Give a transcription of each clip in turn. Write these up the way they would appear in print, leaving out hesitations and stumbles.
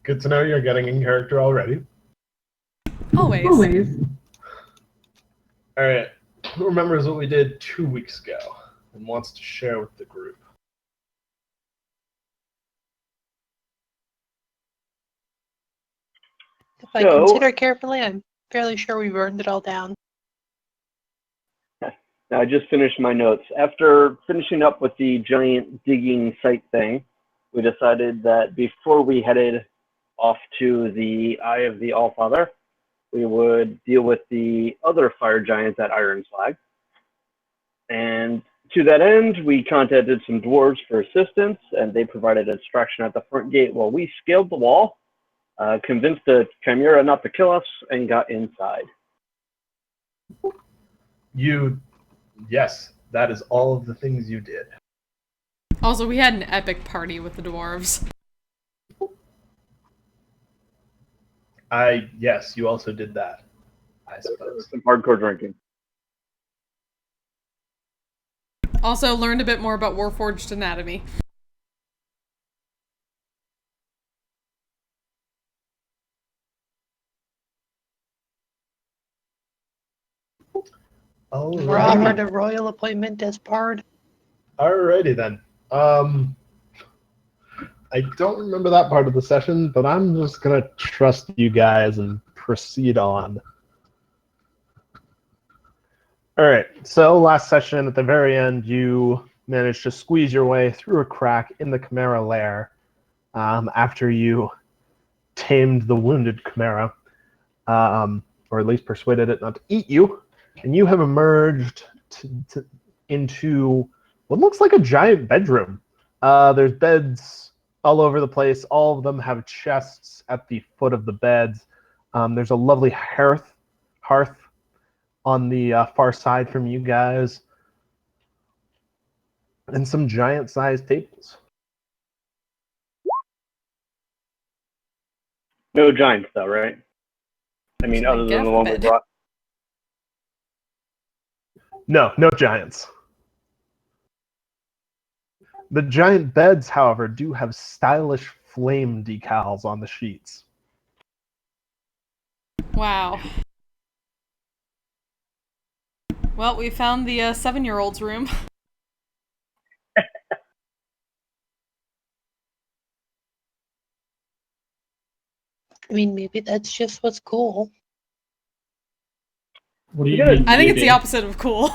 Good to know you're getting in character already. Always. All right. Who remembers what we did 2 weeks ago and wants to share with the group? If I consider carefully, I'm fairly sure we burned it all down. I just finished my notes. After finishing up with the giant digging site thing, we decided that before we headed off to the Eye of the Allfather, we would deal with the other fire giants at Iron Flag. And to that end, we contacted some dwarves for assistance, and they provided a distraction at the front gate while we scaled the wall, convinced the Chimera not to kill us, and got inside. Yes, that is all of the things you did. Also, we had an epic party with the dwarves. Yes, you also did that, I suppose. Some hardcore drinking. Also, learned a bit more about Warforged anatomy. We're offered a royal appointment as Bard. Alrighty then. I don't remember that part of the session, but I'm just going to trust you guys and proceed on. Alright, so last session, at the very end, you managed to squeeze your way through a crack in the Chimera lair after you tamed the wounded Chimera, or at least persuaded it not to eat you, and you have emerged into what looks like a giant bedroom. There's beds all over the place. All of them have chests at the foot of the beds. There's a lovely hearth on the far side from you guys, and some giant-sized tables. No giants, though, right? I mean, other than the one we brought. No giants. The giant beds, however, do have stylish flame decals on the sheets. Wow. Well, we found the 7-year-old's room. I mean, maybe that's just what's cool. What do you mean? I think it's the opposite of cool.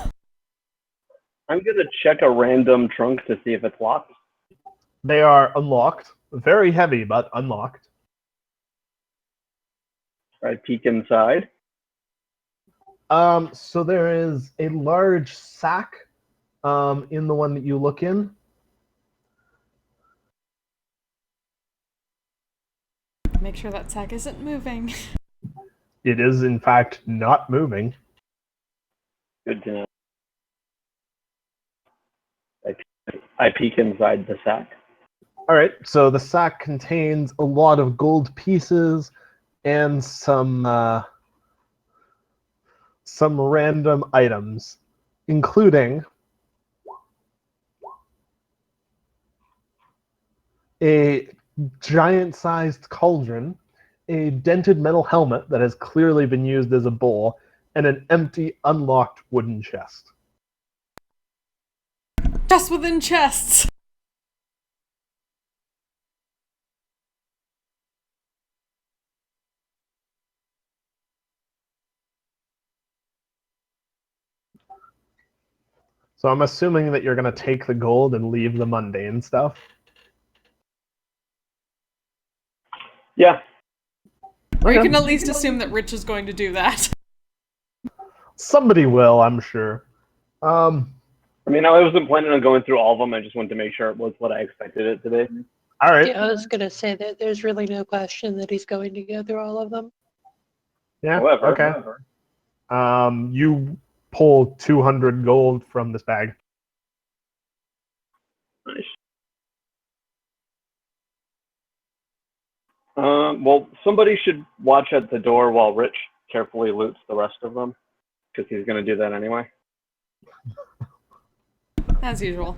I'm going to check a random trunk to see if it's locked. They are unlocked. Very heavy, but unlocked. I peek inside. So there is a large sack in the one that you look in. Make sure that sack isn't moving. It is, in fact, not moving. Good to know. I peek inside the sack. All right, so the sack contains a lot of gold pieces and some random items, including a giant-sized cauldron, a dented metal helmet that has clearly been used as a bowl, and an empty, unlocked wooden chest. Just within chests! So I'm assuming that you're going to take the gold and leave the mundane stuff. Yeah. Or you can at least assume that Rich is going to do that. Somebody will, I'm sure. I mean, I wasn't planning on going through all of them. I just wanted to make sure it was what I expected it to be. All right. Yeah, I was going to say that there's really no question that he's going to go through all of them. Yeah, However. okay. You pull 200 gold from this bag. Nice. Well, somebody should watch at the door while Rich carefully loots the rest of them, because he's going to do that anyway. As usual.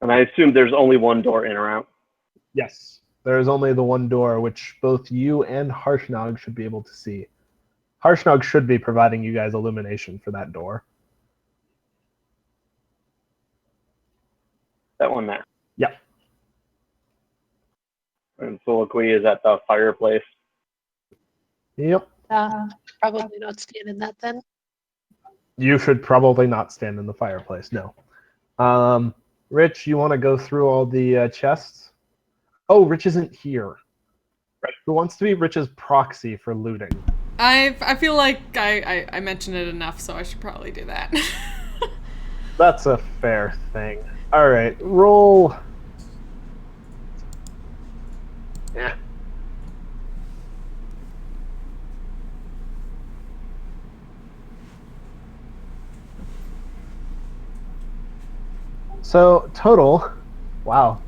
And I assume there's only one door in or out. Yes, there is only the one door, which both you and Harshnag should be able to see. Harshnag should be providing you guys illumination for that door. That one there. Yep. And Soliloquy is at the fireplace. Yep. Probably not standing that then. You should probably not stand in the fireplace, no. Rich, you want to go through all the chests? Oh, Rich isn't here. Right. Who wants to be Rich's proxy for looting? I feel like I mentioned it enough, so I should probably do that. That's a fair thing. All right, roll. Yeah. So total, wow.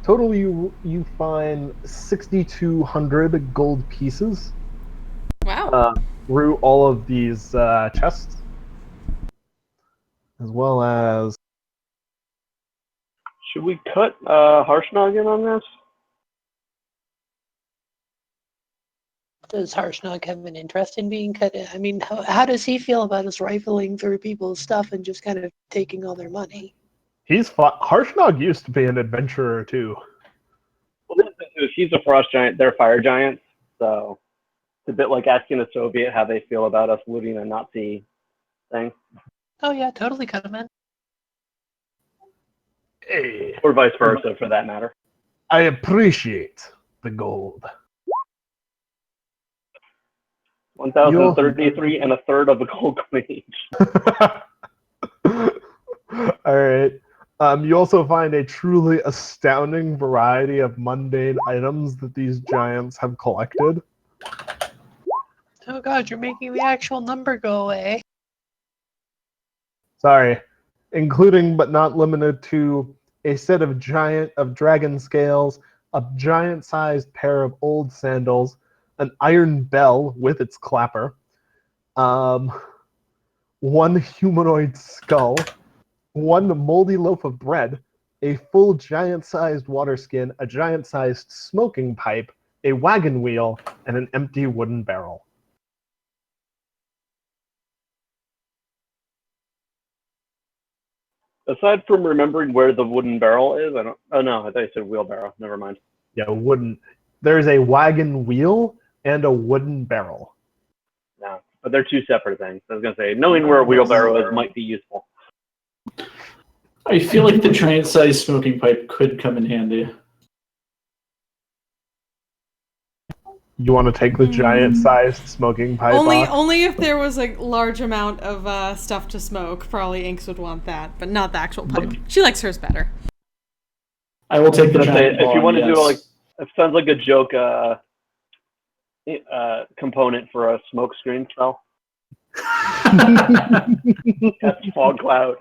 Total, you find 6,200 gold pieces Wow. through all of these chests, as well as Should we cut Harshnag in on this? Does Harshnag have an interest in being cut? I mean, how does he feel about us rifling through people's stuff and just kind of taking all their money? he's fought. Harshnag used to be an adventurer too. Well, this is, he's a frost giant. They're fire giants. So it's a bit like asking a Soviet how they feel about us looting a Nazi thing. Oh yeah, totally cut him in. Hey, Or vice versa, for that matter. I appreciate the gold. 1,033 and a third of a gold coin each. All right. You also find a truly astounding variety of mundane items that these giants have collected. Oh god, you're making the actual number go away. Sorry, including but not limited to a set of dragon scales, a giant-sized pair of old sandals, an iron bell with its clapper, one humanoid skull, one moldy loaf of bread, a full giant-sized water skin, a giant-sized smoking pipe, a wagon wheel, and an empty wooden barrel. Aside from remembering where the wooden barrel is, I don't. Oh no, I thought you said wheelbarrow. Never mind. Yeah, wooden. There's a wagon wheel and a wooden barrel. No, but they're two separate things. I was gonna say, knowing where a wheelbarrow is might be useful. I feel like the giant-sized smoking pipe could come in handy. You want to take the giant-sized smoking pipe off? Only if there was a large amount of stuff to smoke. Probably Inks would want that, but not the actual pipe. She likes hers better. I will take the Let's say, giant if you bomb, want to yes. do like, it sounds like a joke component for a smoke screen spell. That's fog cloud.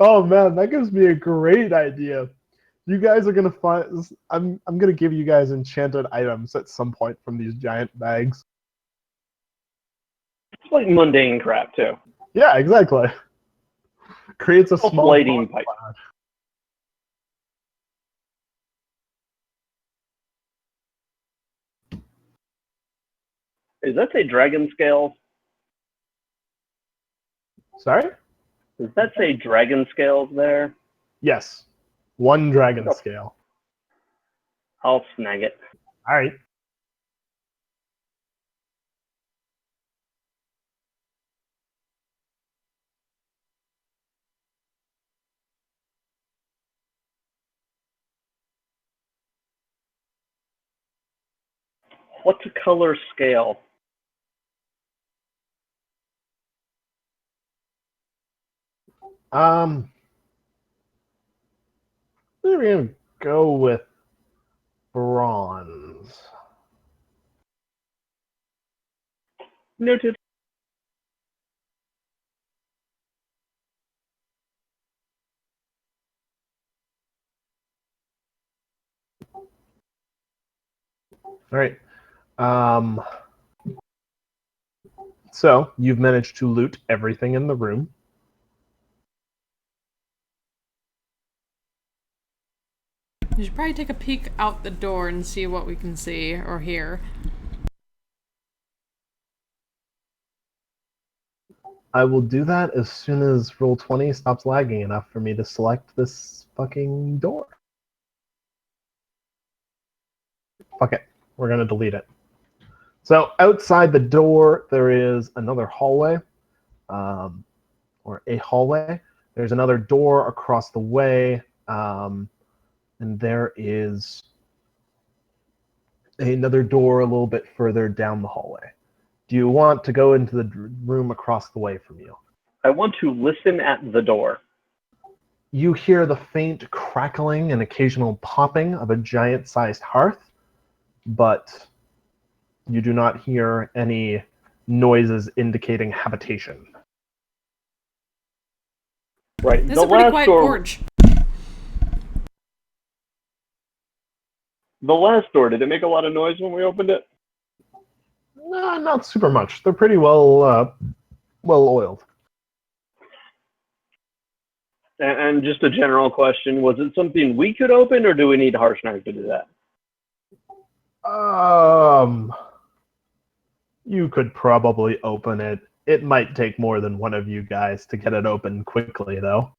Oh man, that gives me a great idea. You guys are gonna find. I'm gonna give you guys enchanted items at some point from these giant bags. It's like mundane crap too. Yeah, exactly. Creates a small Lighting pipe. cloud. Does that say dragon scales? Sorry? Does that say dragon scales there? Yes. One dragon Oh. scale. I'll snag it. All right. What's a color scale? We're gonna go with bronze. Noted. All right. So you've managed to loot everything in the room. We should probably take a peek out the door and see what we can see or hear. I will do that as soon as Roll20 stops lagging enough for me to select this fucking door. Fuck it. We're going to delete it. So outside the door, there is another hallway, or a hallway. There's another door across the way, and there is another door a little bit further down the hallway. Do you want to go into the room across the way from you? I want to listen at the door. You hear the faint crackling and occasional popping of a giant-sized hearth, but you do not hear any noises indicating habitation. Right. This is a pretty quiet forge. The last door, did it make a lot of noise when we opened it? No, not super much. They're pretty well oiled. And just a general question, was it something we could open, or do we need Harshnag to do that? You could probably open it. It might take more than one of you guys to get it open quickly, though.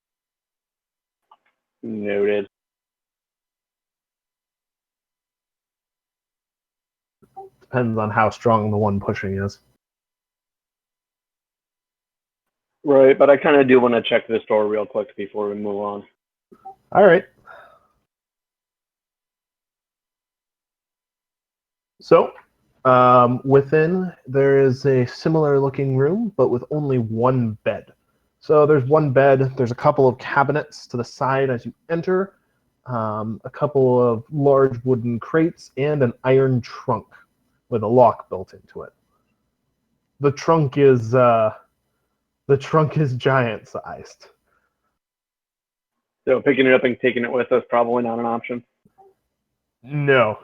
Noted. Depends on how strong the one pushing is. Right, but I kind of do want to check this door real quick before we move on. All right. So, within, there is a similar looking room, but with only one bed. So there's one bed, there's a couple of cabinets to the side as you enter, a couple of large wooden crates, and an iron trunk with a lock built into it. The trunk is giant sized. So picking it up and taking it with us probably not an option. No,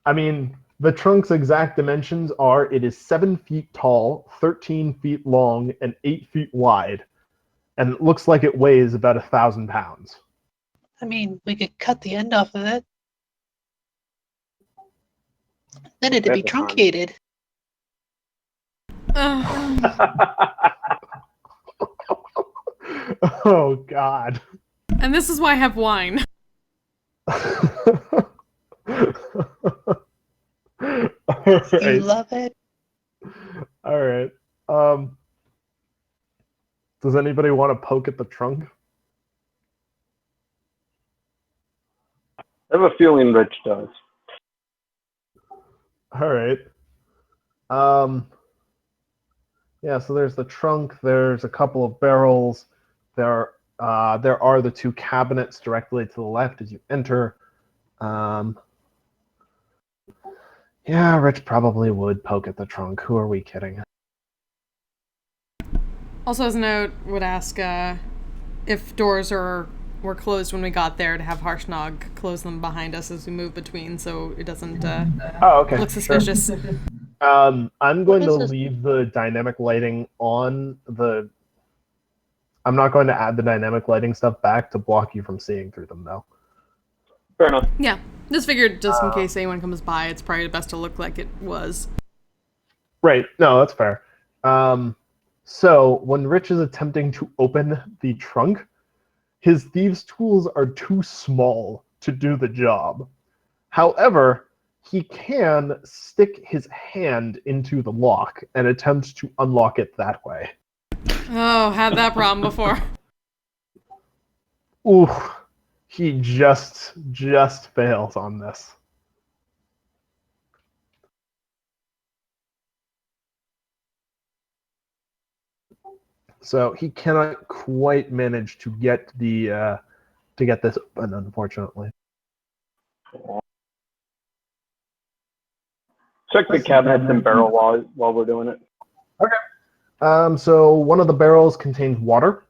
I mean, the trunk's exact dimensions are, it is 7 feet tall, 13 feet long, and 8 feet wide. And it looks like it weighs about 1,000 pounds. I mean, we could cut the end off of it. Then it'd be That's fine. truncated. Oh, God. And this is why I have wine. All right. You love it? All right. Does anybody want to poke at the trunk? I have a feeling Rich does. All right. Yeah, so there's the trunk, there's a couple of barrels, there are the two cabinets directly to the left as you enter. Yeah, Rich probably would poke at the trunk. Who are we kidding? Also, as a note, would ask if doors were closed when we got there to have Harshnag close them behind us as we move between, so it doesn't Oh, okay. look suspicious. Sure. I'm going to What is this? leave the dynamic lighting on the... I'm not going to add the dynamic lighting stuff back to block you from seeing through them, though. Fair enough. Yeah, just figured just in case anyone comes by, it's probably best to look like it was. Right. No, that's fair. So when Rich is attempting to open the trunk, his thieves' tools are too small to do the job. However, he can stick his hand into the lock and attempt to unlock it that way. Oh, had that problem before. Ooh, he just fails on this. So he cannot quite manage to get the to get this open, unfortunately. Check the cabinets and barrel while we're doing it. So one of the barrels contains water.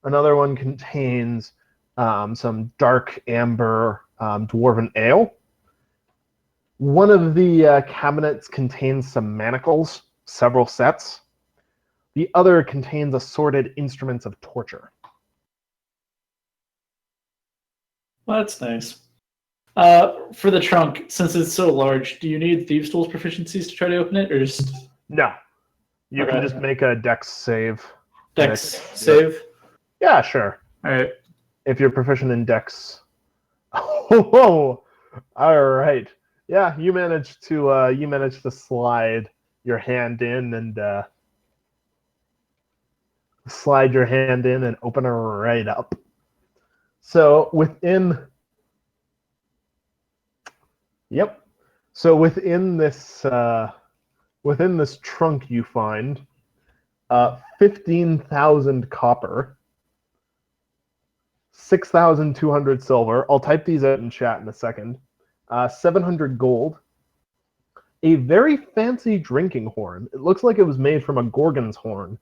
Another one contains some dark amber dwarven ale. One of the cabinets contains some manacles several sets. The other contains assorted instruments of torture. Well, that's nice. For the trunk, since it's so large, do you need Thieves' Tools proficiencies to try to open it, or just No. You can Okay. just make a dex save. Dex save? Yeah, sure. All right. If you're proficient in dex. Oh, all right. Yeah, you managed to slide your hand in and open it right up. So within within this trunk you find 15,000 copper, 6,200 silver. I'll type these out in chat in a second. 700 gold. A very fancy drinking horn. It looks like it was made from a gorgon's horn,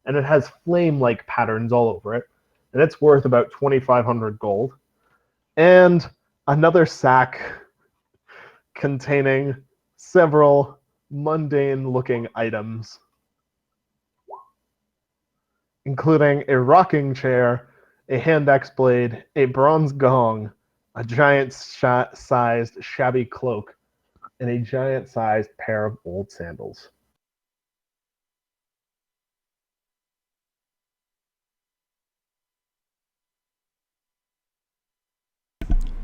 and it has flame-like patterns all over it, and it's worth about 2,500 gold. And another sack containing several mundane-looking items, including a rocking chair, a hand axe blade, a bronze gong, a giant-sized shabby cloak, and a giant-sized pair of old sandals.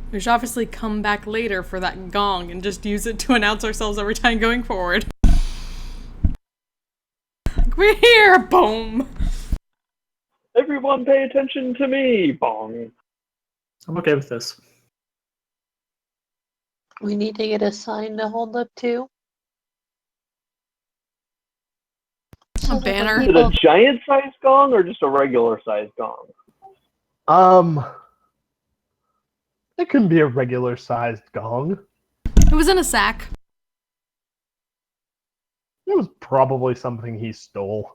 We should obviously come back later for that gong and just use it to announce ourselves every time going forward. We're here! Boom! Everyone pay attention to me! Bong. I'm okay with this. We need to get a sign to hold up to. So that when banner? Is it a giant-sized gong or just a regular-sized gong? It can be a regular-sized gong. It was in a sack. It was probably something he stole.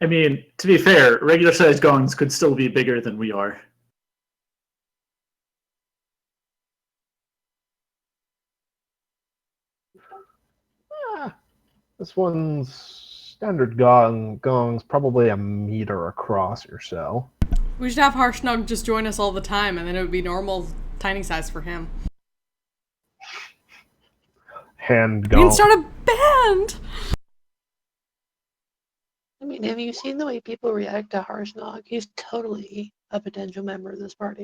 I mean, to be fair, regular-sized gongs could still be bigger than we are. This one's standard gong's probably a meter across or so. We should have Harshnug just join us all the time, and then it would be normal, tiny size for him. Hand We can gong. start a band! I mean, have you seen the way people react to Harsnog? He's totally a potential member of this party.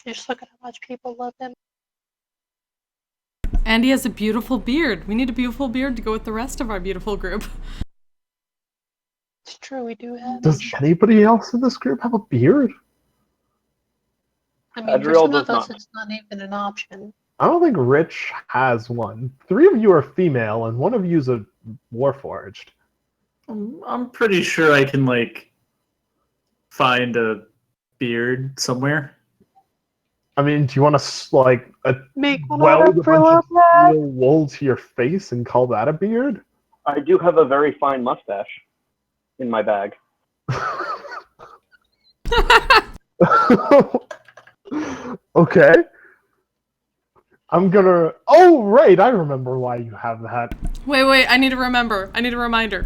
Just look at how much people love him. And he has a beautiful beard. We need a beautiful beard to go with the rest of our beautiful group. It's true, we do have. Does anybody else in this group have a beard? I mean, for Adriel some of does us, not. it's not even an option. I don't think Rich has one. 3 of you are female, and 1 of you's a warforged. I'm pretty sure I can, find a beard somewhere. I mean, do you want to Make one weld out a of bunch Brillo of steel wool to your face and call that a beard? I do have a very fine mustache in my bag. Okay. I'm gonna. Oh, right. I remember why you have that. Wait, I need to remember. I need a reminder.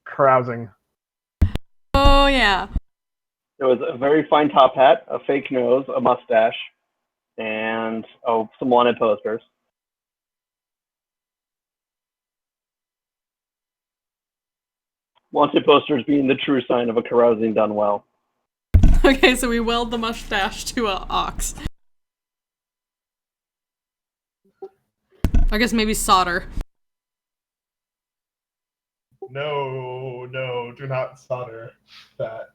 Carousing. Oh, yeah. There was a very fine top hat, a fake nose, a mustache, and some wanted posters. Wanted posters being the true sign of a carousing done well. Okay, so we weld the mustache to a ox. I guess maybe solder. No, do not solder that.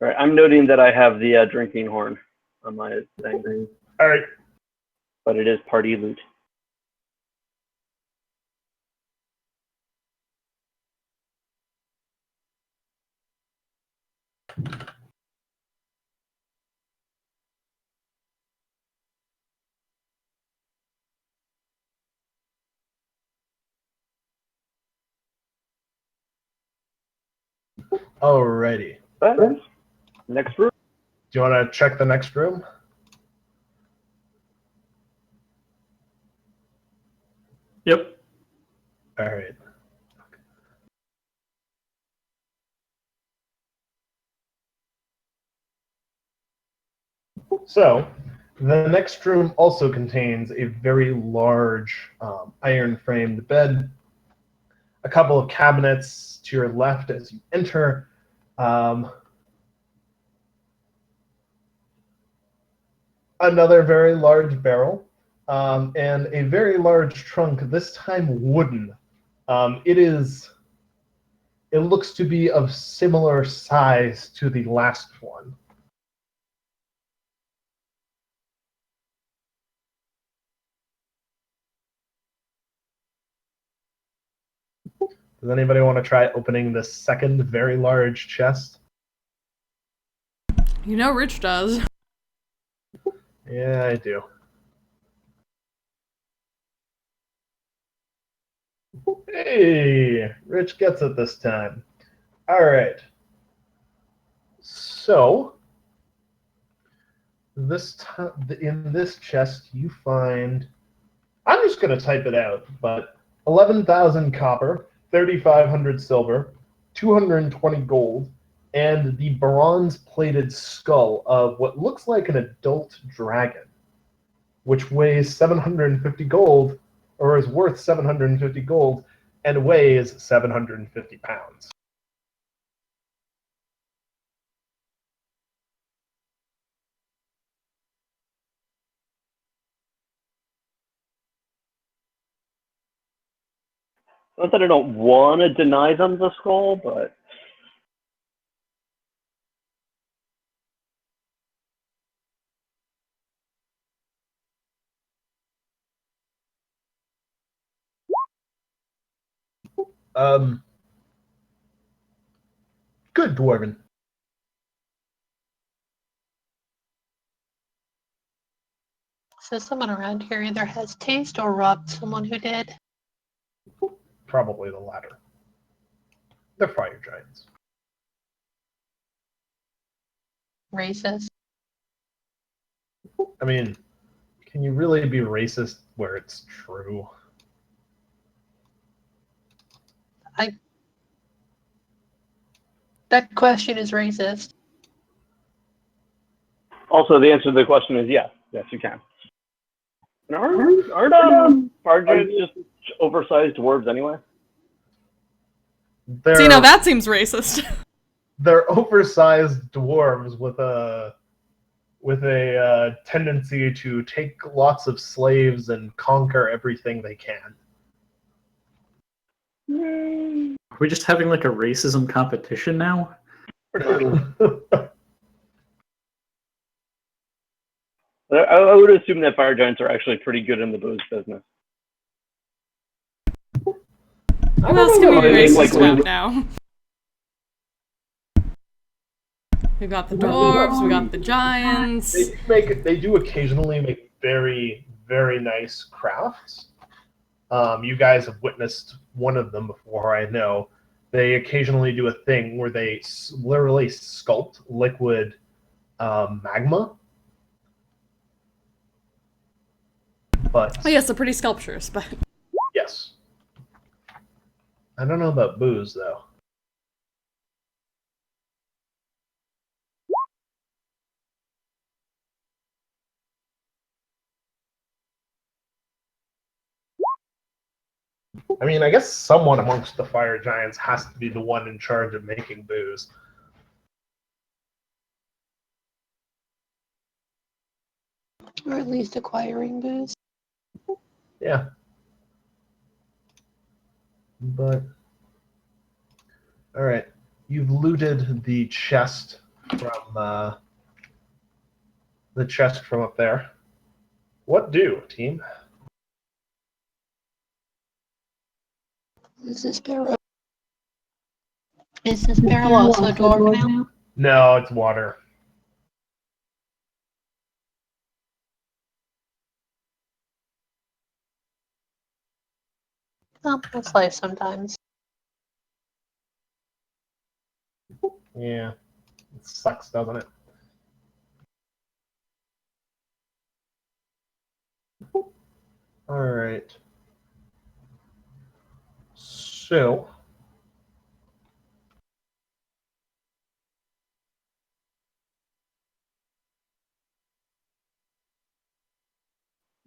All right, I'm noting that I have the drinking horn on my thing, All right. but it is party loot. Alrighty. But next room. Do you want to check the next room? Yep. All right. So, the next room also contains a very large iron-framed bed, a couple of cabinets to your left as you enter. Another very large barrel, and a very large trunk, this time wooden. It looks to be of similar size to the last one. Does anybody want to try opening the second very large chest? You know Rich does. Yeah, I do. Hey, Rich gets it this time. All right. So, in this chest, you find. I'm just going to type it out, but 11,000 copper, 3,500 silver, 220 gold, and the bronze-plated skull of what looks like an adult dragon, which weighs 750 gold, or is worth 750 gold, and weighs 750 pounds. Not that I don't want to deny them the skull, but Good, Dwarven. So someone around here either has taste or robbed someone who did. Probably the latter. They're fire giants. Racist. I mean, can you really be racist where it's true? That question is racist. also the answer to the question is yes. Yes, you can. And aren't fire giants just oversized dwarves anyway? See, now that seems racist. They're oversized dwarves with a tendency to take lots of slaves and conquer everything they can. Are we just having like a racism competition now? I would assume that fire giants are actually pretty good in the booze business. Who else can we be They make, racist like, about now? We got the dwarves, we got the giants. They do occasionally make very, very nice crafts. You guys have witnessed one of them before, I know. They occasionally do a thing where they literally sculpt liquid magma. But Oh yes, they're pretty sculptures, but yes. I don't know about booze, though. I mean, I guess someone amongst the fire giants has to be the one in charge of making booze. Or at least acquiring booze. Yeah. But all right, you've looted the chest from up there. What do, team? Is this barrel also a dwarf now? No, it's water. Oh, that's life sometimes. Yeah. It sucks, doesn't it? Alright. So,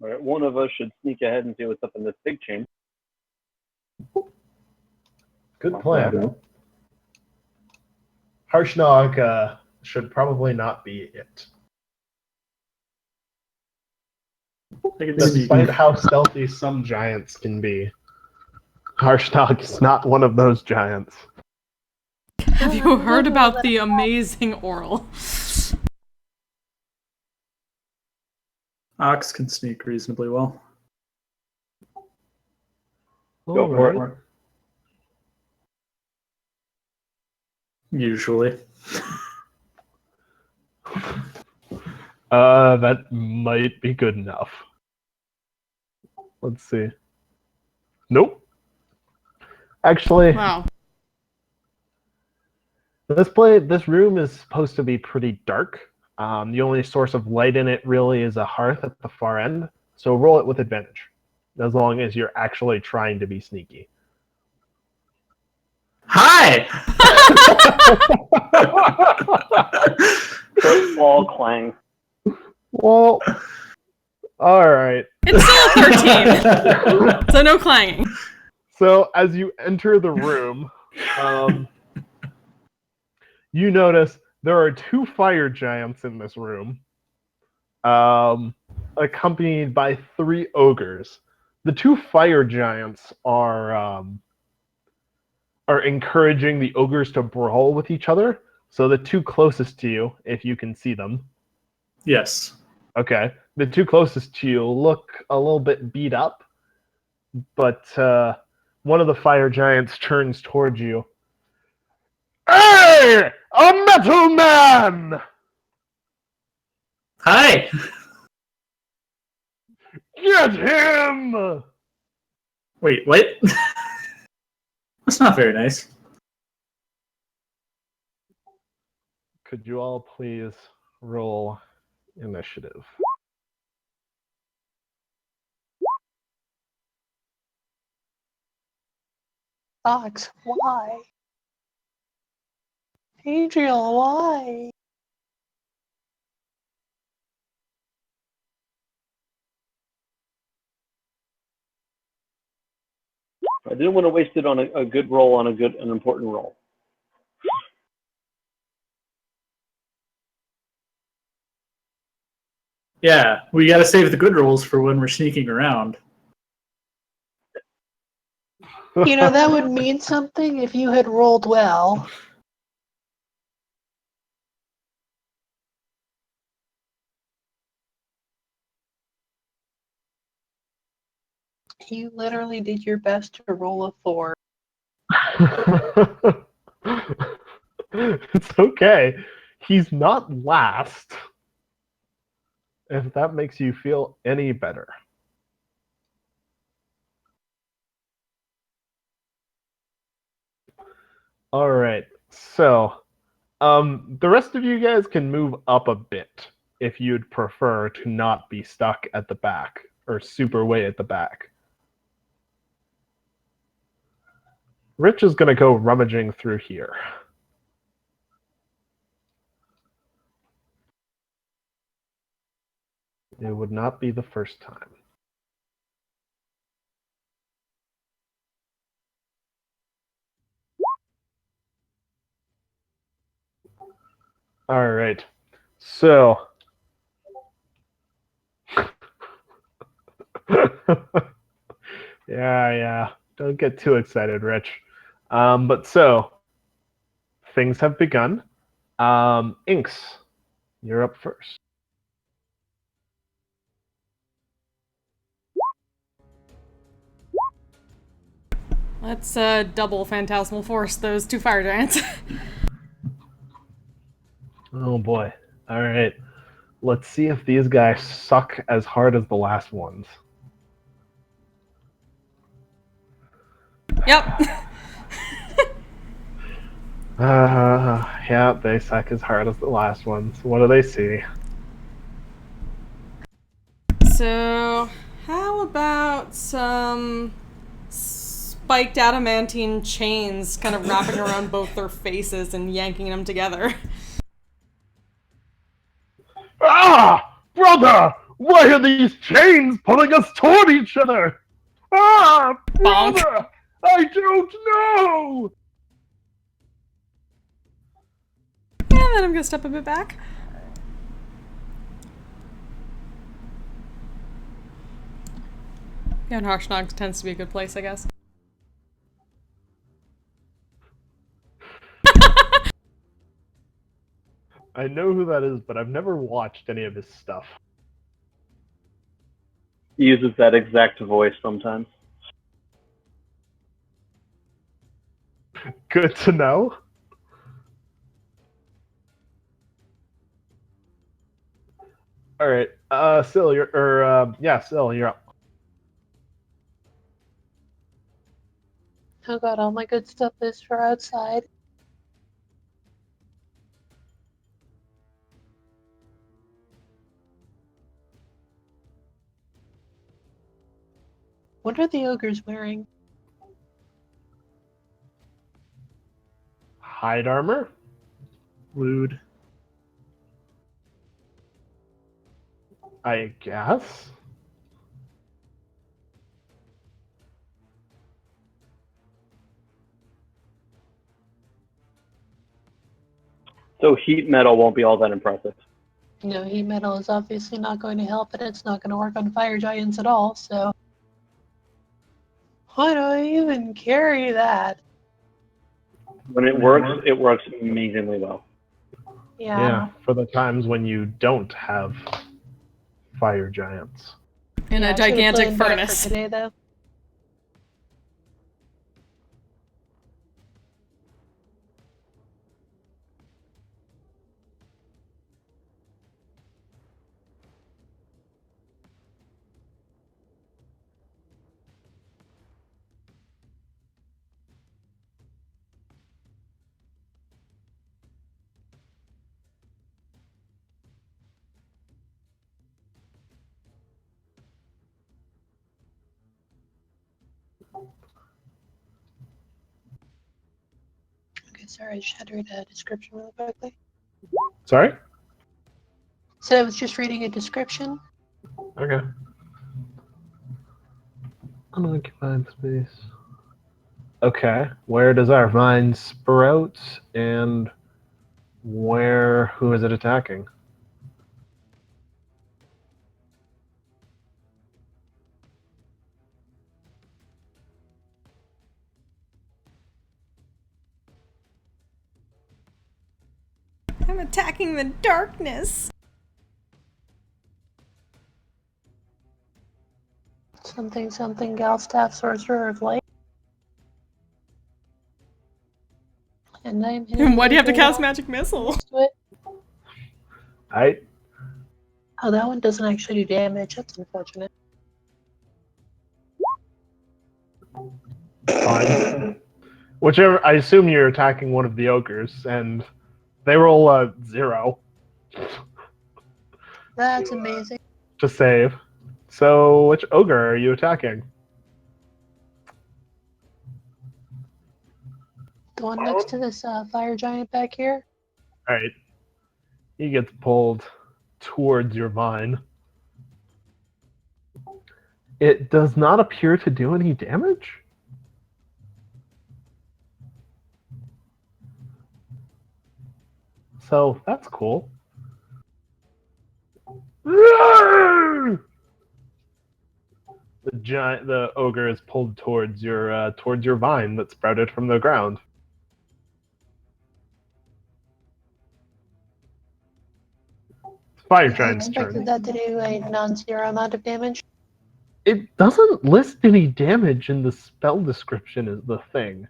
All right, one of us should sneak ahead and see what's up in this big chain. good plan. Harshnag should probably not be it. I can sneak. Despite how stealthy some giants can be, Harshnag is not one of those giants. Have you heard about the amazing oral? Ox can sneak reasonably well. Go for it. Usually. That might be good enough. Let's see. Nope. Actually, Wow. this room is supposed to be pretty dark. The only source of light in it really is a hearth at the far end. So roll it with advantage, as long as you're actually trying to be sneaky. Hi! All clang. Well, all right. It's still a 13, so no clanging. So as you enter the room, you notice there are 2 fire giants in this room, accompanied by 3 ogres. The 2 fire giants are encouraging the ogres to brawl with each other. So the 2 closest to you, if you can see them. Yes. Okay. The 2 closest to you look a little bit beat up, but one of the fire giants turns towards you. Hey! A metal man! Hi! Get him! Wait, what? That's not very nice. Could you all please roll initiative? Ox, why? Adriel, why? I didn't want to waste it on a good roll on an important roll. Yeah, we gotta save the good rolls for when we're sneaking around. You know, that would mean something if you had rolled well. You literally did your best to roll a 4. It's okay. He's not last. If that makes you feel any better. All right. So, the rest of you guys can move up a bit if you'd prefer to not be stuck at the back or super way at the back. Rich is going to go rummaging through here. It would not be the first time. All right. So, yeah. Don't get too excited, Rich. But so, things have begun. Inks, you're up first. Let's double Phantasmal Force those 2 fire giants. Oh boy. All right. Let's see if these guys suck as hard as the last ones. Yep. Yeah, they suck as hard as the last ones. What do they see? So, how about some spiked adamantine chains kind of wrapping around both their faces and yanking them together? Ah! Brother! Why are these chains pulling us toward each other? Ah! Bonk. Brother! I don't know! Yeah, then I'm gonna step a bit back. Yeah, and Harshnag tends to be a good place, I guess. I know who that is, but I've never watched any of his stuff. He uses that exact voice sometimes. Good to know. All right, Syl, Syl, you're up. Oh god, all my good stuff is for outside. What are the ogres wearing? Hide armor? Rude. I guess. So heat metal won't be all that impressive. No, heat metal is obviously not going to help, and it's not going to work on fire giants at all, so... Why do I even carry that? When it works amazingly well. Yeah, for the times when you don't have fire giants. In Yeah, a I should've gigantic planned better for furnace. today, though. Okay, sorry, I just had to read a description really quickly. Sorry? So I was just reading a description. Okay. Unoccupied space. Okay. Where does our vine sprout, and who is it attacking? I'm attacking the darkness. Something, Galstaff, Sorcerer of Light. And I'm hitting Why do you have to the cast wall magic missile? next to it. I Oh, that one doesn't actually do damage. That's unfortunate. fine. Whichever. I assume you're attacking one of the ogres, and they roll a 0 That's amazing. to save. So, which ogre are you attacking? The one next to this fire giant back here. All right. He gets pulled towards your vine. It does not appear to do any damage. So that's cool. The ogre is pulled towards your vine that sprouted from the ground. Fire I giant's expected turn. that to do a non-zero amount of damage. It doesn't list any damage in the spell description is the thing.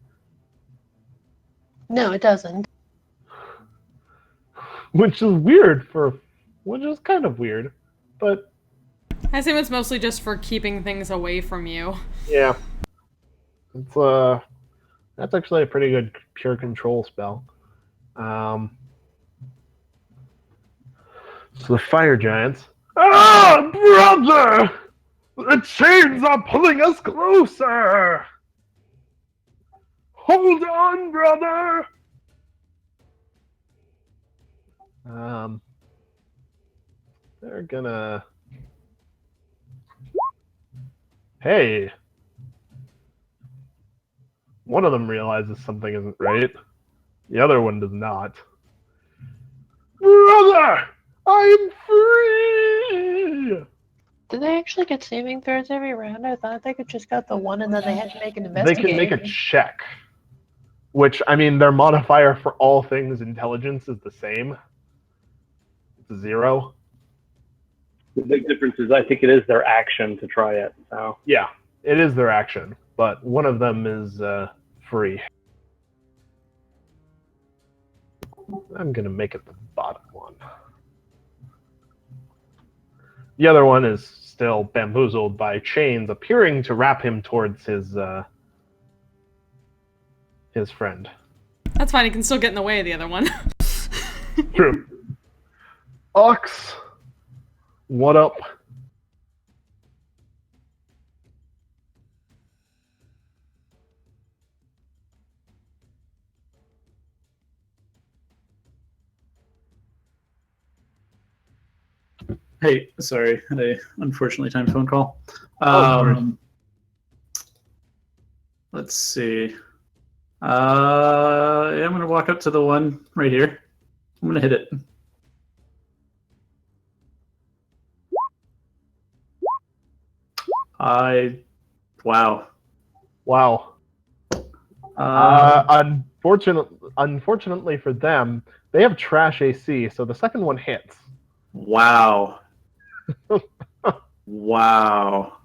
No, it doesn't. which is weird which is kind of weird, but I assume it's mostly just for keeping things away from you. yeah, it's that's actually a pretty good pure control spell. So the fire giants. Ah, brother! The chains are pulling us closer! Hold on, brother! They're gonna. Hey! One of them realizes something isn't right. The other one does not. Brother! I'm free! Did they actually get saving throws every round? I thought they could just got the one and then they had to make an They investigate. can make a check. Which, I mean, their modifier for all things intelligence is the same. It's 0. The big difference is I think it is their action to try it. So Yeah, it is their action, but one of them is free. I'm going to make it the bottom one. The other one is still bamboozled by chains appearing to wrap him towards his friend. That's fine, he can still get in the way of the other one. True. Ox, what up? Hey, sorry, had a unfortunately timed phone call. Oh, Let's see. Yeah, I'm gonna walk up to the one right here. I'm gonna hit it. Wow. Wow. Unfortunately for them, they have trash AC, so the second one hits. Wow. Wow.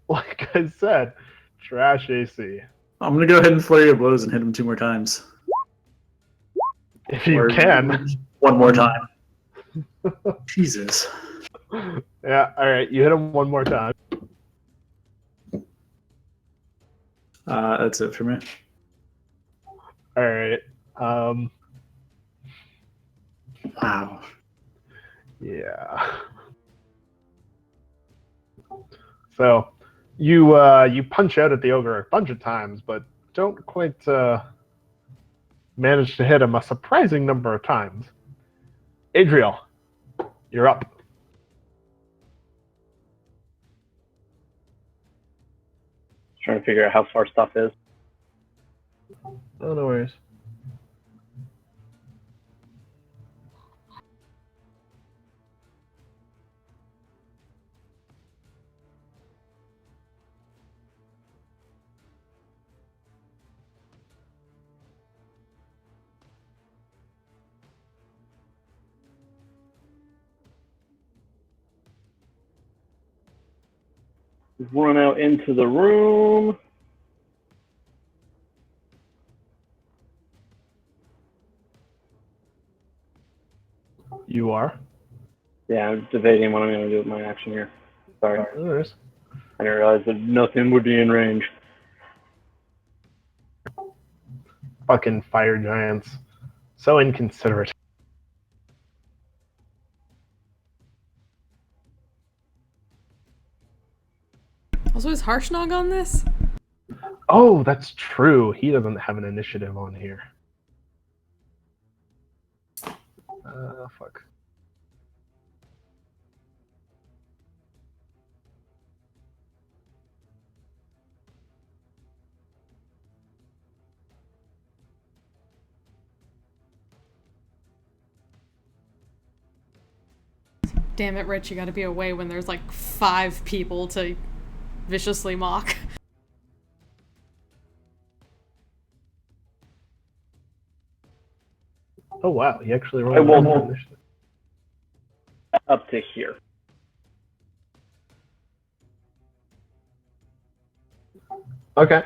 Like I said, trash AC. I'm gonna go ahead and flurry of blows and hit him 2 more times. If you Or can. 1 more time. Jesus. Yeah, alright, you hit him one more time. That's it for me. Alright. Wow. Yeah. So you punch out at the ogre a bunch of times, but don't quite manage to hit him a surprising number of times. Adriel, you're up. trying to figure out how far stuff is. Oh, no worries. Run out into the room. You are. Yeah, I'm debating what I'm going to do with my action here. Sorry. No worries. I didn't realize that nothing would be in range. Fucking fire giants. So inconsiderate. Also, is Harshnag on this? Oh, that's true. He doesn't have an initiative on here. Fuck. Damn it, Rich, you gotta be away when there's like 5 people to viciously mock. Oh wow, he actually I rolled will an move initiative. up to here. Okay.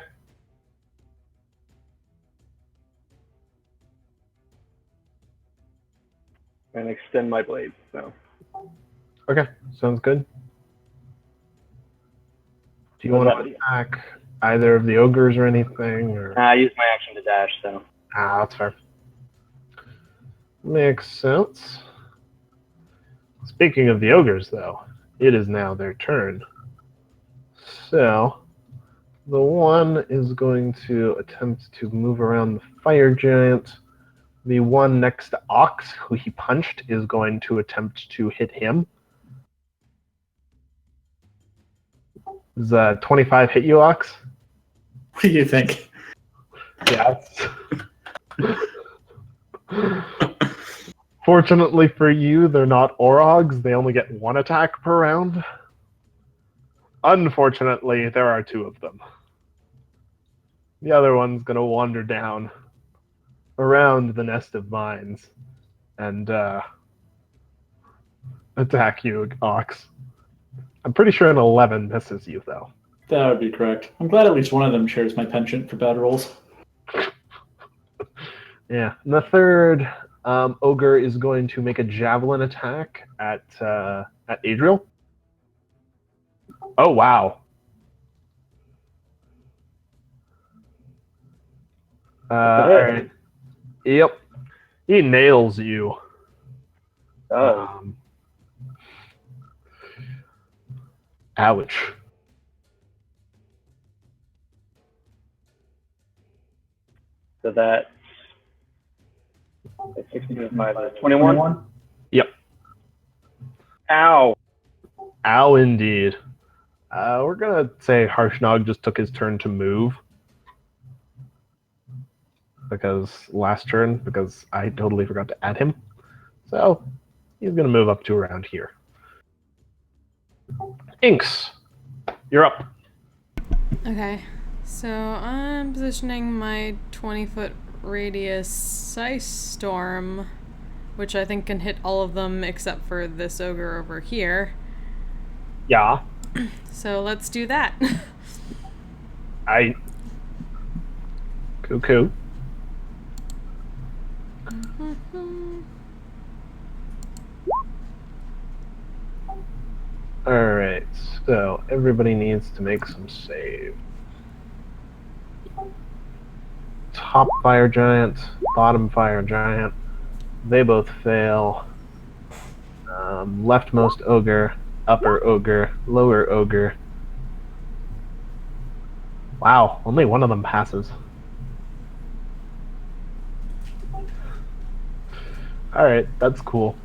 and extend my blade. So Okay, sounds good. Do you What want about to you? attack either of the ogres or anything? Or I used my action to dash, so that's fair. Makes sense. Speaking of the ogres, though, it is now their turn. So the one is going to attempt to move around the fire giant. The one next to Ox, who he punched, is going to attempt to hit him. Does 25 hit you, Ox? What do you think? Yes. Fortunately for you, they're not Orogs. They only get one attack per round. Unfortunately, there are two of them. The other one's going to wander down around the nest of mines and attack you, Ox. I'm pretty sure an 11 misses you, though. That would be correct. I'm glad at least one of them shares my penchant for bad rolls. Yeah. And the third ogre is going to make a javelin attack at Adriel. Oh, wow. All right. Yep. He nails you. oh, Ouch. so that's 16 5, 21. Yep. Ow! Ow, indeed. We're gonna say Harshnag just took his turn to move because I totally forgot to add him. So he's gonna move up to around here. Inks, you're up. Okay, so I'm positioning my 20-foot radius ice storm, which I think can hit all of them except for this ogre over here. Yeah. So let's do that. Cuckoo. Alright, so everybody needs to make some save. Top fire giant, bottom fire giant. They both fail. Leftmost ogre, upper ogre, lower ogre. Wow, only one of them passes. Alright, that's cool.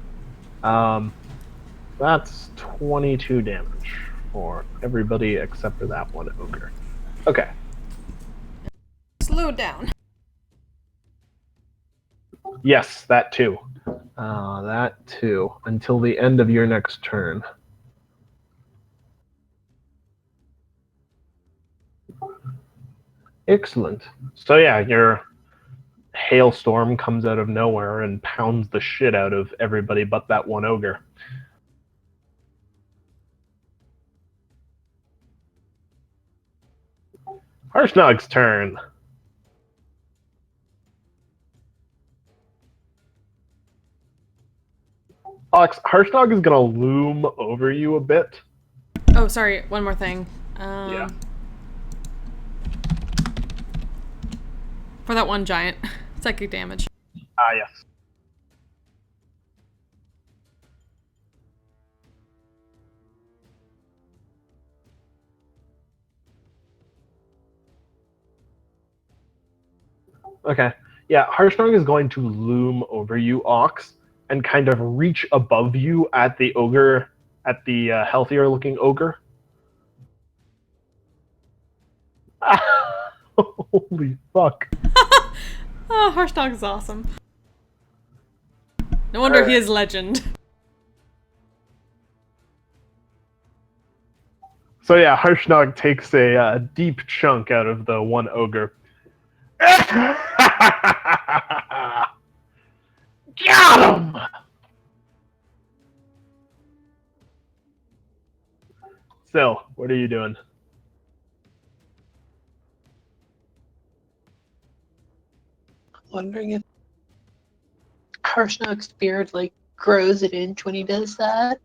That's 22 damage for everybody except for that one ogre. Okay. Slow down. Yes, that too. That too. Until the end of your next turn. Excellent. So yeah, your hailstorm comes out of nowhere and pounds the shit out of everybody but that one ogre. Harshnag's turn. Alex, Harshnag is gonna loom over you a bit. Oh, sorry, one more thing. Yeah. For that one giant. Psychic damage. Yes. Okay. Yeah, Harshnag is going to loom over you, Ox, and kind of reach above you at the ogre, at the healthier looking ogre. Holy fuck. Oh, Harshnag is awesome. No wonder he is legend. So yeah, Harshnag takes a deep chunk out of the one ogre. Got him! So, what are you doing? Wondering if Harshnag's beard like grows an inch when he does that?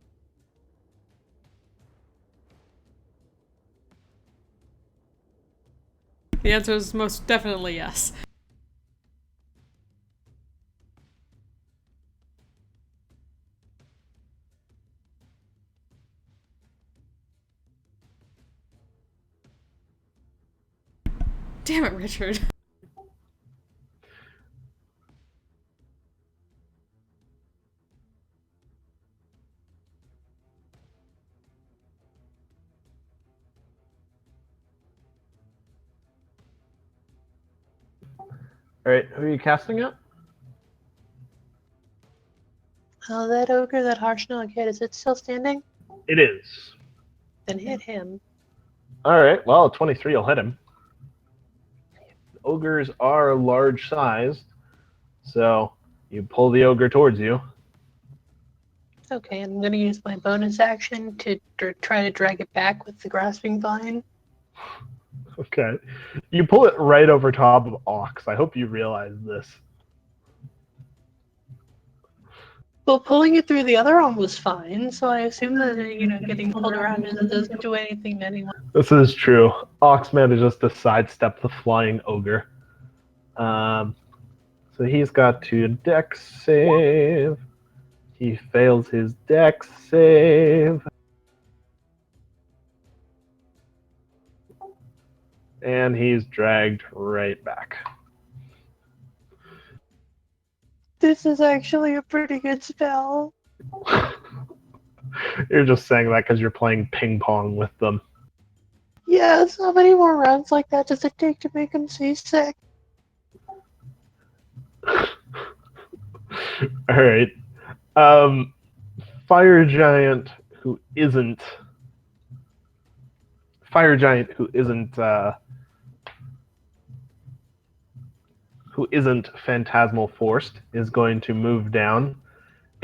The answer is most definitely yes. Damn it, Richard. All right, who are you casting at? Oh, that ogre, that Harshnag hit, is it still standing? It is. Then hit him. All right, well, 23 will hit him. Ogres are large sized, so you pull the ogre towards you. Okay, I'm going to use my bonus action to try to drag it back with the grasping vine. Okay. You pull it right over top of Ox. I hope you realize this. Well, pulling it through the other arm was fine, so I assume that, getting pulled around doesn't do anything to anyone. This is true. Ox manages to sidestep the flying ogre. So he's got to dex save. He fails his dex save. And he's dragged right back. This is actually a pretty good spell. You're just saying that because you're playing ping pong with them. Yes, how many more rounds like that does it take to make him seasick? Alright. Fire Giant who isn't phantasmal forced is going to move down.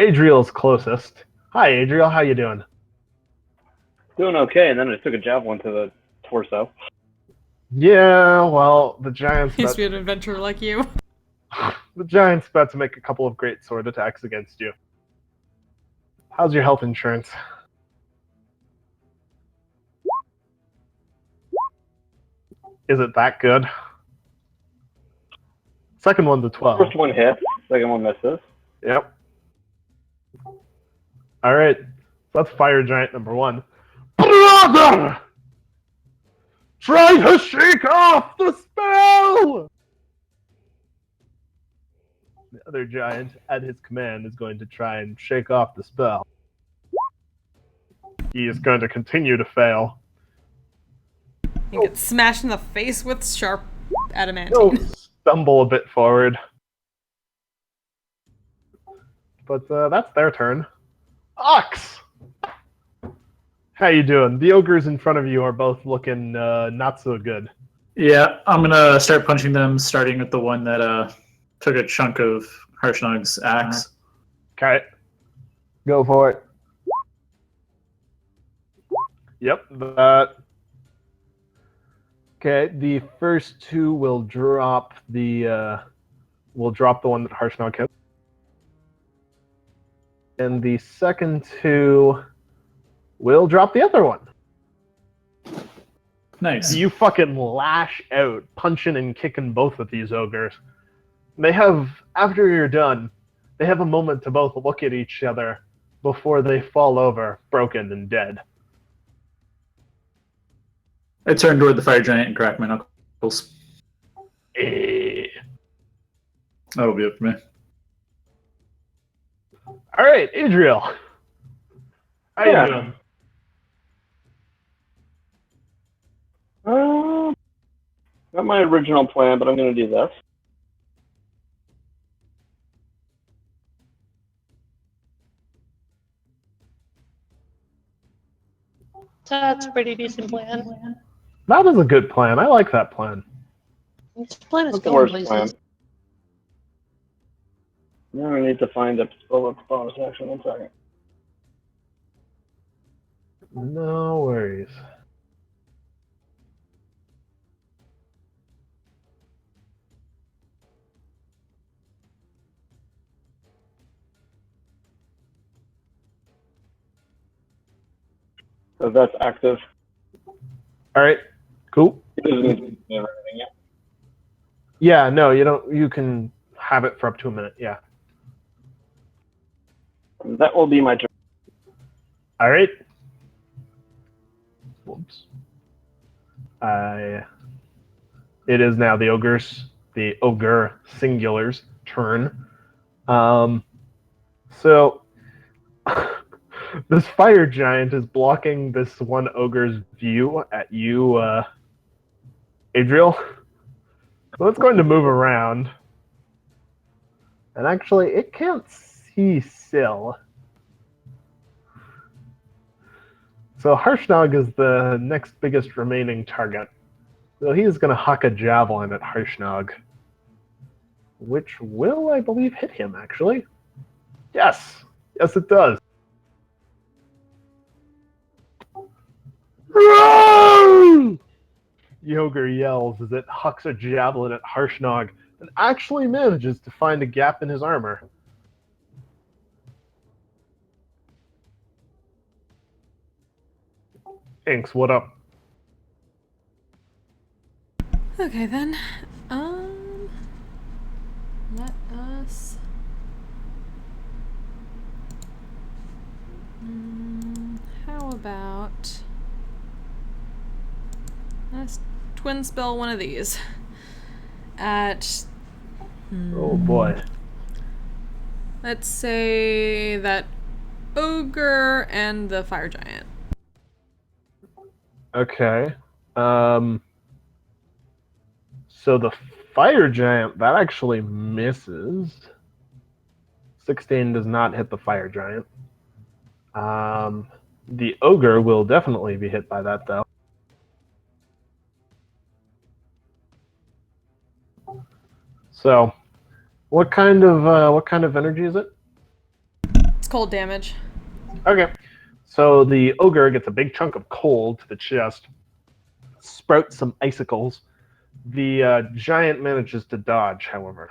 Adriel's closest. Hi Adriel, how you doing? Doing okay, and then I took a javelin to the torso. Yeah, well, the giant's Used to be an adventurer like you. about to make a couple of great sword attacks against you. How's your health insurance? Is it that good? Second one's a 12. First one hits, second one misses. Yep. All right. So that's Fire Giant number 1. Brother! Try to shake off the spell! The other giant, at his command, is going to try and shake off the spell. He is going to continue to fail. You get smashed in the face with sharp adamantine. He'll stumble a bit forward. But that's their turn. Ox! How you doing? The ogres in front of you are both looking not so good. Yeah, I'm gonna start punching them, starting with the one that took a chunk of Harshnag's axe. Okay. Go for it. Yep, that. Okay, the first two will drop the one that Harshnag hit. And the second two will drop the other one. Nice. You fucking lash out, punching and kicking both of these ogres. They have, after you're done, they have a moment to both look at each other before they fall over, broken and dead. I turn toward the fire giant and crack my knuckles. Eh. That'll be it for me. All right, Adriel. How you doing? Not my original plan, but I'm going to do this. That's a pretty decent plan. That is a good plan. I like that plan. This plan is That's the going worst places. plan. Now I need to find a spell bonus action. 1 second. No worries. That's active. All right, cool. It doesn't need to be anything yet. Yeah, no, you don't. You can have it for up to a minute. Yeah. That will be my turn. All right. Whoops. It is now the ogre singular's turn. So this fire giant is blocking this one ogre's view at you, Adriel. So it's going to move around. And actually, it can't see Syl. So Harshnag is the next biggest remaining target. So he is going to huck a javelin at Harshnag, which will, I believe, hit him, actually. Yes! Yes, it does. Run! The ogre yells as it hucks a javelin at Harshnag and actually manages to find a gap in his armor. Inks, what up? Okay then. Let us. How about let's twin spell one of these at. Oh boy. Let's say that ogre and the fire giant. Okay. So the fire giant, that actually misses. 16 does not hit the fire giant. The ogre will definitely be hit by that, though. So, what kind of energy is it? It's cold damage. Okay. So the ogre gets a big chunk of coal to the chest, sprouts some icicles. The giant manages to dodge, however.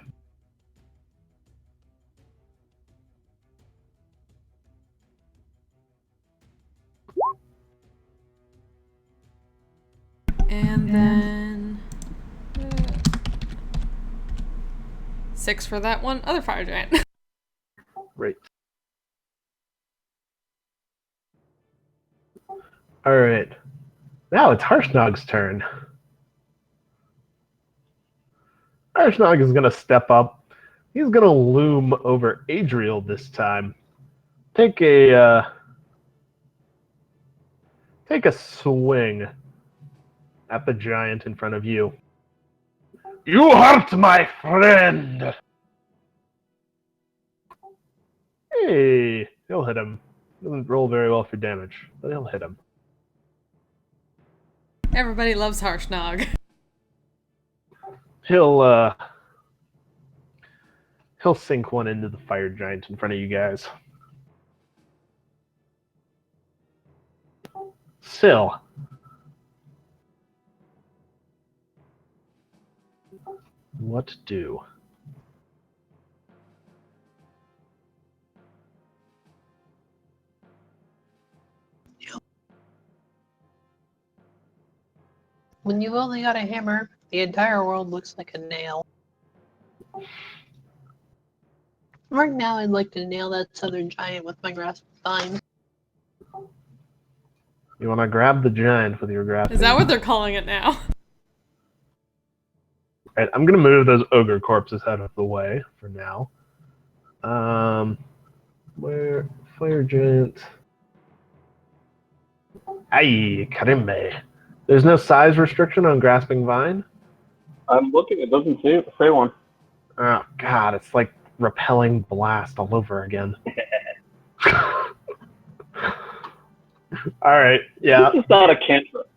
And then 6 for that one other fire giant. Right. All right. Now it's Harshnag's turn. Harshnag is going to step up. He's going to loom over Adriel this time. Take a swing at the giant in front of you. You hurt my friend! Hey, he'll hit him. Doesn't roll very well for damage, but he'll hit him. Everybody loves Harshnag. He'll sink one into the fire giant in front of you guys. Syl. What do? When you've only got a hammer, the entire world looks like a nail. Right now, I'd like to nail that southern giant with my grasp vine. You want to grab the giant with your grasp? Is that what they're calling it now? Right, I'm gonna move those ogre corpses out of the way for now. Where fire giant? Ay, karimbe. There's no size restriction on grasping vine. I'm looking. It doesn't say one. Oh God, it's like repelling blast all over again. All right, yeah, This is not a cantrip.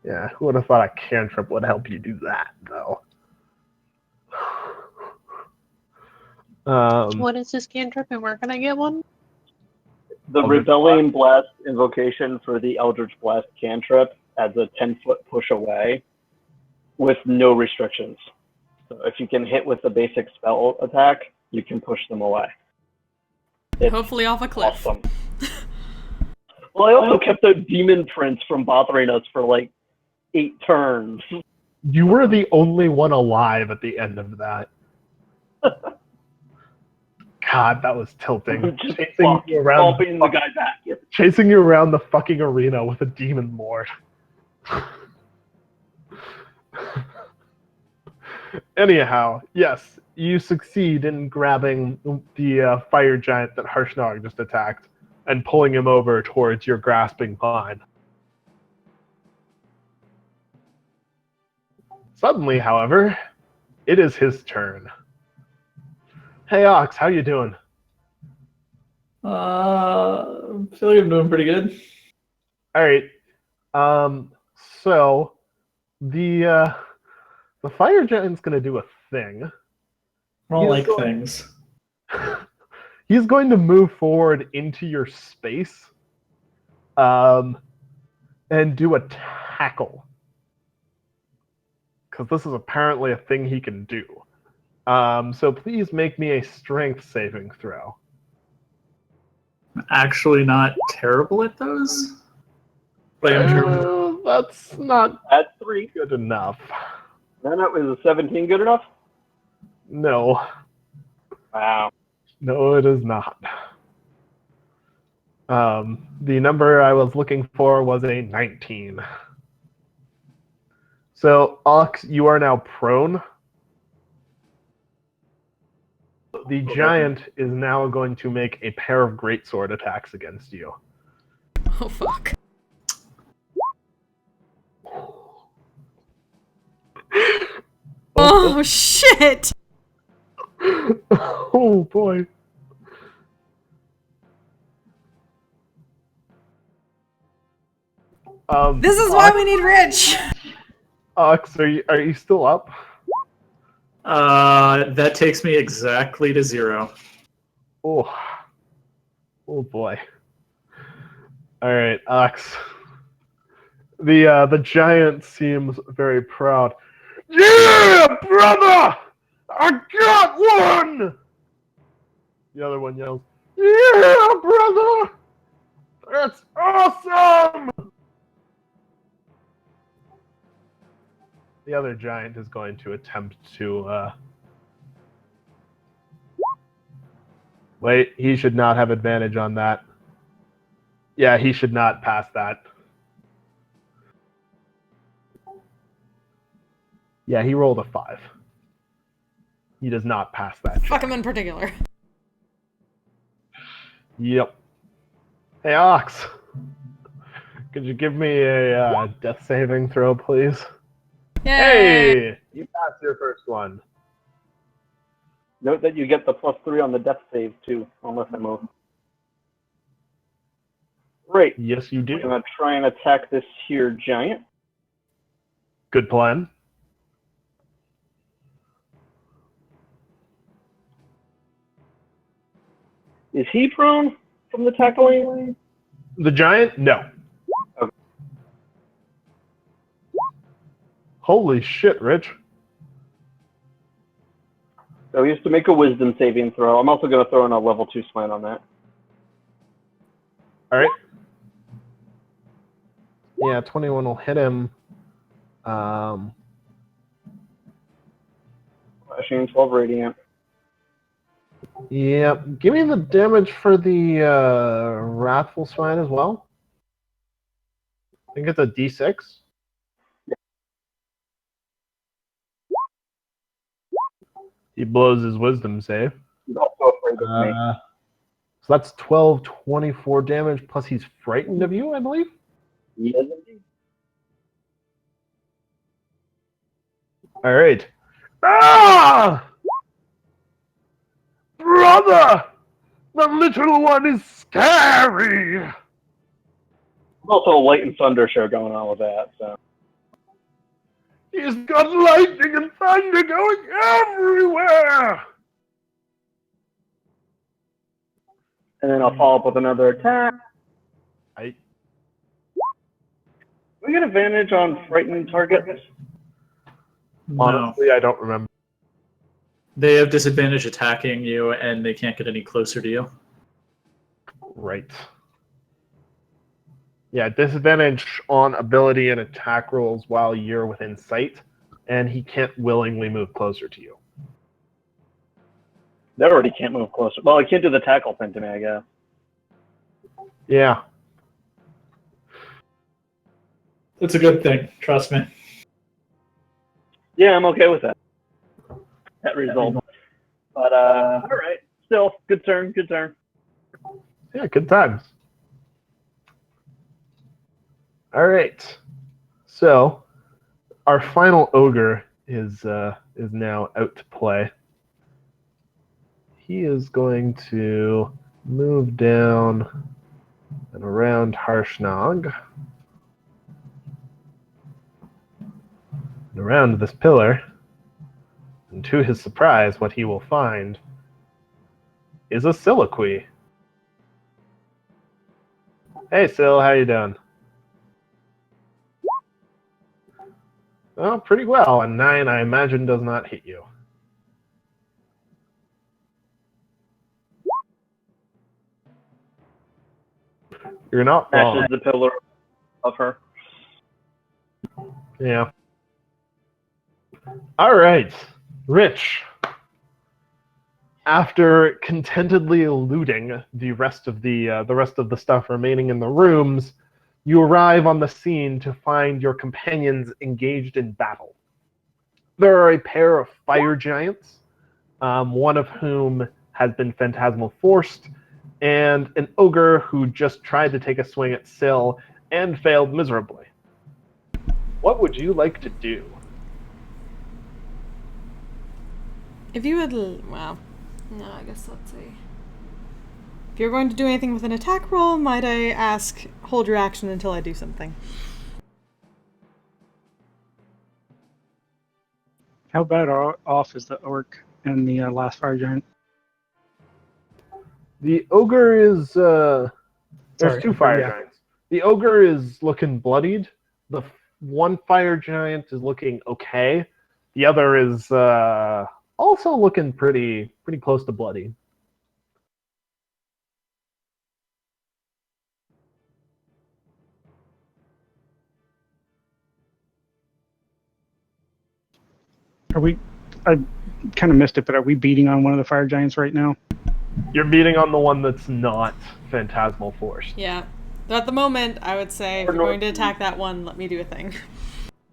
yeah. Who would have thought a cantrip would help you do that, though? What is this cantrip and where can I get one? The Eldritch Rebellion Blast invocation for the Eldritch Blast cantrip adds a 10-foot push away with no restrictions. So if you can hit with the basic spell attack, you can push them away. It's Hopefully off a cliff. awesome. Well, I also kept out demon prince from bothering us for like 8 turns. You were the only one alive at the end of that. God, that was tilting. Just Chasing you around, bumping the guy back. chasing you around the fucking arena with a demon lord. Anyhow, yes, you succeed in grabbing the fire giant that Harshnag just attacked and pulling him over towards your grasping vine. Suddenly, however, it is his turn. Hey, Ox, how you doing? I feel like I'm doing pretty good. All right. So the fire giant's gonna do a thing. I don't He's like going- things. He's going to move forward into your space, and do a tackle. Because this is apparently a thing he can do. So please make me a strength saving throw. I'm actually not terrible at those. Like, I'm sure. That's not At 3. good enough. Then it was a 17 good enough? No. Wow. No, it is not. The number I was looking for was a 19. So, Ox, you are now prone. The giant is now going to make a pair of greatsword attacks against you. Oh fuck. Oh shit! Oh boy. This is why we need Rich! Ox, are you still up? That takes me exactly to 0. Oh. Oh boy. Alright, Ox. The giant seems very proud. Yeah, brother! I got one! The other one yells, yeah, brother! That's awesome! The other giant is going to attempt to, Wait, he should not have advantage on that. Yeah, he should not pass that. Yeah, he rolled a 5. He does not pass that check. Fuck him in particular. Yep. Hey, Ox. Could you give me a death saving throw, please? Yay! Hey! You passed your first one. Note that you get the +3 on the death save, too, unless I move. Right. Yes, you I'm do. going to try and attack this here giant. Good plan. Is he prone from the tackling? The giant? No. Okay. Holy shit, Rich. So he has to make a wisdom saving throw. I'm also going to throw in a level 2 slant on that. All right. Yeah, 21 will hit him. Slashing 12 radiant. Yeah, give me the damage for the Wrathful Swine as well. I think it's a D6. He blows his wisdom save. He's also afraid of me. So that's 12, 24 damage, plus he's frightened of you, I believe? He is indeed. All right. Ah! Brother! The little one is scary! There's also a light and thunder show going on with that, so. He's got lightning and thunder going everywhere! And then I'll follow up with another attack. I, We get advantage on frightened targets. No. honestly, I don't remember. They have disadvantage attacking you, and they can't get any closer to you. Right. Yeah, disadvantage on ability and attack rolls while you're within sight, and he can't willingly move closer to you. They already can't move closer. Well, I can't do the tackle thing to me, I guess. Yeah. It's a good thing. Trust me. Yeah, I'm okay with that. That result. But, all right. Still, good turn, good turn. Yeah, good times. All right. So, our final ogre is now out to play. He is going to move down and around Harshnag and around this pillar. And to his surprise, what he will find is a soliloquy. Hey, Sil, how you doing? Oh, pretty well. A 9, I imagine, does not hit you. You're not wrong. Smashes the pillar of her. Yeah. All right, Rich. After contentedly looting the rest of the stuff remaining in the rooms, you arrive on the scene to find your companions engaged in battle. There are a pair of fire giants, one of whom has been phantasmal forced, and an ogre who just tried to take a swing at Syl and failed miserably. What would you like to do? If you had, well, no, I guess let's see. If you're going to do anything with an attack roll, might I ask, hold your action until I do something? How bad off is the orc and the last fire giant? The ogre is there's Sorry, two fire yeah. giants. The ogre is looking bloodied. The one fire giant is looking okay. The other is also looking pretty close to bloody. Are we? I kind of missed it, but are we beating on one of the fire giants right now? You're beating on the one that's not phantasmal forced. Yeah. But at the moment, I would say, if you're going to attack that one, let me do a thing.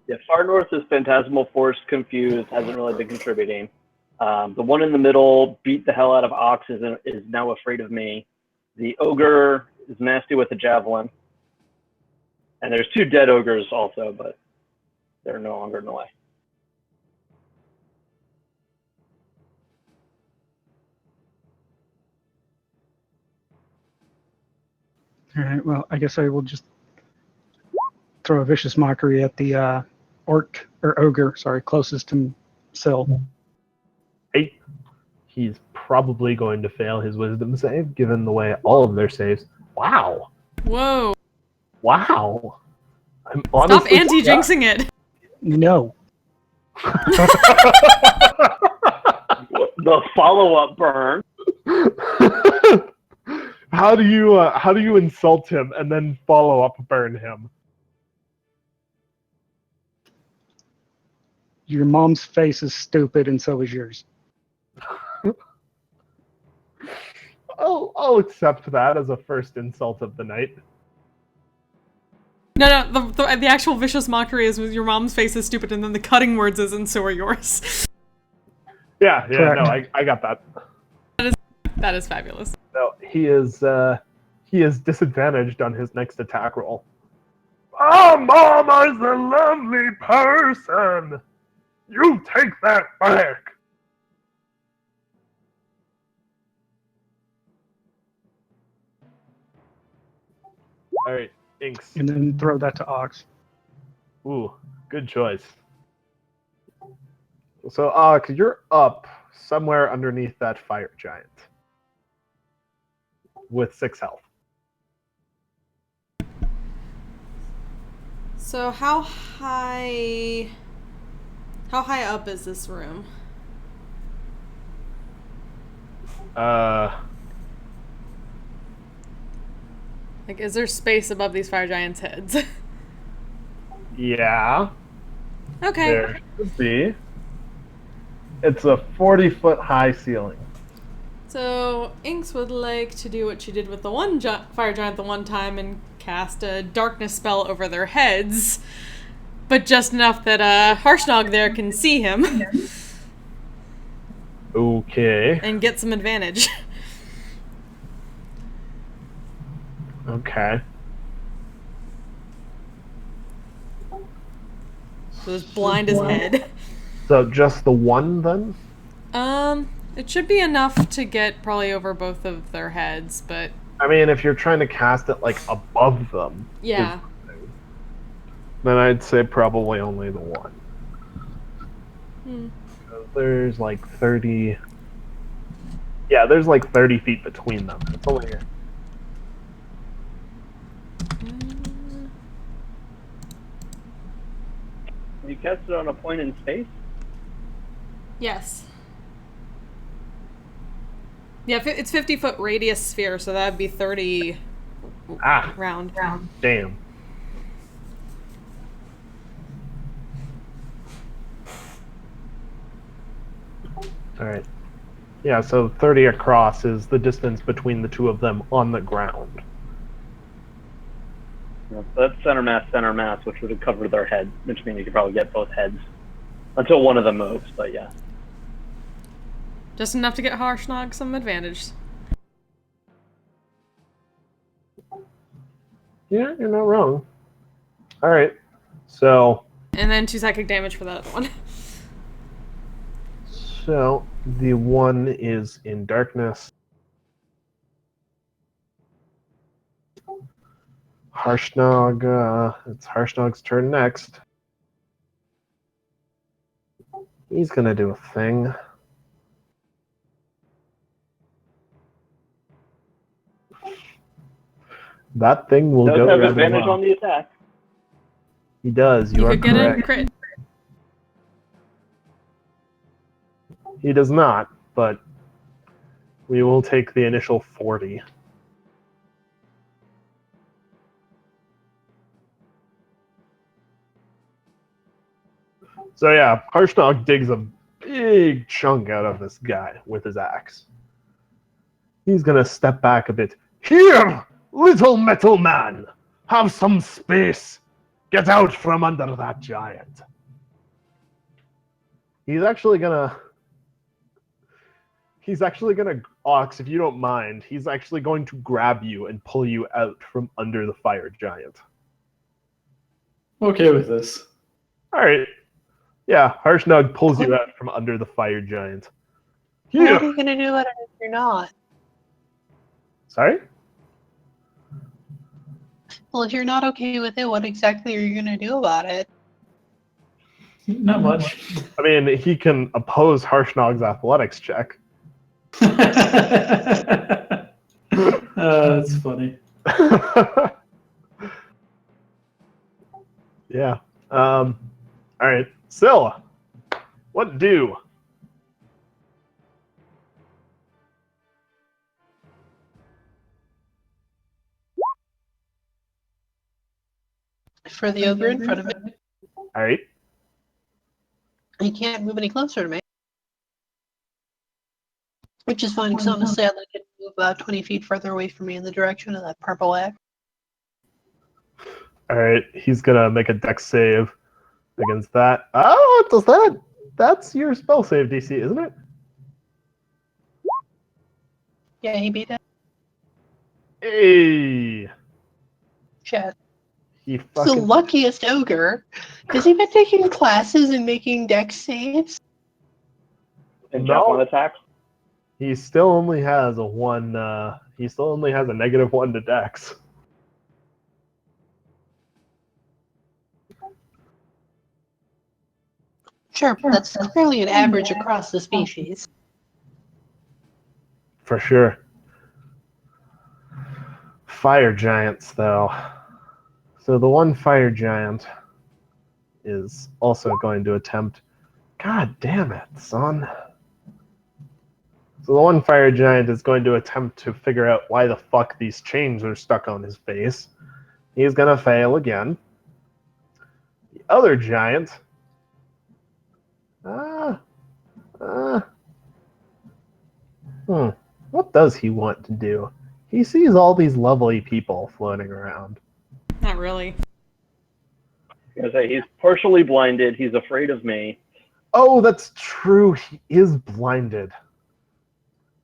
Yeah, far north is Phantasmal Force, confused, hasn't really been contributing. The one in the middle beat the hell out of Ox, is now afraid of me. The ogre is nasty with a javelin. And there's 2 dead ogres also, but they're no longer in the way. All right. Well, I guess I will just throw a vicious mockery at the orc or ogre. Sorry, closest to Syl. Hey, he's probably going to fail his wisdom save, given the way all of their saves. Wow. Whoa. Wow. I'm Stop honestly anti-jinxing it. No. The follow-up burn. How do you insult him and then follow up burn him? Your mom's face is stupid, and so is yours. I'll accept that as a first insult of the night. No, the actual vicious mockery is your mom's face is stupid, and then the cutting words is, and so are yours. Yeah, Correct. no, I got that. That is fabulous. No, he is disadvantaged on his next attack roll. Oh, Mama's a lovely person. You take that back. All right, Inks. And then throw that to Ox. Ooh, good choice. So, Ox, you're up somewhere underneath that fire giant with 6 health. So how high up is this room? Like, is there space above these fire giants' heads? Yeah, Okay. there should be. It's a 40-foot high ceiling. So, Inks would like to do what she did with the one fire giant the one time and cast a darkness spell over their heads. But just enough that Harshnag there can see him Okay. and get some advantage. Okay. So just blind his head. So just the one then? It should be enough to get probably over both of their heads, but I mean, if you're trying to cast it like above them, yeah. then I'd say probably only the one. Hmm. There's like 30. Yeah, there's like 30 feet between them. It's only. You cast it on a point in space? Yes. Yeah, it's 50-foot radius sphere, so that'd be 30 round. Damn. Alright. Yeah, so 30 across is the distance between the two of them on the ground. Yeah, so that's center mass, which would have covered their head, which means you could probably get both heads. Until one of them moves, but yeah. Just enough to get Harshnag some advantage. Yeah, you're not wrong. Alright. So And then 2 psychic damage for that other one. So the one is in darkness. Harshnag, it's Harshnag's turn next. He's gonna do a thing. That thing will Does go have rather advantage well. on the attack. He does, You you are could get correct. a crit. He does not, but we will take the initial 40. So yeah, Harshnag digs a big chunk out of this guy with his axe. He's gonna step back a bit. Here, little metal man! Have some space! Get out from under that giant! He's actually gonna, Ox, if you don't mind, he's actually going to grab you and pull you out from under the fire giant. I'm okay with this. Alright. Yeah, Harshnag pulls you out from under the fire giant. What Here! are you gonna do about it if you're not? Sorry? Well, if you're not okay with it, what exactly are you gonna do about it? Not much. I mean, he can oppose Harshnag's athletics check. That's funny. Yeah. All right. Sylla, what do? For the ogre in front of me, All right. he can't move any closer to me. Which is fine, because honestly, I'd like it to move about 20 feet further away from me in the direction of that purple egg. All right. He's gonna make a dex save against that. Oh, does that? That's your spell save DC, isn't it? Yeah, he beat it. Hey. Chat. He The fucking. luckiest ogre. Has he been taking classes and making dex saves? And No. javelin attacks. He still only has a one. He still only has a -1 to dex. Sure, but that's clearly an average across the species. For sure. Fire giants, though. So the one fire giant is also going to attempt. God damn it, son. So the one fire giant is going to attempt to figure out why the fuck these chains are stuck on his face. He's going to fail again. The other giant... What does he want to do? He sees all these lovely people floating around. Not really. I was gonna say, he's partially blinded. He's afraid of me. Oh, that's true. He is blinded.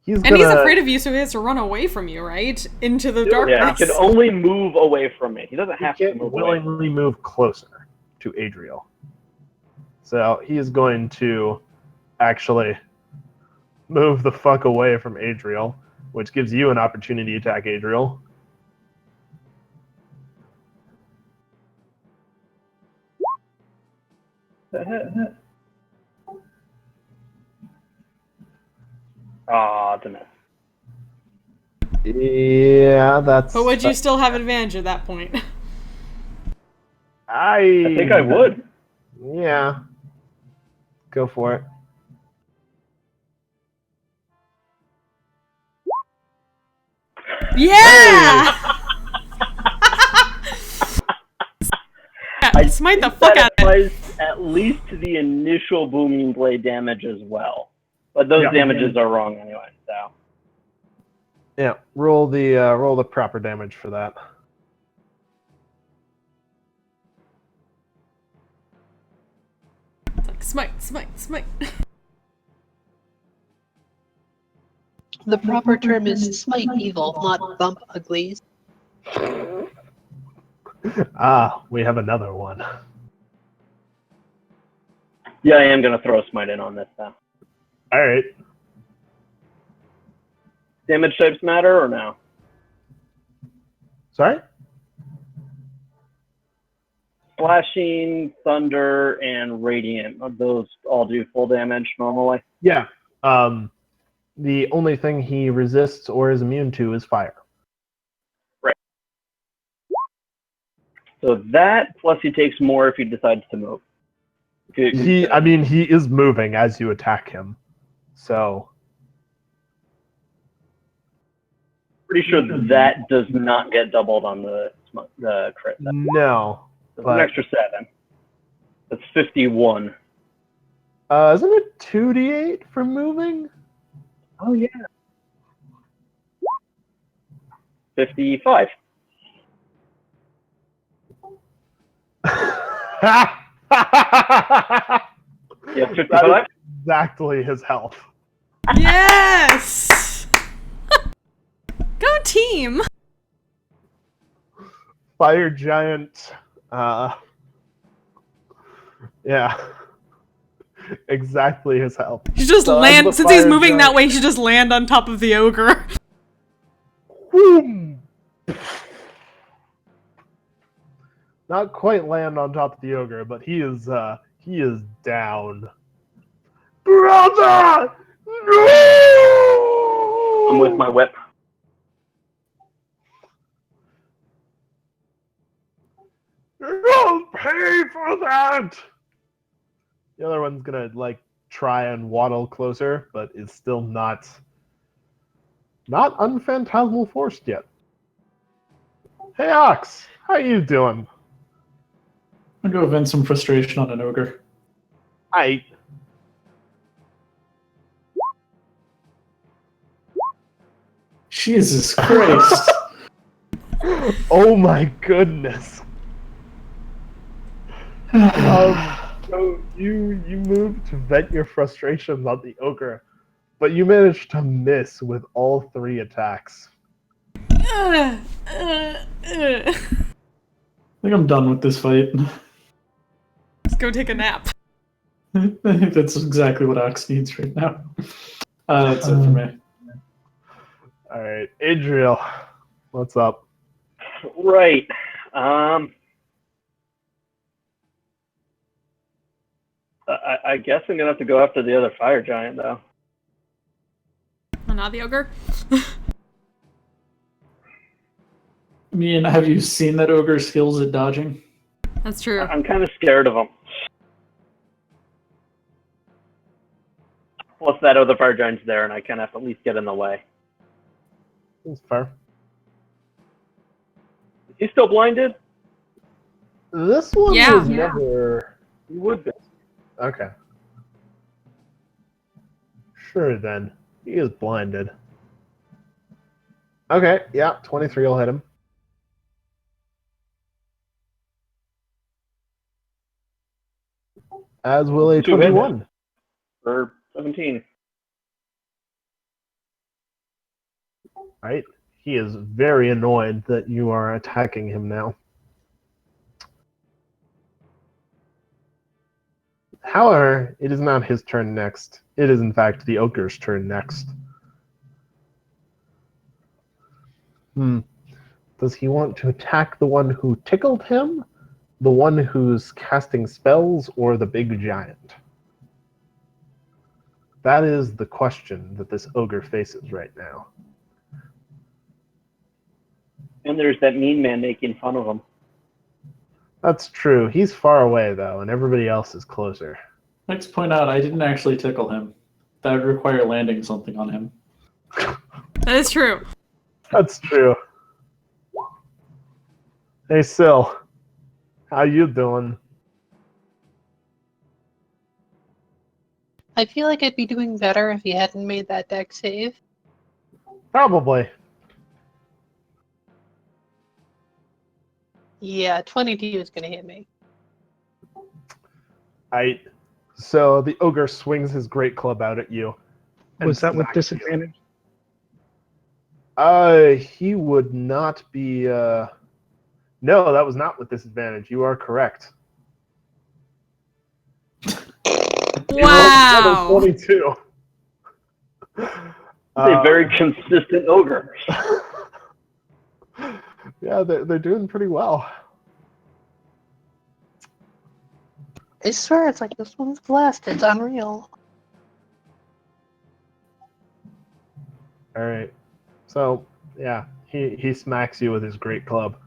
He's And he's afraid of you, so he has to run away from you, right? Into the darkness. Yeah, he can only move away from me. He doesn't have to move away. willingly move closer to Adriel. So he is going to actually move the fuck away from Adriel, which gives you an opportunity to attack Adriel. It's a miss. Yeah, that's... But would you still have advantage at that point? I think I would. Yeah. Go for it. Yeah! I Smite the think fuck that out of it. applies at least to the initial booming blade damage as well. But those Yeah. damages are wrong anyway, so. Yeah, roll the proper damage for that. It's like, smite, smite, smite. The proper term is smite evil, not bump uglies. Ah, we have another one. Yeah, I am going to throw a smite in on this now. All right. Damage types matter or no? Sorry? Slashing, thunder, and radiant. Those all do full damage normally. Yeah. The only thing he resists or is immune to is fire. So that, plus he takes more if he decides to move. He is moving as you attack him. So... Pretty sure that does not get doubled on the crit. No. It's But, an extra 7. That's 51. isn't it 2d8 for moving? Oh, yeah. 55. Yeah, Yeah, That 55. is exactly his health. Yes! Go team! Fire giant. Yeah. Exactly his health. He should just So as land, the since he's fire moving that giant- way, he should just land on top of the ogre. Boom! Not quite land on top of the ogre, but he is down. Brother! No! I'm with my whip. You'll pay for that! The other one's gonna try and waddle closer, but is still not unphantasmal forced yet. Hey Ox, how you doing? I'm gonna go vent some frustration on an ogre. I Jesus Christ. Oh my goodness. So you moved to vent your frustrations on the ogre, but you managed to miss with all 3 attacks. I think I'm done with this fight. Let's go take a nap. I think that's exactly what Ox needs right now. That's it for me. All right, Adriel, what's up? Right. I guess I'm gonna have to go after the other fire giant though. Oh, not the ogre? I mean, have you seen that ogre's skills at dodging? That's true. I'm kind of scared of him. Plus, that other fire giant's there, and I kind of have to at least get in the way. That's fair. Is he still blinded? This one Yeah. was never. He would be. Okay. Sure then. He is blinded. Okay, yeah, 23 will hit him. As will a Two hit. 21. For 17. Right? He is very annoyed that you are attacking him now. However, it is not his turn next. It is, in fact, the ogre's turn next. Does he want to attack the one who tickled him, the one who's casting spells, or the big giant? That is the question that this ogre faces right now. And there's that mean man making fun of him. That's true. He's far away, though, and everybody else is closer. I'd like to point out I didn't actually tickle him. That would require landing something on him. That is true. That's true. Hey, Sil. How you doing? I feel like I'd be doing better if he hadn't made that deck save. Probably. Yeah, 22 is going to hit me. So the ogre swings his great club out at you. and Was that with smacks you. disadvantage? He would not be. No, that was not with disadvantage. You are correct. Wow. 22. He's a very consistent ogre. Yeah, they're doing pretty well. I swear it's like this one's blessed. It's unreal. All right. So yeah, he smacks you with his great club.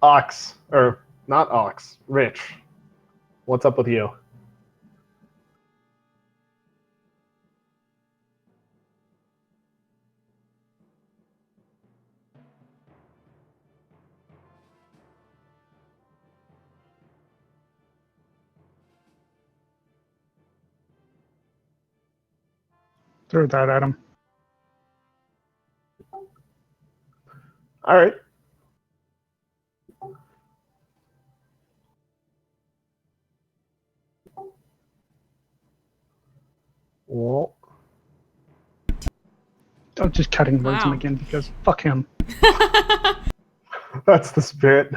Ox, or not Ox, Rich. What's up with you? Throw that at him. All right. Well, I'm just cutting words him Wow. again because fuck him. that's the spirit.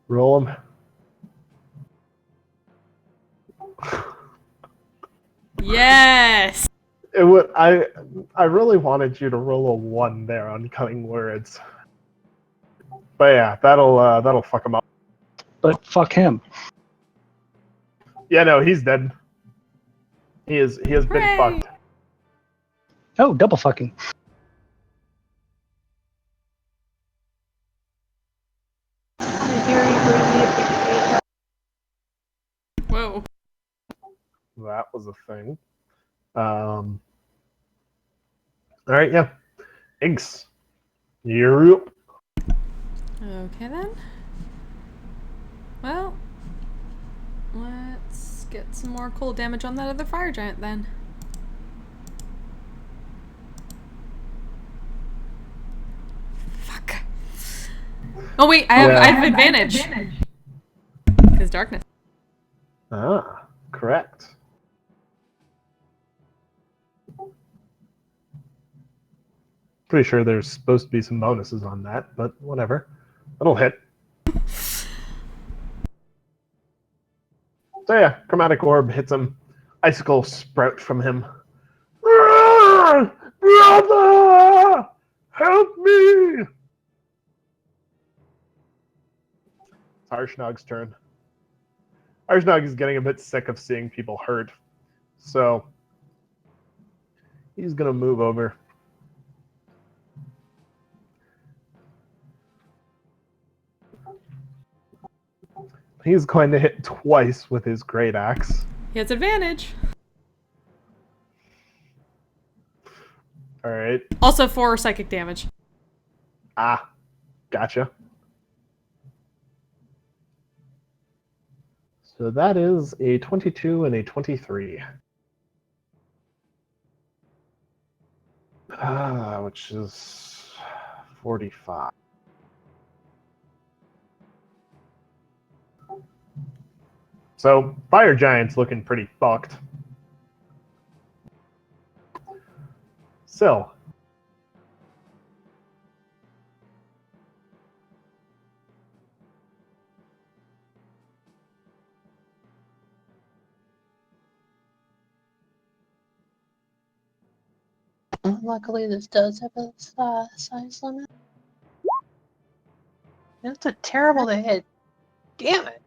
Roll him. Yes. It would. I really wanted you to roll a 1 there on cutting words. But yeah, that'll fuck him up. But fuck him. Yeah, no, he's dead. He has been Hooray. fucked. Oh, double fucking. I very greatly appreciate that. Whoa. That was a thing. All right, yeah. Inks. You're up. Okay then. Well, let's get some more cold damage on that other fire giant then. Fuck. Oh wait, I have advantage. Because darkness. Ah, correct. Pretty sure there's supposed to be some bonuses on that, but whatever. That'll hit. So yeah, chromatic orb hits him. Icicles sprout from him. Brother! Help me! It's Harshnog's turn. Harshnog is getting a bit sick of seeing people hurt. So he's gonna move over. He's going to hit twice with his great axe. He has advantage. All right. Also 4 psychic damage. Ah, gotcha. So that is a 22 and a 23. Which is 45. So, Fire Giant's looking pretty fucked. Still. Luckily, this does have a size limit. That's a terrible to hit. Damn it.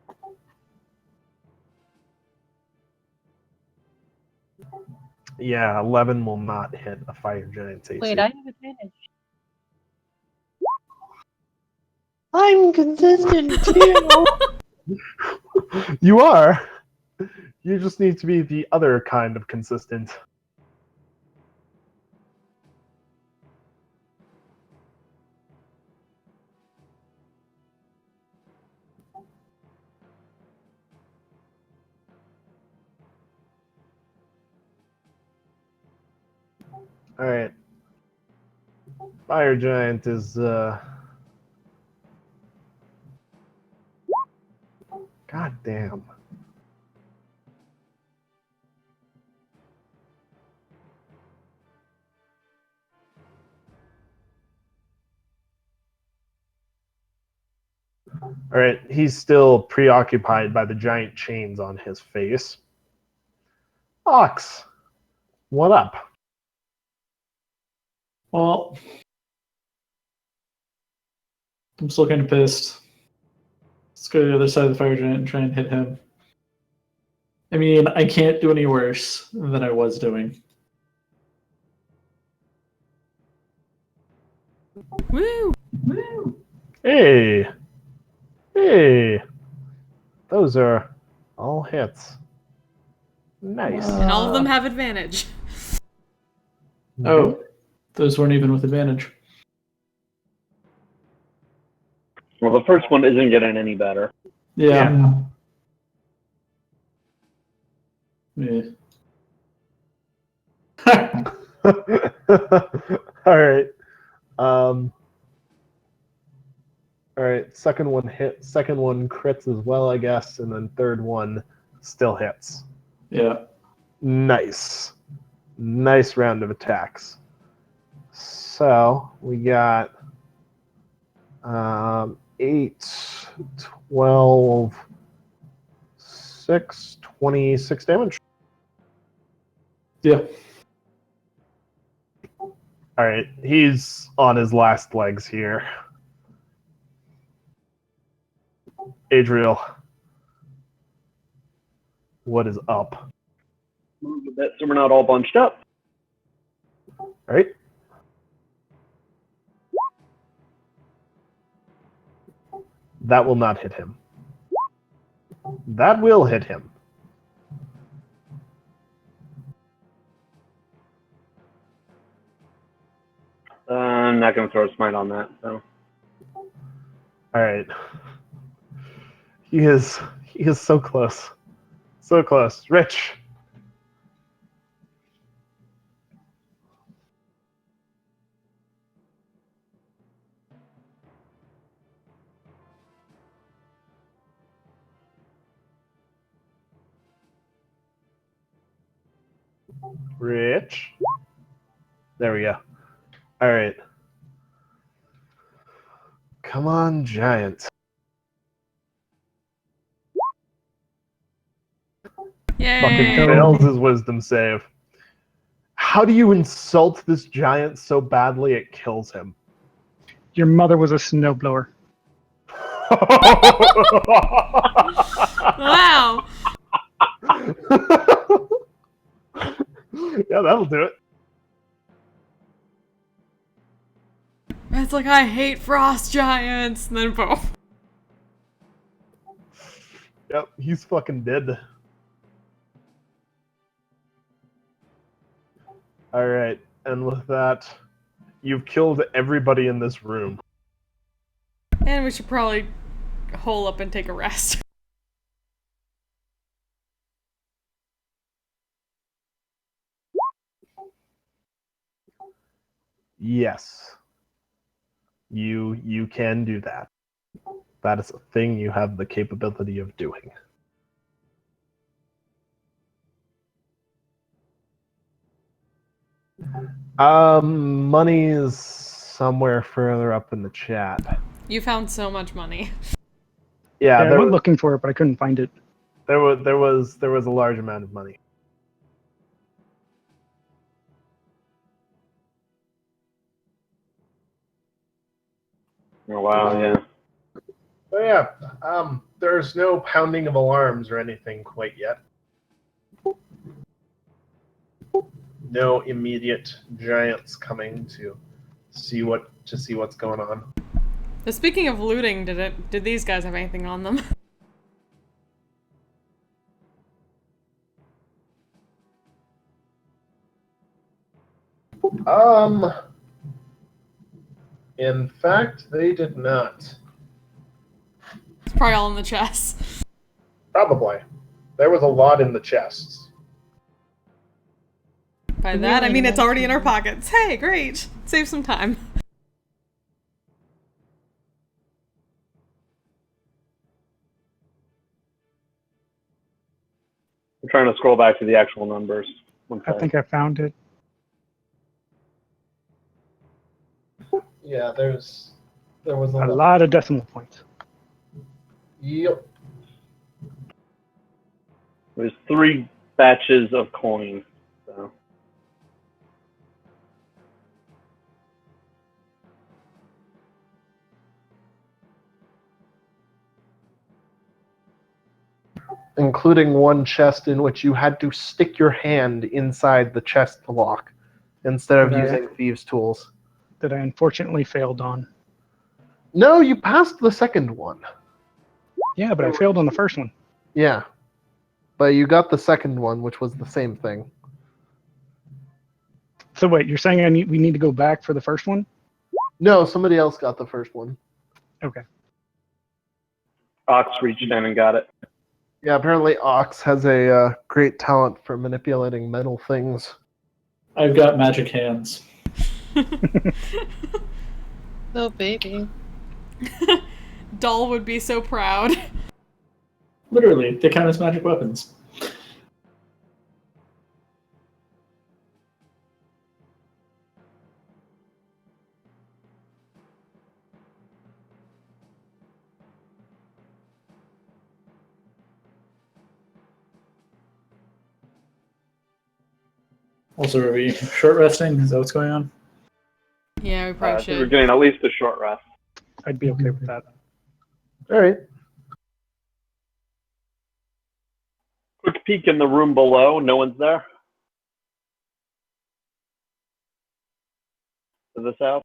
Yeah, 11 will not hit a Fire Giant's AC. Wait, I have advantage. I'm consistent too. You are. You just need to be the other kind of consistent. All right. Fire Giant is God damn. All right, he's still preoccupied by the giant chains on his face. Ox, what up? Well, I'm still kind of pissed. Let's go to the other side of the fire giant and try and hit him. I mean, I can't do any worse than I was doing. Woo! Hey, hey, those are all hits. Nice. And all of them have advantage. Oh, those weren't even with advantage. Well, the first one isn't getting any better. Yeah. Yeah. All right. All right. Second one hit. Second one crits as well, I guess, and then third one still hits. Yeah. Nice. Nice round of attacks. So we got 8, 12, 6, 26 damage. Yeah. All right, he's on his last legs here. Adriel, what is up? Move a bit so we're not all bunched up. All right. That will not hit him. That will hit him. I'm not going to throw a smite on that. So. All right. He is so close. So close. Rich. Rich. There we go. All right. Come on, giant. Yay! Fucking fails his wisdom save. How do you insult this giant so badly it kills him? Your mother was a snowblower. Wow! Yeah, that'll do it. It's like, I hate frost giants, and then boom. Yep, he's fucking dead. All right, and with that, you've killed everybody in this room. And we should probably hole up and take a rest. Yes. You can do that. That is a thing you have the capability of doing. Money is somewhere further up in the chat. You found so much money. Yeah, I went looking for it, but I couldn't find it. there was a large amount of money. Oh, wow, yeah. But yeah, there's no pounding of alarms or anything quite yet. No immediate giants coming to see what's going on. But speaking of looting, did these guys have anything on them? In fact, they did not. It's probably all in the chests. Probably. There was a lot in the chests. By that, I mean it's already in our pockets. Hey, great! Save some time. I'm trying to scroll back to the actual numbers. I think I found it. Yeah, there was A lot of decimal points. Yep. There's 3 batches of coin. So. Including one chest in which you had to stick your hand inside the chest lock instead of using thieves' tools. That I unfortunately failed on. No, you passed the second one. Yeah, but I failed on the first one. Yeah. But you got the second one, which was the same thing. So wait, you're saying we need to go back for the first one? No, somebody else got the first one. Okay. Ox reached in and got it. Yeah, apparently Ox has a great talent for manipulating metal things. I've got magic hands. Oh, baby. Doll would be so proud. Literally, they count as magic weapons. Also, are we short resting? Is that what's going on? Yeah, we probably I think we're should. getting at least a short rest. I'd be okay with that. All right. Quick peek in the room below. No one's there. To the south.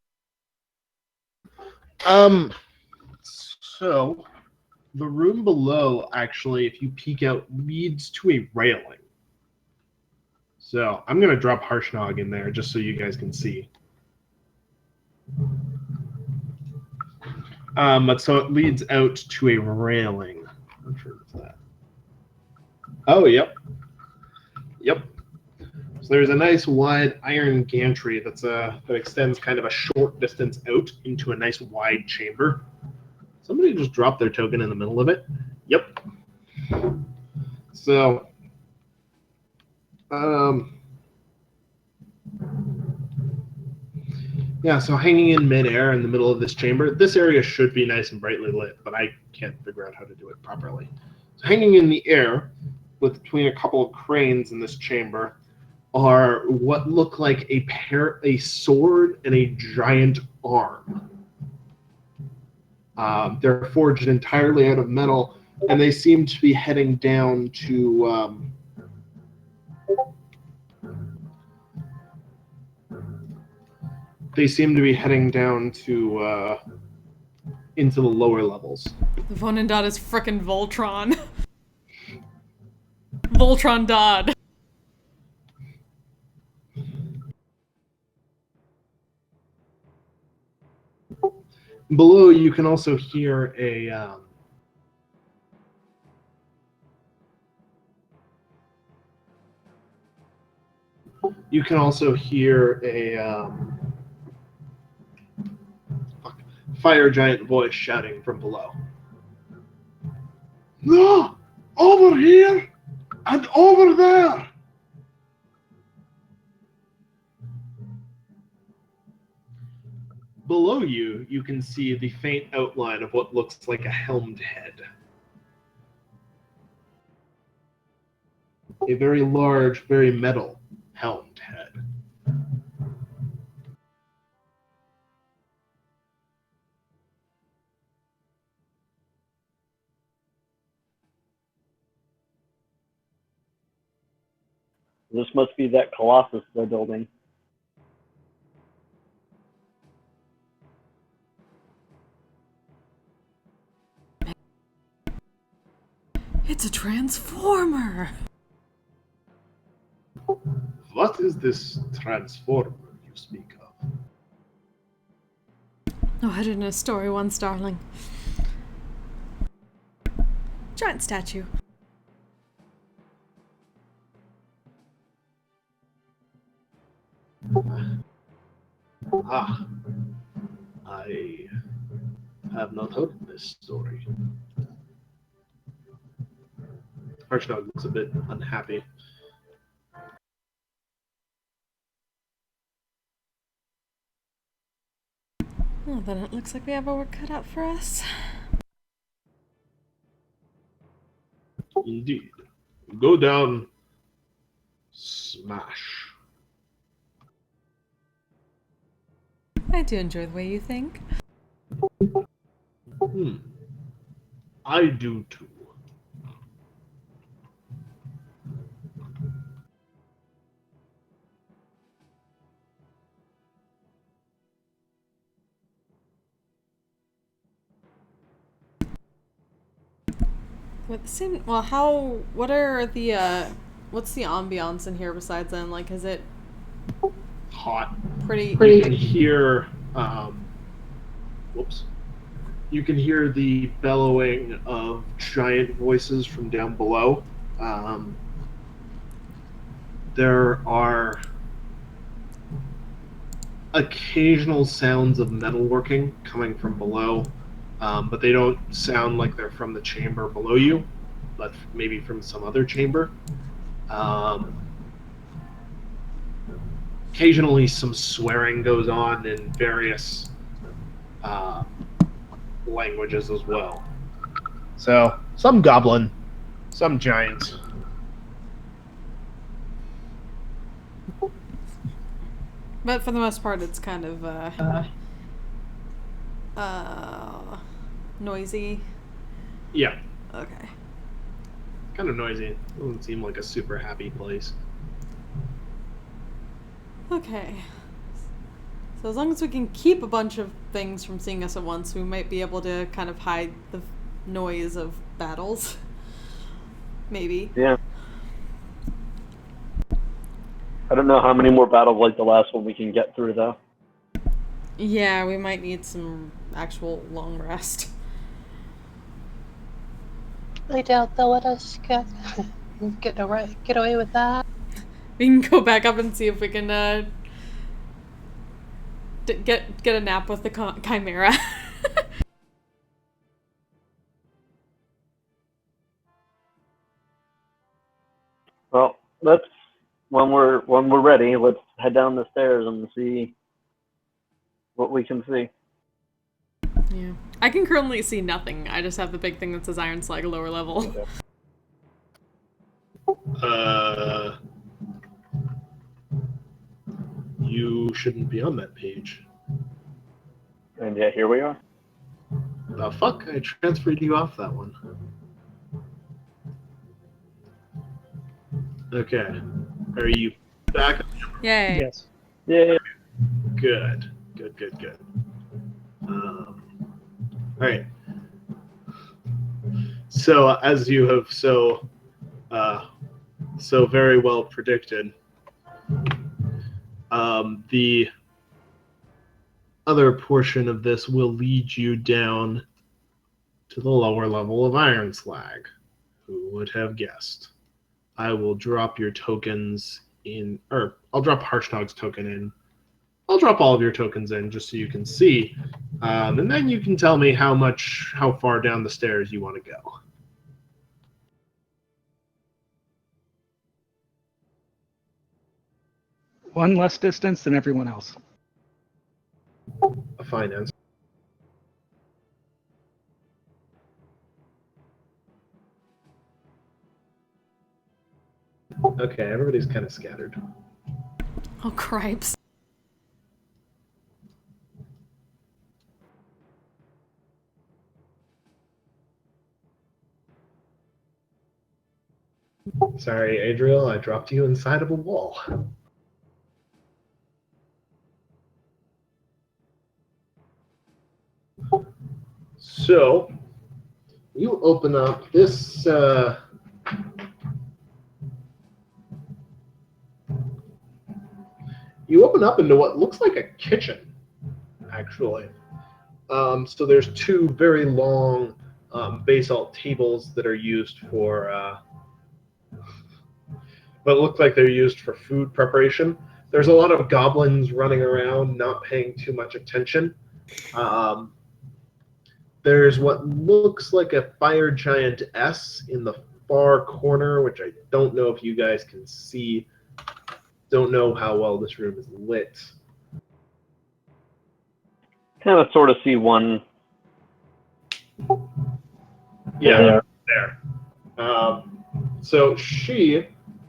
So the room below, actually, if you peek out, leads to a railing. So I'm gonna drop Harshnag in there just so you guys can see. But so it leads out to a railing. I'm sure it's that. Oh, yep. Yep. So there's a nice wide iron gantry that extends kind of a short distance out into a nice wide chamber. Somebody just dropped their token in the middle of it. Yep. So, yeah, so hanging in midair in the middle of this chamber, this area should be nice and brightly lit, but I can't figure out how to do it properly. So hanging in the air, between a couple of cranes in this chamber, are what look like a sword and a giant arm. They're forged entirely out of metal, and they seem to be heading down to into the lower levels. The Vonendad is frickin' Voltron. Voltron Dodd. Below, you can also hear a fire giant voice shouting from below. No! Over here! And over there! Below you, you can see the faint outline of what looks like a helmed head. A very large, very metal helmed head. This must be that Colossus they're building. It's a transformer! What is this transformer you speak of? Oh, I did a story once, darling. Giant statue. Ah, I have not heard this story. Archdog looks a bit unhappy. Well, then it looks like we have our work cut out for us. Indeed. Go down. Smash. I do enjoy the way you think. I do too. What are the, what's the ambiance in here besides then? Like, is it Hot. pretty... You can hear, whoops. You can hear the bellowing of giant voices from down below. There are occasional sounds of metalworking coming from below, but they don't sound like they're from the chamber below you, but maybe from some other chamber. Occasionally some swearing goes on in various languages as well. So, some goblin, some giants. But for the most part, it's kind of, noisy. Yeah, Okay. kind of noisy. Doesn't seem like a super happy place. Okay. So as long as we can keep a bunch of things from seeing us at once, we might be able to kind of hide the noise of battles. Maybe. Yeah. I don't know how many more battles like the last one we can get through, though. Yeah, we might need some actual long rest. I doubt they'll let us get away with that. We can go back up and see if we can get a nap with the chimera. Well, let's when we're ready, let's head down the stairs and see what we can see. Yeah. I can currently see nothing. I just have the big thing that says Iron Slag lower level. Okay. You shouldn't be on that page. And yeah, here we are. The fuck? I transferred you off that one. Okay. Are you back? Yay. Yes. Yeah. Good. All right. So, as you have so very well predicted, the other portion of this will lead you down to the lower level of Iron Slag. Who would have guessed? I will drop your tokens in, or I'll drop Harshnog's token in. I'll drop all of your tokens in just so you can see, and then you can tell me how far down the stairs you want to go. One less distance than everyone else. A fine answer. Okay, everybody's kind of scattered. Oh, cripes. Sorry, Adriel, I dropped you inside of a wall. So, you open up this, you open up into what looks like a kitchen, actually. So there's two very long basalt tables that are used for, but look like they're used for food preparation. There's a lot of goblins running around, not paying too much attention. There's what looks like a fire giant S in the far corner, which I don't know if you guys can see. Don't know how well this room is lit. Kind of sort of see one. Yeah, there. So she,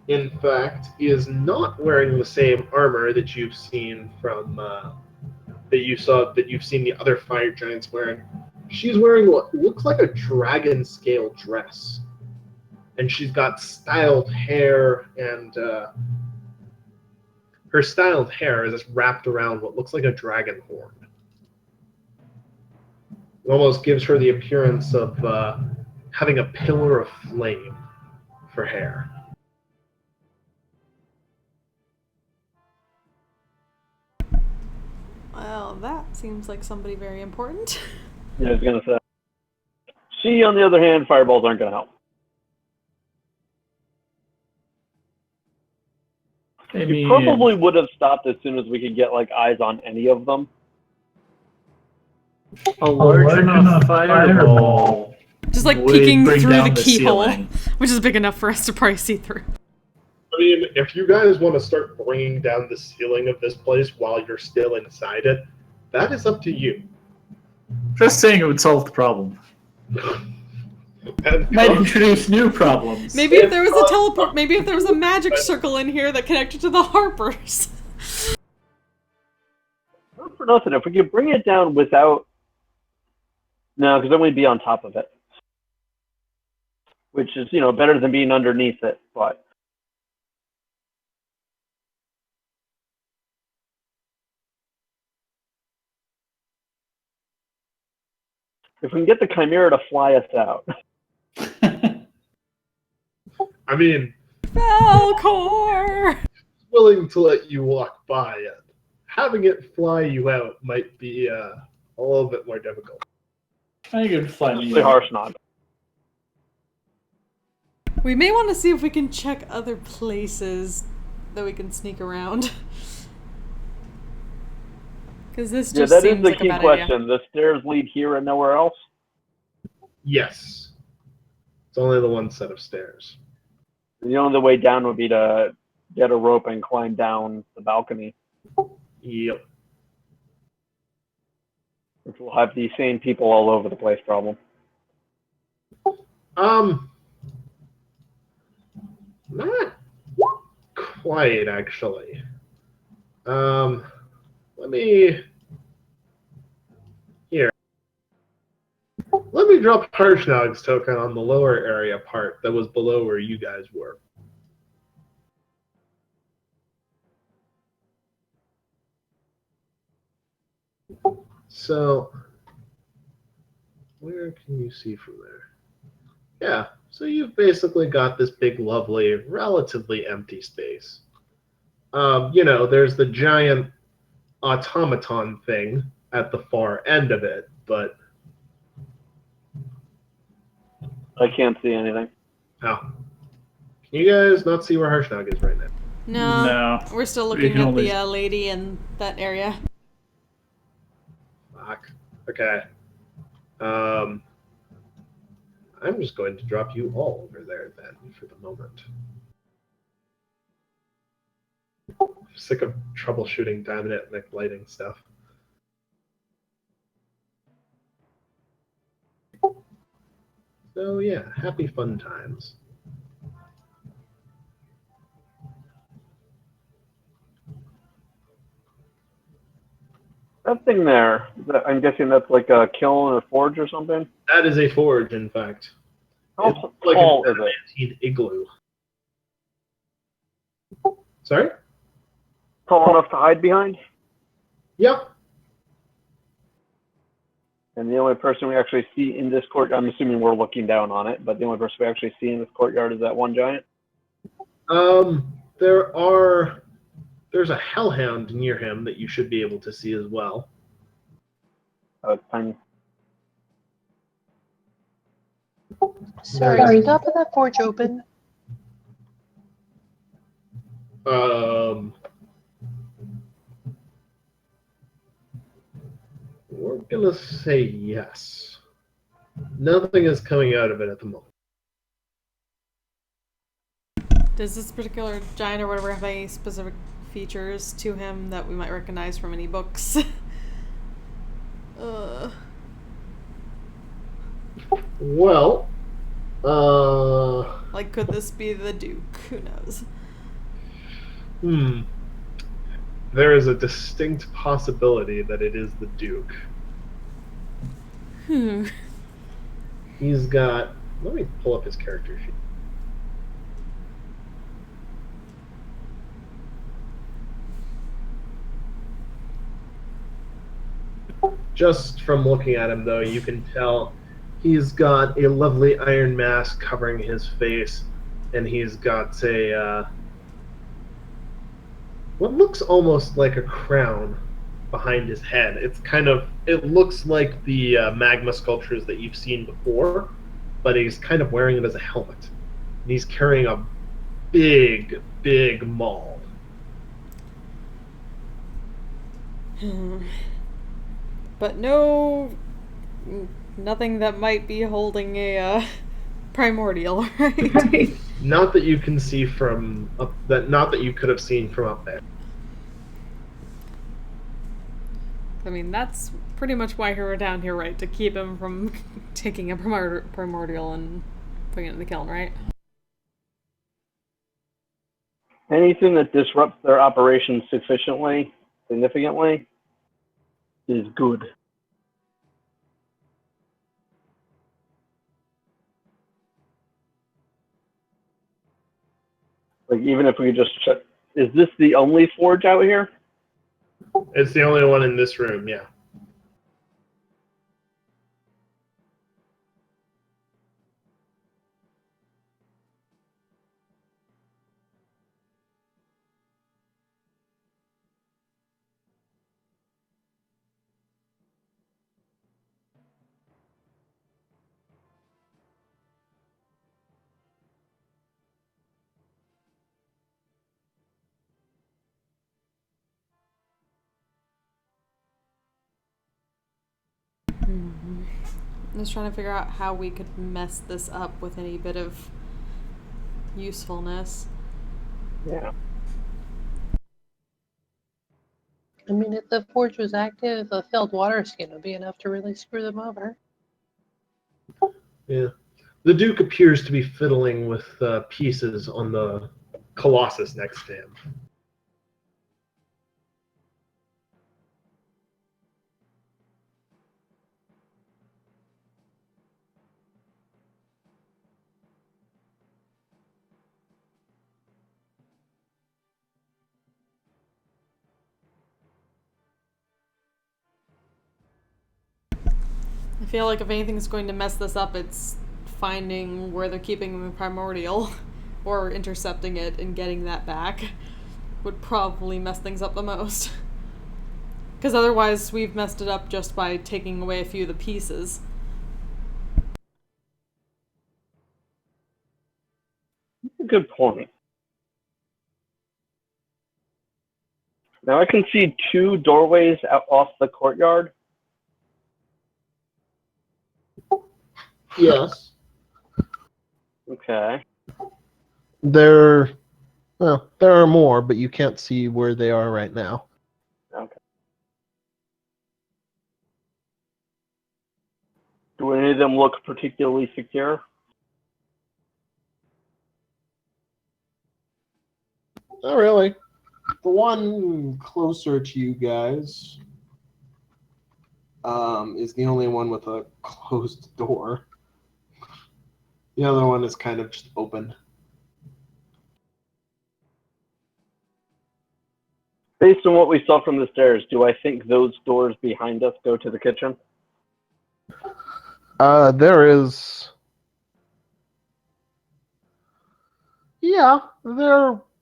in fact, is not wearing the same armor that you've seen from that you've seen the other fire giants wearing. She's wearing what looks like a dragon scale dress, and she's got styled hair, and her styled hair is just wrapped around what looks like a dragon horn. It almost gives her the appearance of having a pillar of flame for hair. Well, that seems like somebody very important. Yeah, I was gonna say. She, on the other hand, fireballs aren't gonna help. I We mean, probably would have stopped as soon as we could get like eyes on any of them. a large enough fireball Just like would peeking bring through down the keyhole, ceiling. which is big enough for us to probably see through. I mean, if you guys want to start bringing down the ceiling of this place while you're still inside it, that is up to you. Just saying it would solve the problem. And Might introduce new problems. Maybe if there was a teleport, maybe if there was a magic circle in here that connected to the Harpers. Not for nothing. If we could bring it down without, no, because then we'd be on top of it, which is better than being underneath it. But if we can get the Chimera to fly us out. I mean, Falcor! willing to let you walk by it. Having it fly you out might be a little bit more difficult. I think it would fly me Especially out. Harshnag. We may want to see if we can check other places that we can sneak around. Because this Yeah, just that seems is the like a key bad question. idea. The stairs lead here and nowhere else? Yes. It's only the one set of stairs. The only way down would be to get a rope and climb down the balcony, Yep. which will have the same people all over the place problem. Not quite, actually. Let me drop Harshnag's token on the lower area part that was below where you guys were. So, where can you see from there? Yeah, so you've basically got this big, lovely, relatively empty space. There's the giant automaton thing at the far end of it, but I can't see anything. oh. Can you guys not see where Harshnag is right now? No, we're still You looking can at only- the lady in that area. Fuck. Okay. I'm just going to drop you all over there then for the moment. I'm sick of troubleshooting dynamic lighting stuff. So yeah, happy fun times. That thing there, I'm guessing that's like a kiln or forge or something? That is a forge, in fact. How It's like tall an is it? adamantine igloo. Sorry? Tall enough to hide behind? Yeah. And the only person we actually see in this court, I'm assuming we're looking down on it, but the only person we actually see in this courtyard is that one giant? There's a hellhound near him that you should be able to see as well. Oh, it's tiny. Sorry, is the top of that forge open? We're gonna say yes. Nothing is coming out of it at the moment. Does this particular giant or whatever have any specific features to him that we might recognize from any books? Well, Like, could this be the Duke? Who knows? there is a distinct possibility that it is the Duke. He's got. Let me pull up his character sheet. Just from looking at him, though, you can tell he's got a lovely iron mask covering his face, and he's got a what looks almost like a crown behind his head. It looks like the magma sculptures that you've seen before, but he's kind of wearing it as a helmet. And he's carrying a big, big maul. But nothing that might be holding a primordial, right? Not that you can see from up that. Not that you could have seen from up there. I mean, that's pretty much why we were down here, right? To keep him from taking a primordial and putting it in the kiln, right? Anything that disrupts their operations significantly, is good. Like, even if we just check, is this the only forge out here? It's the only one in this room, yeah. I'm just trying to figure out how we could mess this up with any bit of usefulness. Yeah. I mean, if the forge was active, a filled water skin would be enough to really screw them over. Yeah. The Duke appears to be fiddling with pieces on the Colossus next to him. I feel like if anything's going to mess this up, it's finding where they're keeping the primordial or intercepting it and getting that back would probably mess things up the most. Because otherwise we've messed it up just by taking away a few of the pieces. That's a good point. Now I can see 2 doorways out off the courtyard. Yes. Okay. There are more, but you can't see where they are right now. Okay. Do any of them look particularly secure? Not really. The one closer to you guys is the only one with a closed door. The other one is kind of just open. Based on what we saw from the stairs, do I think those doors behind us go to the kitchen? There is. Yeah,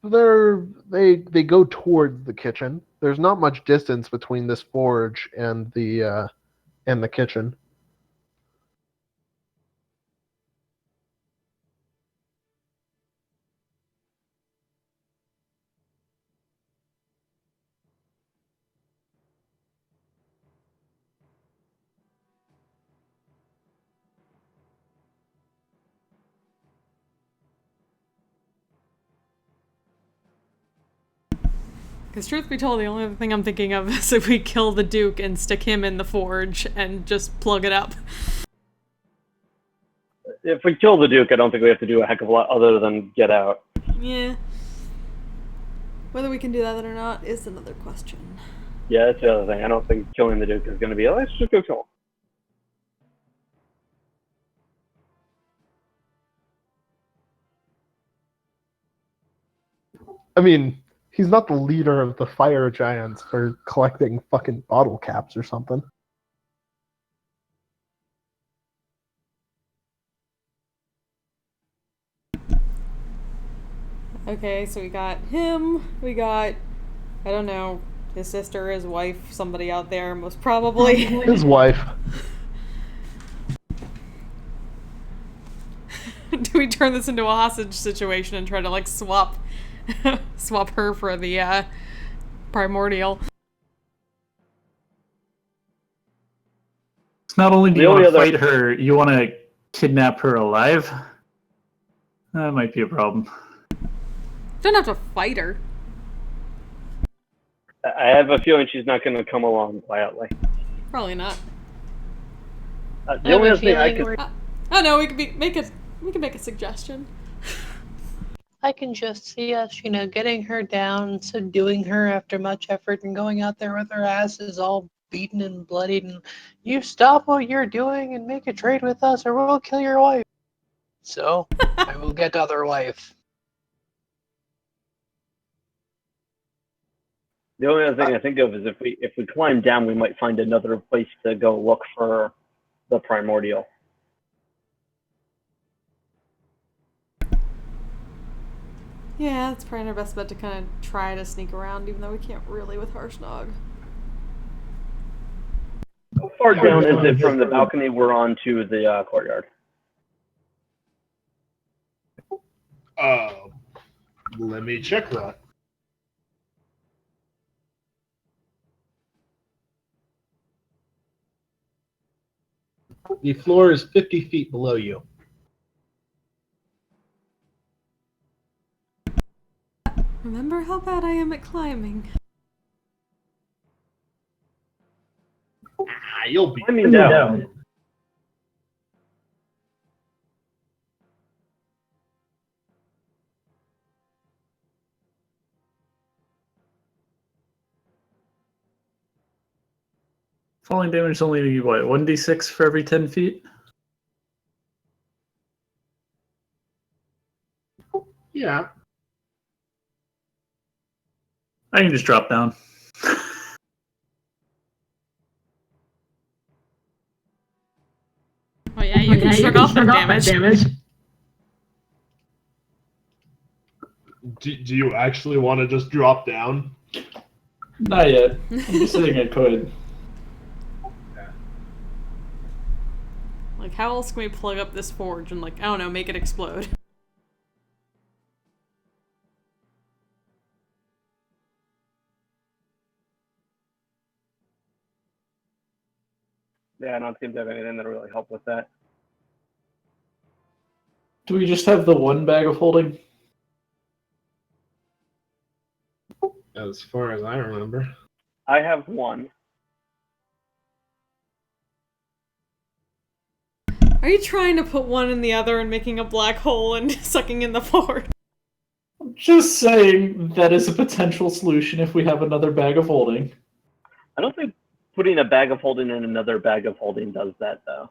they go towards the kitchen. There's not much distance between this forge and the kitchen. Because truth be told, the only other thing I'm thinking of is if we kill the Duke and stick him in the forge and just plug it up. If we kill the Duke, I don't think we have to do a heck of a lot other than get out. Yeah. Whether we can do that or not is another question. Yeah, that's the other thing. I don't think killing the Duke is going to be, let's just go kill him. I mean, he's not the leader of the fire giants for collecting fucking bottle caps or something. Okay, so we got him, we got, I don't know, his sister, his wife, somebody out there, most probably. His wife. Do we turn this into a hostage situation and try to, like, swap her for the, primordial? It's not only do The you want only to other- fight her, you want to kidnap her alive? That might be a problem. Don't have to fight her. I have a feeling she's not going to come along quietly. Probably not. The only other thing I could... Oh no, we could make a suggestion. I can just see us, getting her down, subduing her after much effort, and going out there with her asses all beaten and bloodied, and you stop what you're doing and make a trade with us, or we'll kill your wife. So, I will get other wife. The only other thing I think of is if we climb down, we might find another place to go look for the primordial. Yeah, it's probably our best bet to kind of try to sneak around, even though we can't really with Harsnog. How far down is it from the balcony we're on to the courtyard? Let me check that. The floor is 50 feet below you. Remember how bad I am at climbing. You'll be Climbing down. Falling damage is only, what, 1d6 for every 10 feet? Yeah. I can just drop down. Oh yeah, you can shrug off that damage. Do you actually want to just drop down? Not yet. I'm just saying I could. Like, how else can we plug up this forge and, like, I don't know, make it explode? Yeah, I don't seem to have anything that'll really help with that. Do we just have the one bag of holding? As far as I remember. I have one. Are you trying to put one in the other and making a black hole and sucking in the forge? I'm just saying that is a potential solution if we have another bag of holding. I don't think putting a bag of holding in another bag of holding does that, though.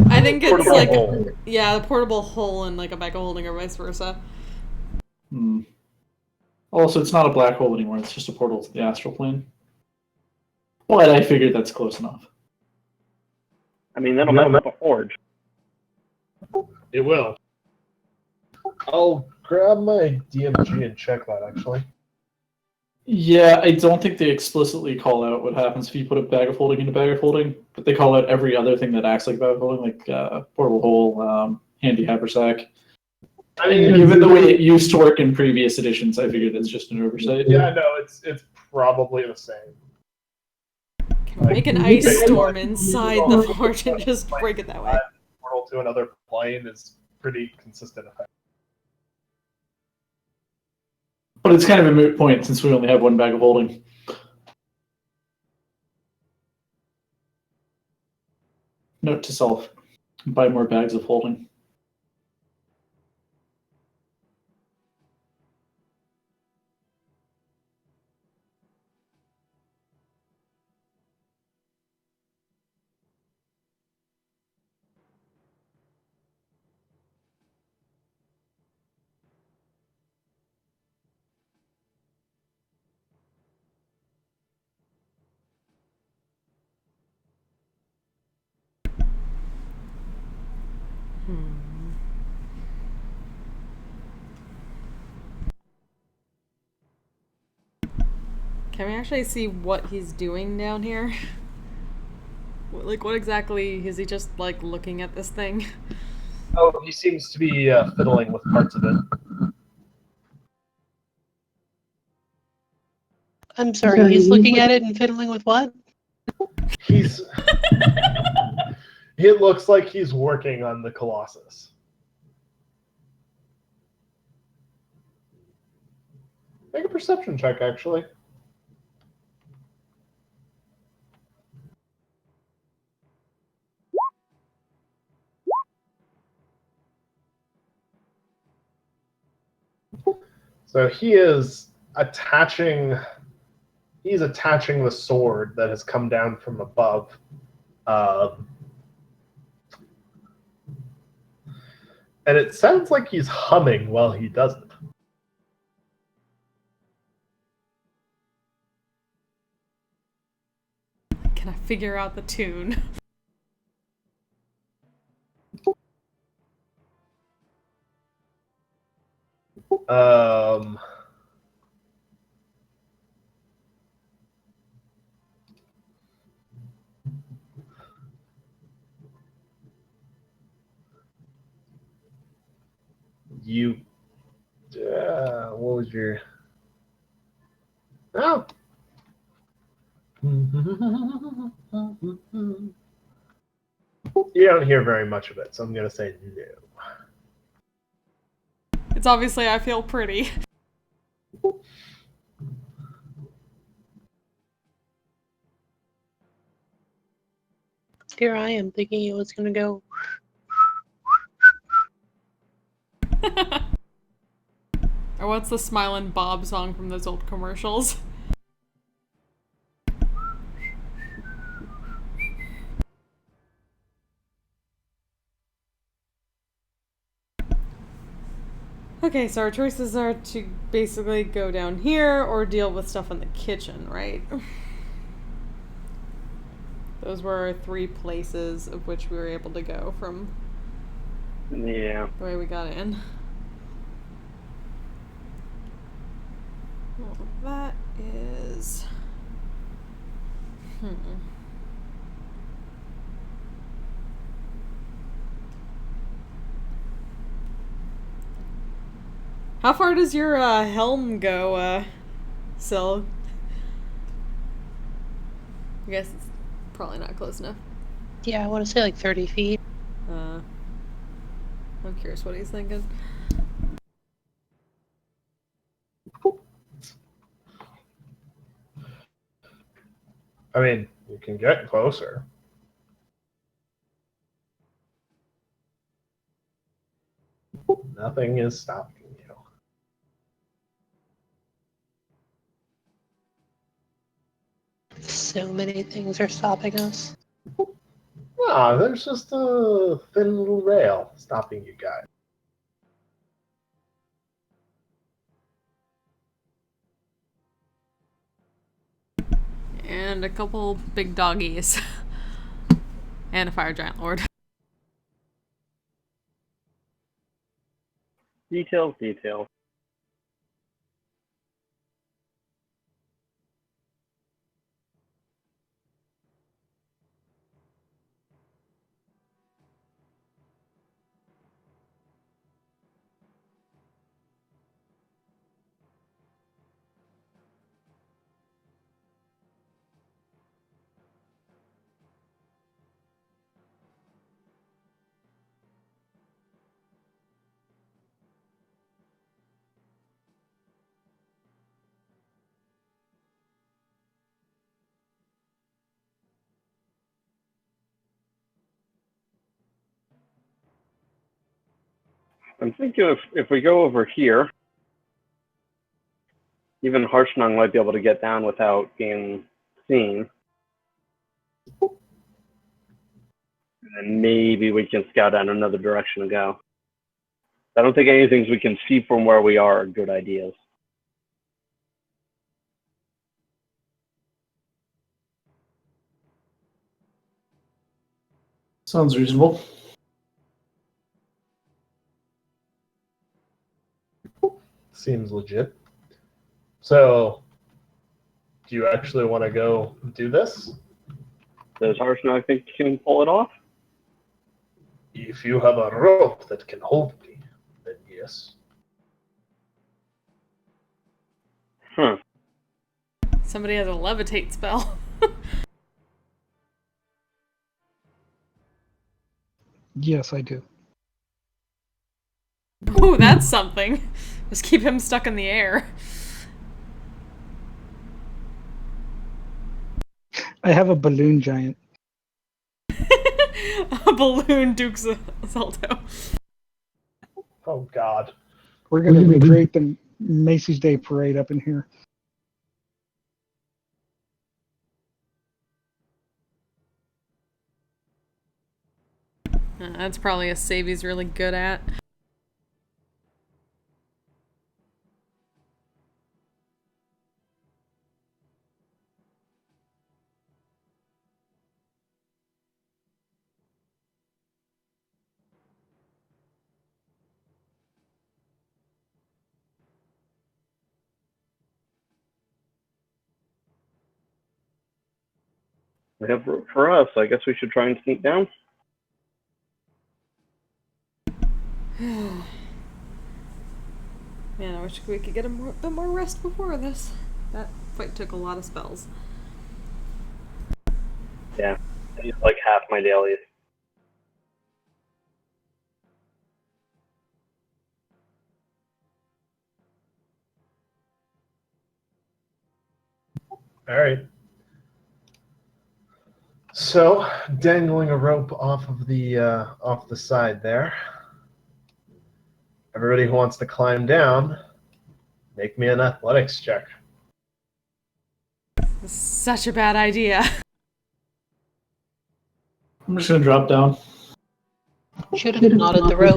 I think it's Portable like, hole. yeah, the portable hole in like a bag of holding or vice versa. Hmm. Also, it's not a black hole anymore. It's just a portal to the astral plane. But I figured that's close enough. I mean, that'll No, mess up a forge. It will. I'll grab my DMG and check that, actually. Yeah, I don't think they explicitly call out what happens if you put a bag of holding in a bag of holding, but they call out every other thing that acts like a bag of holding, like portable hole, handy haversack. I mean, Given the way it used to work in previous editions, I figured it's just an oversight. yeah, no, it's probably the same. Can we make an ice storm inside the forge and just break it that way? Portal to another plane is pretty consistent effect. But it's kind of a moot point since we only have one bag of holding. Note to self: buy more bags of holding. Can we actually see what he's doing down here? Like, what exactly is he just like looking at this thing? Oh, he seems to be fiddling with parts of it. I'm sorry, he's looking at it and fiddling with what? He's. It looks like he's working on the Colossus. Make a perception check, actually. So he is attaching. He's attaching the sword that has come down from above. And it sounds like he's humming while he does it. Can I figure out the tune? You. What was your. Oh. You don't hear very much of it, so I'm going to say no. It's obviously I Feel Pretty. Here I am thinking it was going to go. Or what's the Smilin' Bob song from those old commercials? Okay, so our choices are to basically go down here or deal with stuff in the kitchen, right? Those were our 3 places of which we were able to go from Yeah. the way we got in. Well, that is How far does your helm go, Syl? I guess it's probably not close enough. Yeah, I want to say like 30 feet. I'm curious what he's thinking. I mean, you can get closer. Nothing is stopping you. So many things are stopping us. Ah, there's just a thin little rail stopping you guys. And a couple big doggies. And a fire giant lord. Details, details. I'm thinking if we go over here, even Harshnung might be able to get down without being seen. And then maybe we can scout out another direction to go. I don't think any things we can see from where we are good ideas. Sounds reasonable. Seems legit. So, do you actually want to go do this? Does Harshnug think he can pull it off? If you have a rope that can hold me, then yes. Huh. Somebody has a levitate spell. Yes, I do. Oh, that's something. Just keep him stuck in the air. I have a balloon giant. A balloon Duke's Salto. Oh, God. We're going to recreate the Macy's Day Parade up in here. That's probably a save he's really good at. We have for us. I guess we should try and sneak down. Man, I wish we could get a bit more rest before this. That fight took a lot of spells. Yeah, I used like half my dailies. All right. So, dangling a rope off the side there. Everybody who wants to climb down, make me an athletics check. This is such a bad idea. I'm just gonna drop down. Should have knotted the rope.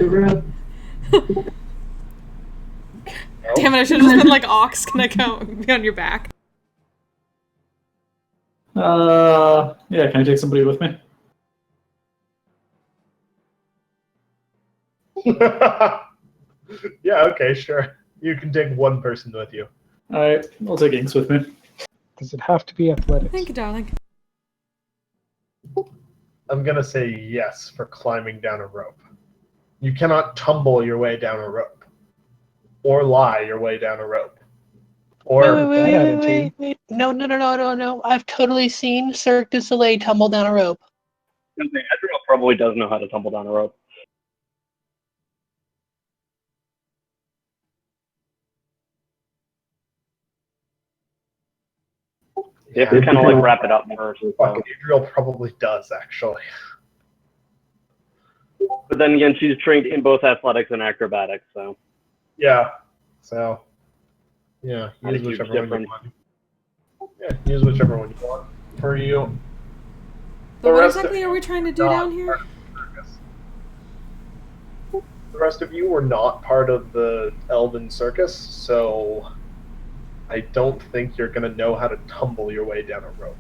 Damn it, I should have just been like, Ox, can I be on your back? Yeah, can I take somebody with me? Yeah, okay, sure. You can take one person with you. Alright, I'll take Inks with me. Does it have to be athletics? Thank you, darling. I'm going to say yes for climbing down a rope. You cannot tumble your way down a rope or lie your way down a rope. Or Wait. No. I've totally seen Cirque du Soleil tumble down a rope. Adriel probably does know how to tumble down a rope. You have to kind of like wrap it up first. Fucking Adriel probably does, actually. But then again, she's trained in both athletics and acrobatics, so. Yeah. So, yeah, Not a use huge whichever one you difference. want. Yeah, use whichever one you want. For you. But The what rest of exactly you are we trying to do not down here? part of the circus. The rest of you were not part of the Elven Circus, so I don't think you're going to know how to tumble your way down a rope.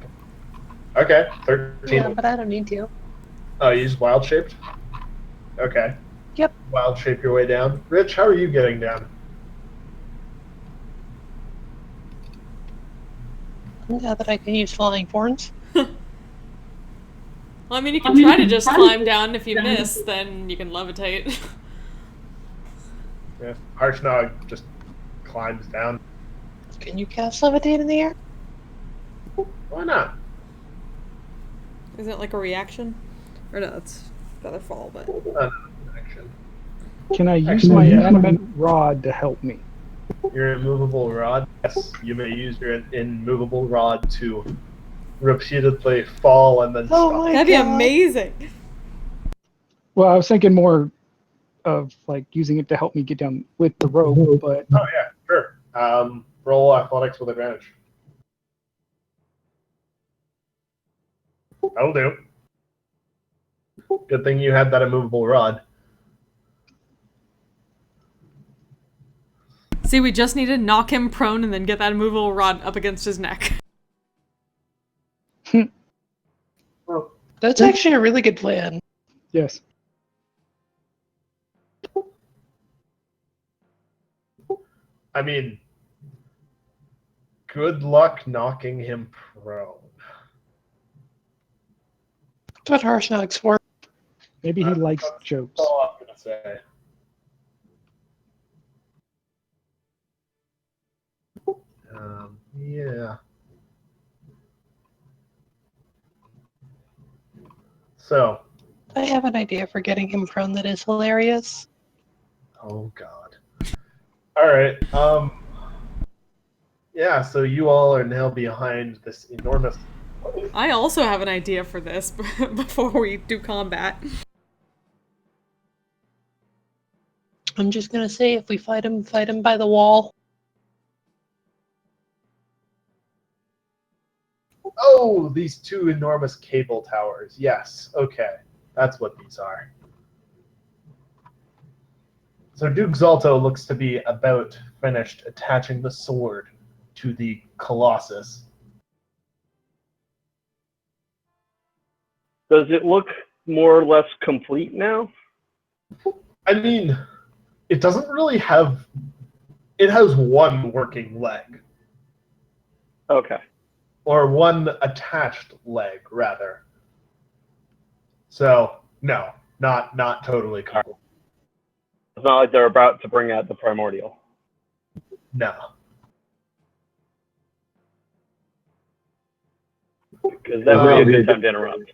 Okay, 13. Yeah, but I don't need to. Oh, you use wild shaped? Okay. Yep. Wild shape your way down. Rich, how are you getting down? Now that I can use flying forms. Well, I mean, you can try to just climb down. If you miss, then you can levitate. Yeah. Harshnag just climbs down. Can you cast levitate in the air? Why not? Is it like a reaction? Or no, it's feather fall, but... Action. Can I use Actually, my yeah. animate rod to help me? Your immovable rod. Yes, you may use your immovable rod to repeatedly fall and then Oh stop. my That'd be god. amazing! Well, I was thinking more of like using it to help me get down with the rope, but Oh yeah, sure. Roll athletics with advantage. That'll do. Good thing you had that immovable rod. See, we just need to knock him prone and then get that immovable rod up against his neck. That's actually a really good plan. yes. I mean, good luck knocking him prone. That's what Harshnag's for. Maybe he likes jokes. That's all I'm gonna say. Yeah. So, I have an idea for getting him prone that is hilarious. oh god. All right. Yeah. So you all are now behind this enormous. I also have an idea for this before we do combat. I'm just gonna say if we fight him by the wall. Oh, these two enormous cable towers. Yes. Okay. That's what these are. So Duke Zalto looks to be about finished attaching the sword to the Colossus. Does it look more or less complete now? I mean, it doesn't really have. It has one working leg, Okay. or one attached leg, rather. So no, not totally complete. It's not like they're about to bring out the primordial. No. Because that would be a good time to interrupt.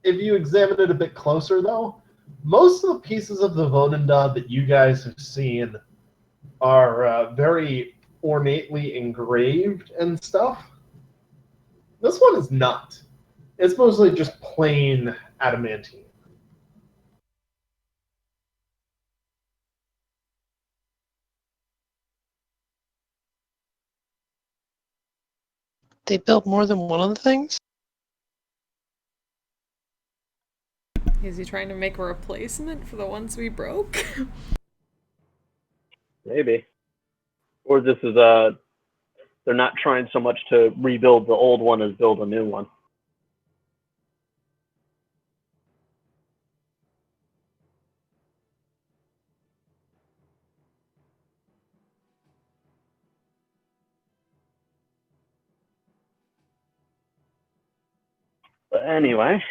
If you examine it a bit closer, though, most of the pieces of the Vonenda that you guys have seen are very ornately engraved and stuff. This one is not. It's mostly just plain adamantine. They built more than one of the things? Is he trying to make a replacement for the ones we broke? Maybe. Or this is they're not trying so much to rebuild the old one as build a new one. Anyway,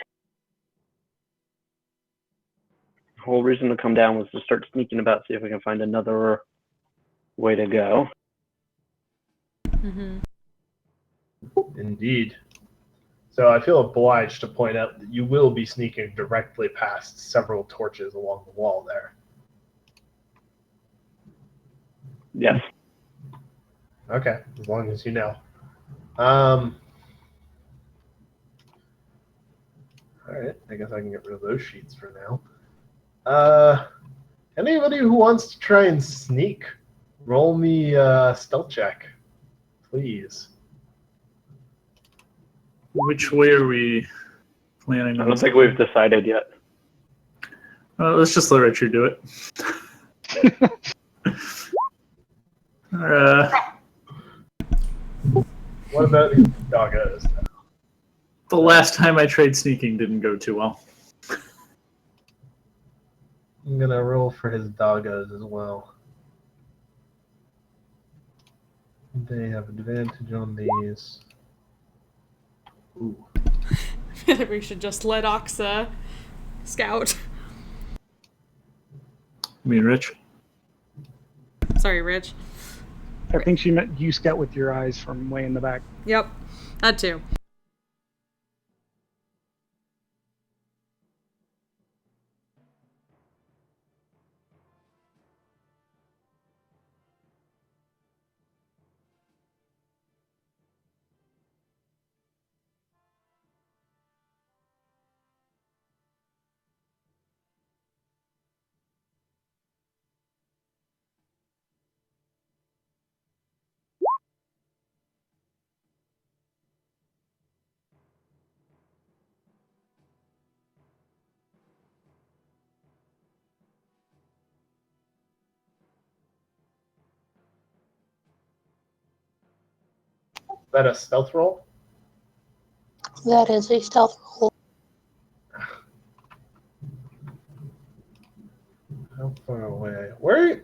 the whole reason to come down was to start sneaking about, see if we can find another way to go. Mm-hmm. Indeed. So I feel obliged to point out that you will be sneaking directly past several torches along the wall there. Yes. Okay, as long as you know. All right, I guess I can get rid of those sheets for now. Anybody who wants to try and sneak, roll me a stealth check, please. Which way are we planning I on don't think we've decided yet. let's just let Richard do it. What about his doggos? The last time I tried sneaking didn't go too well. I'm gonna roll for his doggos as well. They have advantage on these. Ooh. I feel like we should just let Oxa scout. You mean Rich? Sorry, Rich. I think she meant you scout with your eyes from way in the back. Yep, that too. Is that a stealth roll? That is a stealth roll. How far away?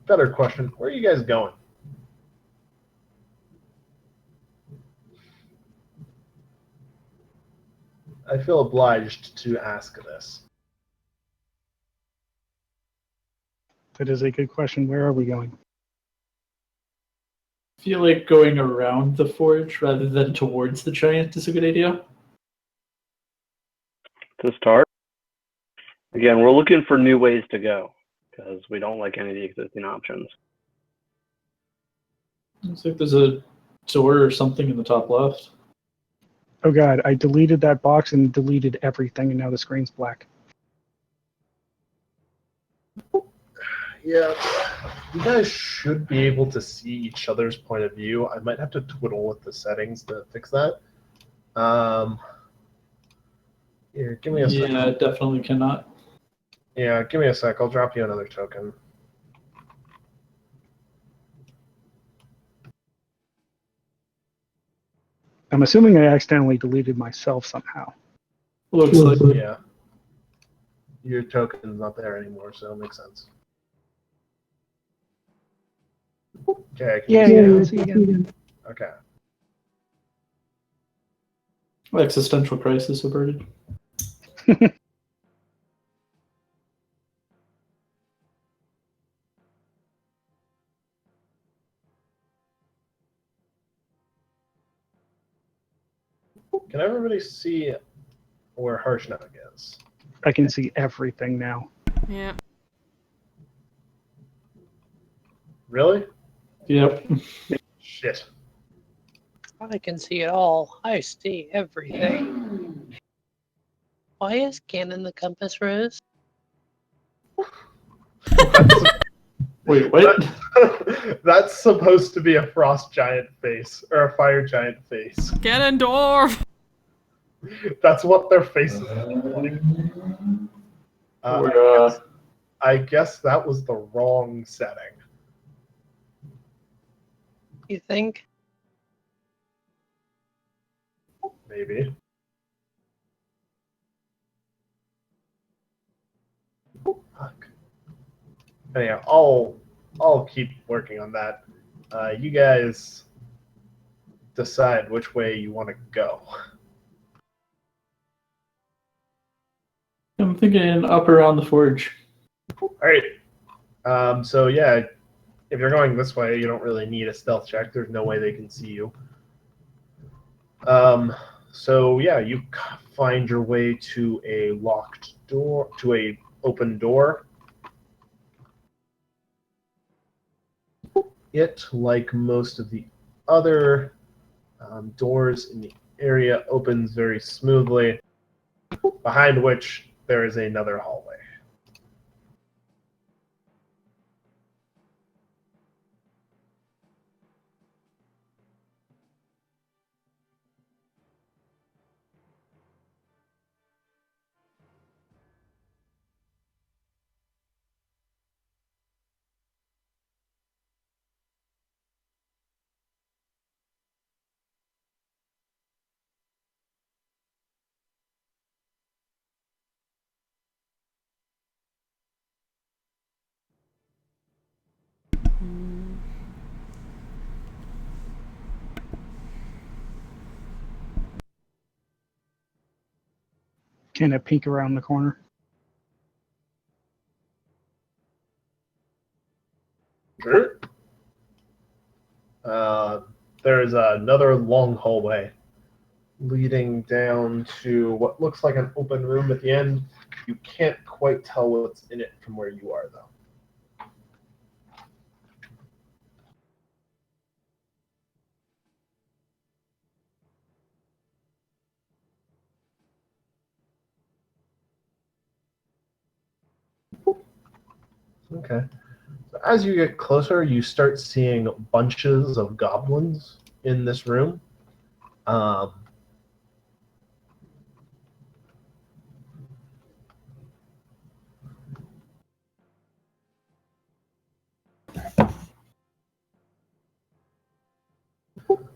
Better question. Where are you guys going? I feel obliged to ask this. That is a good question. Where are we going? I feel like going around the forge rather than towards the giant is a good idea. To start, again, we're looking for new ways to go because we don't like any of the existing options. Looks like there's a door or something in the top left. Oh god, I deleted that box and deleted everything, and now the screen's black. Yeah, you guys should be able to see each other's point of view. I might have to twiddle with the settings to fix that. Here, give me a sec. Yeah, definitely cannot. Yeah, give me a sec. I'll drop you another token. I'm assuming I accidentally deleted myself somehow. Looks like Yeah. Your token's not there anymore, so it makes sense. Okay, can Yeah, you yeah, see see it? again. Okay. existential crisis averted. Can everybody see where Harshnag is? I can see everything now. Yeah. Really? Yep. Shit. I can see it all. I see everything. Why is Ganon the compass rose? Wait, what? That's supposed to be a frost giant face or a fire giant face. Ganondorf! That's what their faces look like. We're, I guess that was the wrong setting. You think? Maybe. Fuck. Anyhow, I'll keep working on that. You guys decide which way you want to go. I'm thinking up around the forge. All right. So yeah, if you're going this way, you don't really need a stealth check. There's no way they can see you. So yeah, you find your way to a locked door, to a open door. It, like most of the other doors in the area, opens very smoothly, behind which there is another hallway. Can I peek around the corner? Sure. There's another long hallway leading down to what looks like an open room at the end. You can't quite tell what's in it from where you are, though. Okay. So as you get closer, you start seeing bunches of goblins in this room. Um,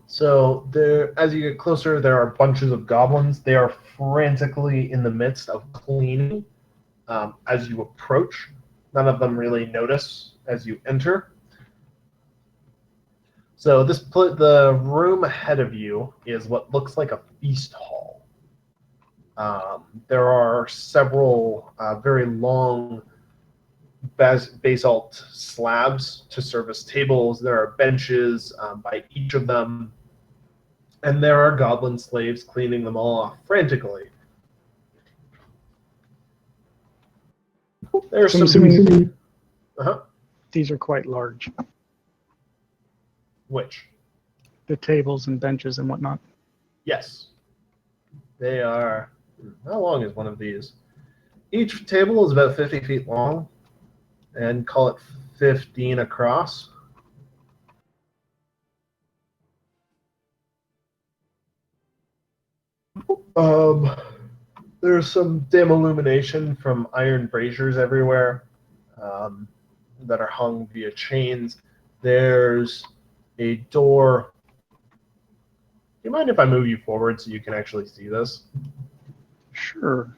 so there, as you get closer, there are bunches of goblins. They are frantically in the midst of cleaning. As you approach, none of them really notice as you enter. So the room ahead of you is what looks like a feast hall. There are several very long basalt slabs to serve as tables. There are benches by each of them, and there are goblin slaves cleaning them all off frantically. There's So I'm some. assuming Uh-huh. these are quite large. Which? The tables and benches and whatnot. Yes. They are. How long is one of these? Each table is about 50 feet long, and call it 15 across. Um, there's some dim illumination from iron braziers everywhere that are hung via chains. There's a door. Do you mind if I move you forward so you can actually see this? Sure.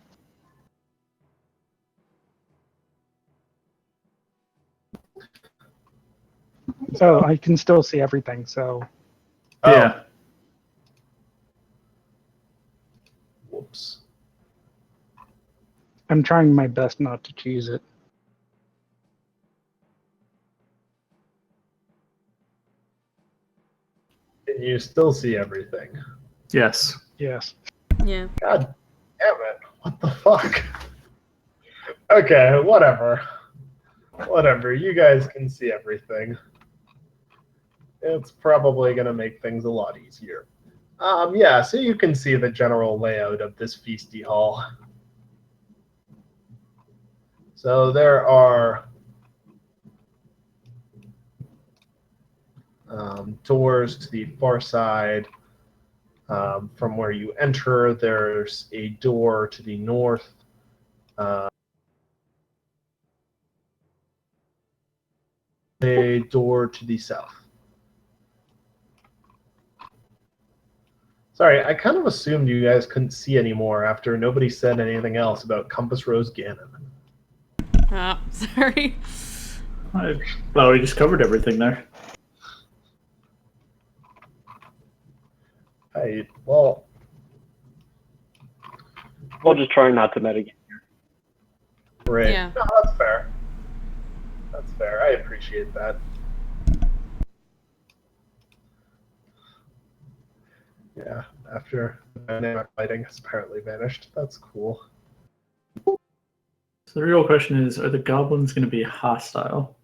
Oh, I can still see everything, so Oh, Yeah. whoops. I'm trying my best not to cheese it. Can you still see everything? Yes. Yes. Yeah. God damn it. What the fuck? Okay, whatever. Whatever. You guys can see everything. It's probably going to make things a lot easier. Yeah, so you can see the general layout of this feasty hall. So there are doors to the far side. From where you enter, there's a door to the north. A door to the south. Sorry, I kind of assumed you guys couldn't see anymore after nobody said anything else about Compass Rose Ganon. Ah, sorry. Well, we just covered everything there. Well, We'll just try not to metagame. Right. Yeah. No, that's fair. That's fair. I appreciate that. Yeah, after the dynamic lighting has apparently vanished. That's cool. So the real question is, are the goblins going to be hostile?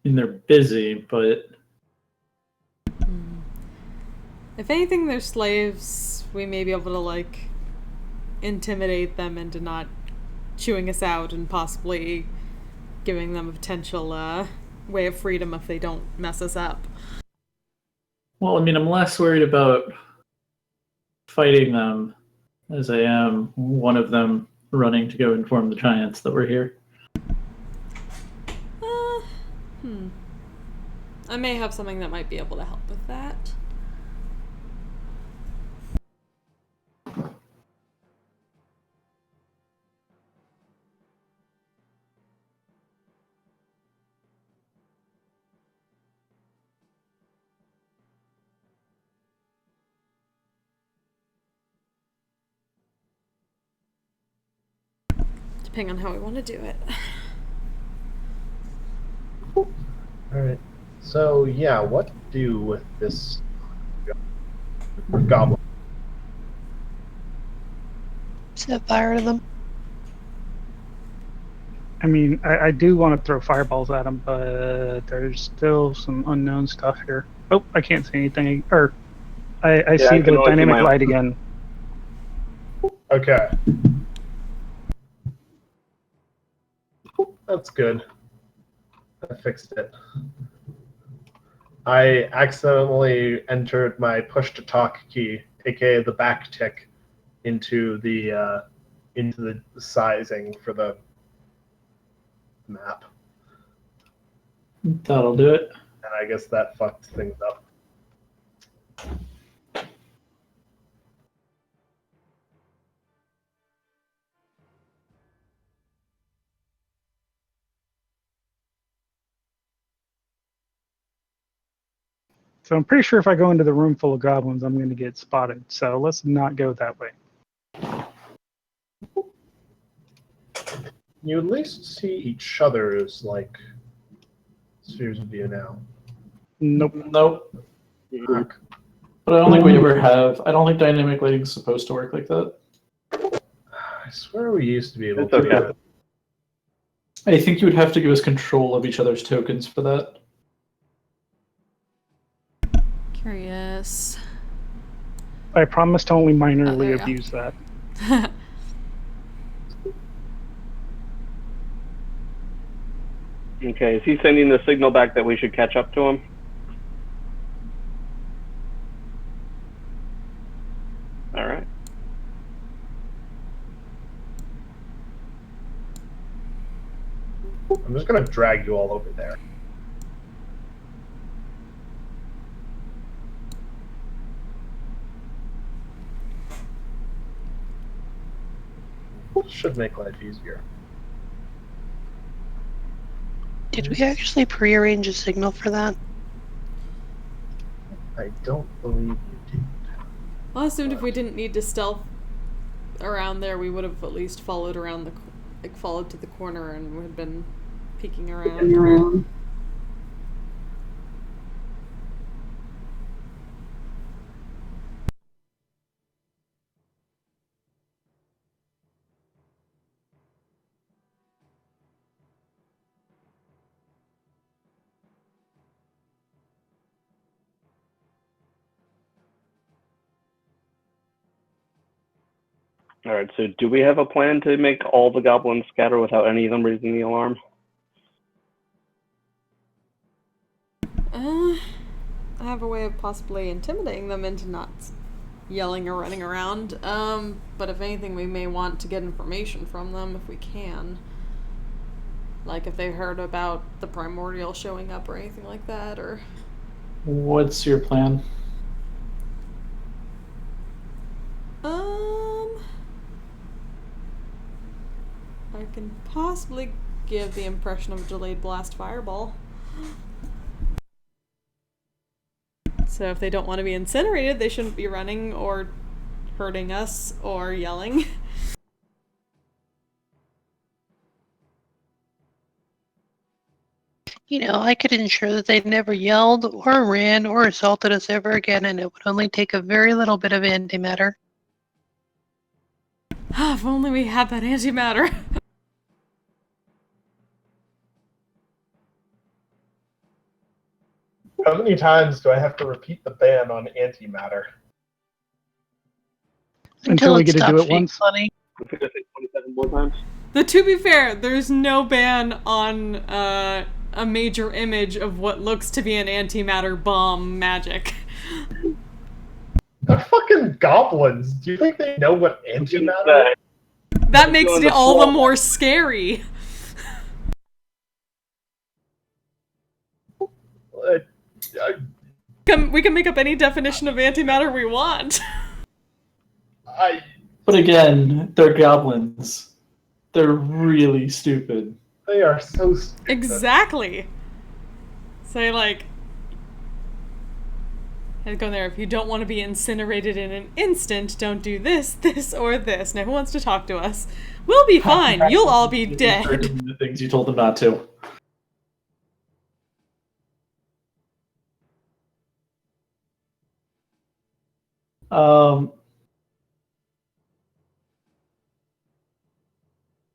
I mean, they're busy, but If anything, they're slaves. We may be able to, like, intimidate them into not chewing us out and possibly giving them a potential way of freedom if they don't mess us up. well, I mean, I'm less worried about fighting them as I am one of them running to go inform the giants that we're here. I may have something that might be able to help with that. Depending on how we want to do it. All right. So yeah, what to do with this goblin? Set fire to them. I mean, I do want to throw fireballs at them, but there's still some unknown stuff here. Oh, I can't see anything. Or I see I can the only see dynamic my light own. again. Okay. That's good. I fixed it. I accidentally entered my push to talk key, aka the back tick, into the sizing for the map, That'll do it. and I guess that fucked things up. So I'm pretty sure if I go into the room full of goblins, I'm going to get spotted. So let's not go that way. You at least see each other's like spheres of view now. Nope. Nope. Fuck. But I don't think we ever have. I don't think dynamic lighting's supposed to work like that. I swear we used to be able It's to. okay. I think you would have to give us control of each other's tokens for that. Curious. I promise to only there minorly you go. abuse that. Okay, is he sending the signal back that we should catch up to him? All right. I'm just gonna drag you all over there. Should make life easier. Did we actually prearrange a signal for that? I don't believe you did. Well, I assumed if we didn't need to stealth around there, we would have at least followed around followed to the corner and had been peeking around. All right, so do we have a plan to make all the goblins scatter without any of them raising the alarm? I have a way of possibly intimidating them into not yelling or running around. But if anything, we may want to get information from them if we can. Like if they heard about the primordial showing up or anything like that, or... What's your plan? I can possibly give the impression of a delayed blast fireball. So if they don't want to be incinerated, they shouldn't be running or hurting us or yelling. I could ensure that they never yelled or ran or assaulted us ever again, and it would only take a very little bit of antimatter. If only we had that antimatter. How many times do I have to repeat the ban on antimatter? Until we it get to do stops it being once. funny. I'm gonna say 27 more times. To be fair, there's no ban on a major image of what looks to be an antimatter bomb magic. They're fucking goblins. Do you think they know what antimatter is? That makes Doing it the all the full- more scary. We can make up any definition of antimatter we want. But again, they're goblins. They're really stupid. They are so stupid. Exactly. Say like, I'd go there. If you don't want to be incinerated in an instant, don't do this, this, or this. Now, who wants to talk to us? We'll be fine. You'll all be dead. The things you told them not to.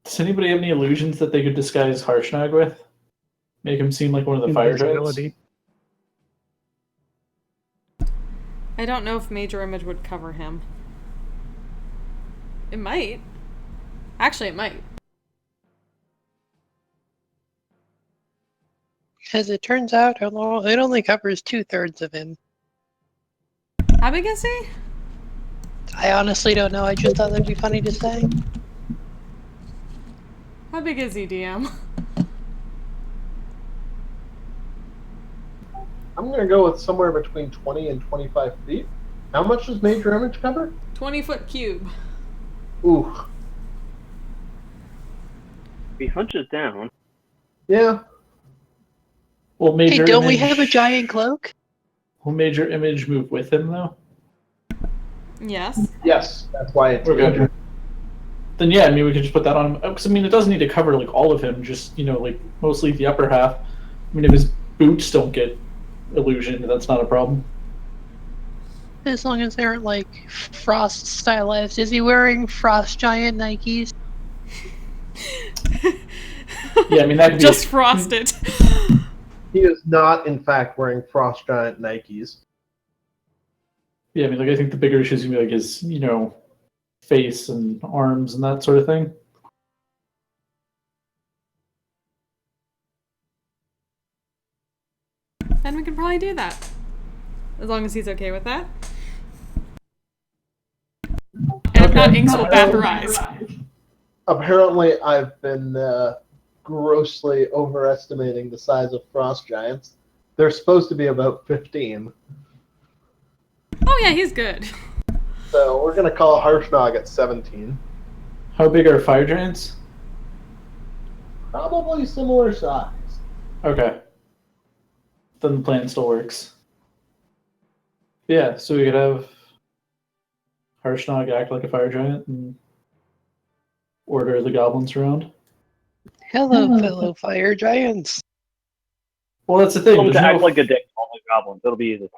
Does anybody have any illusions that they could disguise Harshnag with? Make him seem like one of the fire giants? Invisibility. I don't know if Major Image would cover him. It might. Actually, it might. As it turns out, it only covers 2/3 of him. How big is he? I honestly don't know. I just thought that'd be funny to say. How big is he, DM? I'm gonna go with somewhere between 20 and 25 feet. How much does Major Image cover? 20-foot cube. Ooh. He hunches down. Yeah. Will Major Hey, don't Image, we have a giant cloak? Will Major Image move with him though? Yes. Yes. That's why it's Okay. Major. Then yeah, I mean we could just put that on him. Because I mean it doesn't need to cover like all of him, just like mostly the upper half. I mean if his boots don't get illusion, that's not a problem. As long as they aren't like frost stylized. Is he wearing frost giant Nikes? Yeah, I mean that could be Just frosted. He is not, in fact, wearing Frost Giant Nikes. Yeah, I mean like I think the bigger issue is gonna be like his, face and arms and that sort of thing. Then we can probably do that. As long as he's okay with that. And if not, Inks will bat her eyes. Apparently, I've been grossly overestimating the size of Frost Giants. They're supposed to be about 15. Oh yeah, he's good. So we're going to call Harshnag at 17. How big are fire giants? Probably similar size. Okay. Then the plan still works. Yeah, so we could have Harshnag act like a fire giant and order the goblins around. Hello, fellow fire giants. Well, that's the thing. Tell him to there's act no- like a dick to all the goblins. It'll be easy.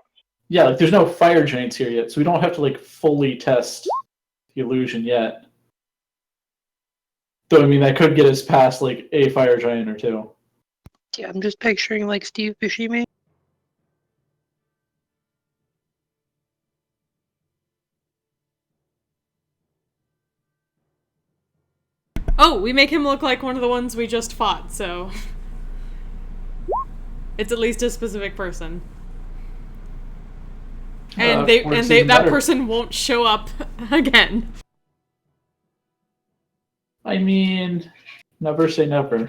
Yeah, like there's no fire giants here yet, so we don't have to like fully test the illusion yet. Though I mean that could get us past like a fire giant or two. Yeah, I'm just picturing like Steve Buscemi. Oh, we make him look like one of the ones we just fought, so it's at least a specific person. And works even that better. person won't show up again. I mean, never say never.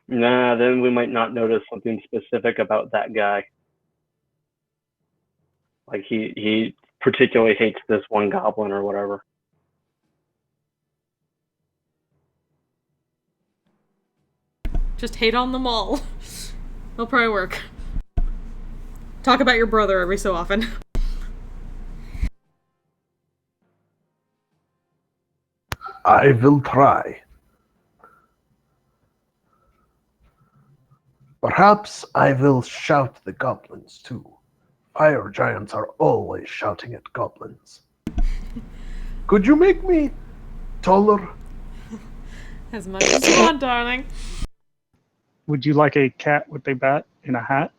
Nah, then we might not notice something specific about that guy. Like he particularly hates this one goblin or whatever. Just hate on them all. It'll probably work. Talk about your brother every so often. I will try. Perhaps I will shout the goblins too. Fire giants are always shouting at goblins. Could you make me taller? As much as you want, darling. Would you like a cat with a bat in a hat?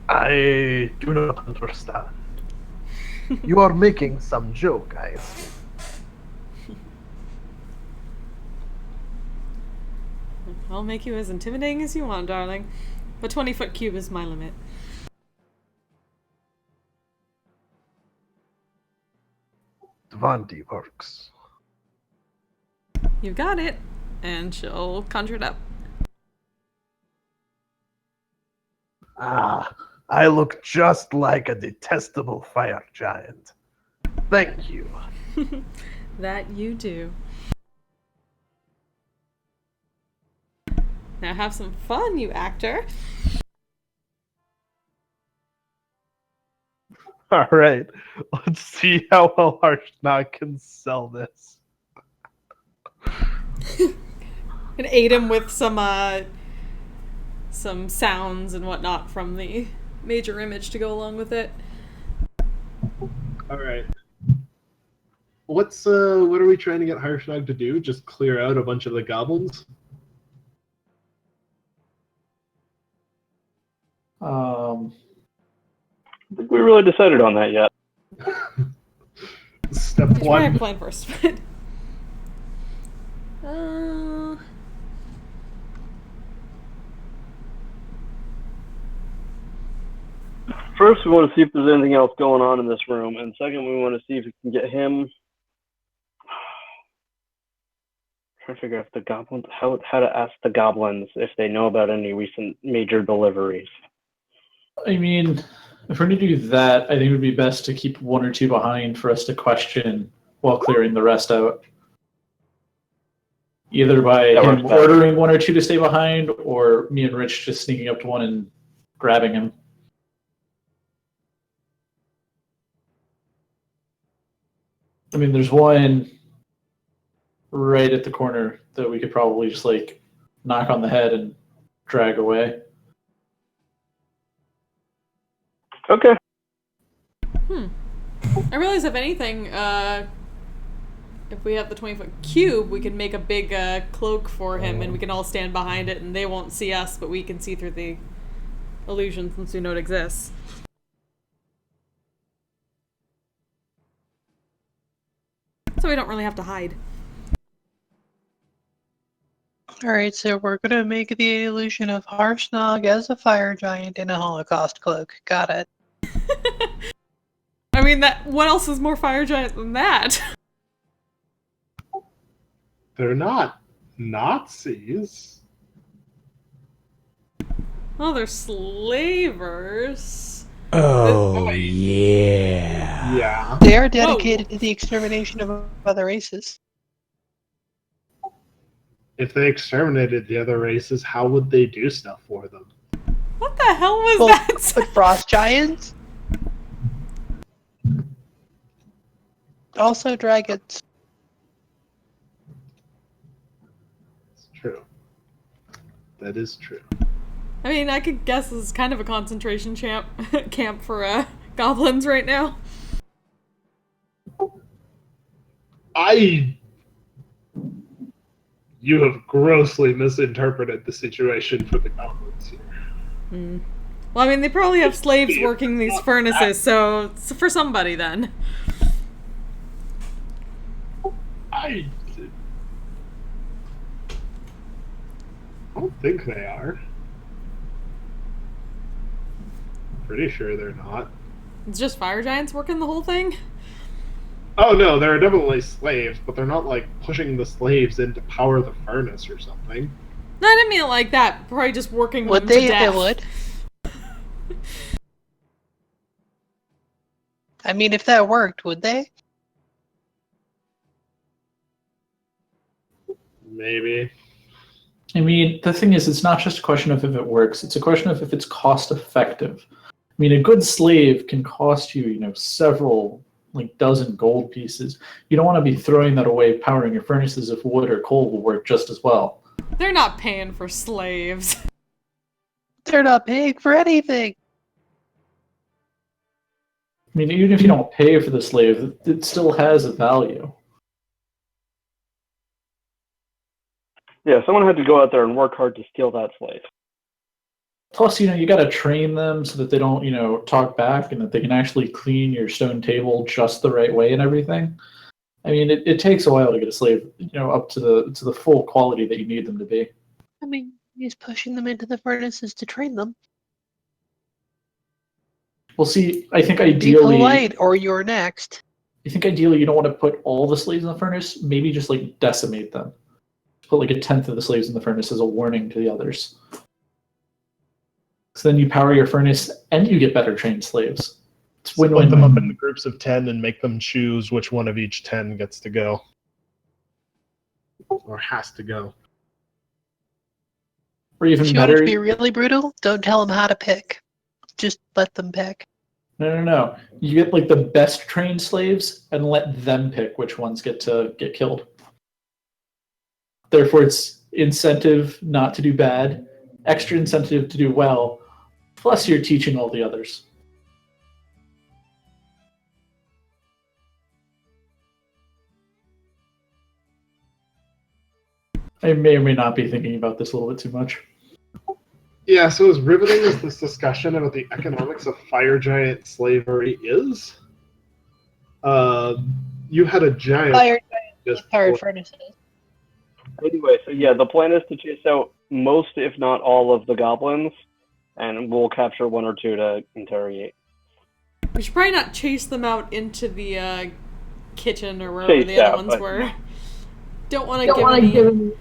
I do not understand. You are making some joke, I assume. I'll make you as intimidating as you want, darling. But 20-foot cube is my limit. Dvandy works. You got it. And she'll conjure it up. Ah, I look just like a detestable fire giant. Thank you. That you do. Now have some fun, you actor. All right, let's see how well Harshnag can sell this. And aid him with some sounds and whatnot from the major image to go along with it. All right. What are we trying to get Harshnag to do? Just clear out a bunch of the goblins? I think we really decided on that yet. Step You should probably one. have a plan first. First, we want to see if there's anything else going on in this room, and second, we want to see if we can get him. Trying to figure out if the goblins how to ask the goblins if they know about any recent major deliveries. I mean, if we're going to do that, I think it would be best to keep one or two behind for us to question while clearing the rest out. Either by That him works better. ordering one or two to stay behind, or me and Rich just sneaking up to one and grabbing him. I mean, there's one right at the corner that we could probably just, like, knock on the head and drag away. Okay. I realize if anything, if we have the 20-foot cube, we can make a big cloak for him and we can all stand behind it and they won't see us, but we can see through the illusion since we know it exists. So we don't really have to hide. Alright, so we're gonna make the illusion of Harshnag as a fire giant in a Holocaust cloak. Got it. I mean, what else is more fire giant than that? They're not Nazis. Oh, they're slavers. Oh, yeah. Yeah. They are dedicated to the extermination of other races. If they exterminated the other races, how would they do stuff for them? What the hell was Well, that? but frost giants? Also dragons. It's true. That is true. I mean, I could guess this is kind of a concentration camp for goblins right now. You have grossly misinterpreted the situation for the goblins here. Well, I mean, they probably have slaves working these furnaces, so it's for somebody then. I don't think they are. Pretty sure they're not. It's just fire giants working the whole thing? Oh no, they're definitely slaves, but they're not like pushing the slaves in to power the furnace or something. No, I didn't mean it like that. Probably just working Would them they to if death. they would? I mean, if that worked, would they? Maybe. I mean, the thing is, it's not just a question of if it works, it's a question of if it's cost effective. I mean, a good slave can cost you, several like dozen gold pieces. You don't want to be throwing that away powering your furnaces if wood or coal will work just as well. They're not paying for slaves. They're not paying for anything. I mean, even if you don't pay for the slave, it still has a value. Yeah, someone had to go out there and work hard to steal that slave. Plus, you got to train them so that they don't, talk back and that they can actually clean your stone table just the right way and everything. I mean, it takes a while to get a slave, up to the full quality that you need them to be. I mean, he's pushing them into the furnaces to train them. Well, see, I think Be ideally, polite, or you're next. you don't want to put all the slaves in the furnace. Maybe just like decimate them. Put like 1/10 of the slaves in the furnace as a warning to the others. So then you power your furnace and you get better trained slaves. It's Split win-win. them up into groups of 10 and make them choose which one of each 10 gets to go. Or has to go. Or even If you want better, to be really brutal, don't tell them how to pick. Just let them pick. no. You get like the best trained slaves and let them pick which ones get to get killed. Therefore, it's incentive not to do bad, extra incentive to do well, plus you're teaching all the others. I may or may not be thinking about this a little bit too much. Yeah, so as riveting as this discussion about the economics of fire giant slavery is, you had a giant Fire just powered furnaces. Anyway, so yeah, the plan is to chase out most, if not all, of the goblins, and we'll capture one or two to interrogate. We should probably not chase them out into the kitchen or wherever Chase the other out, ones but were. no. Don't want to give any...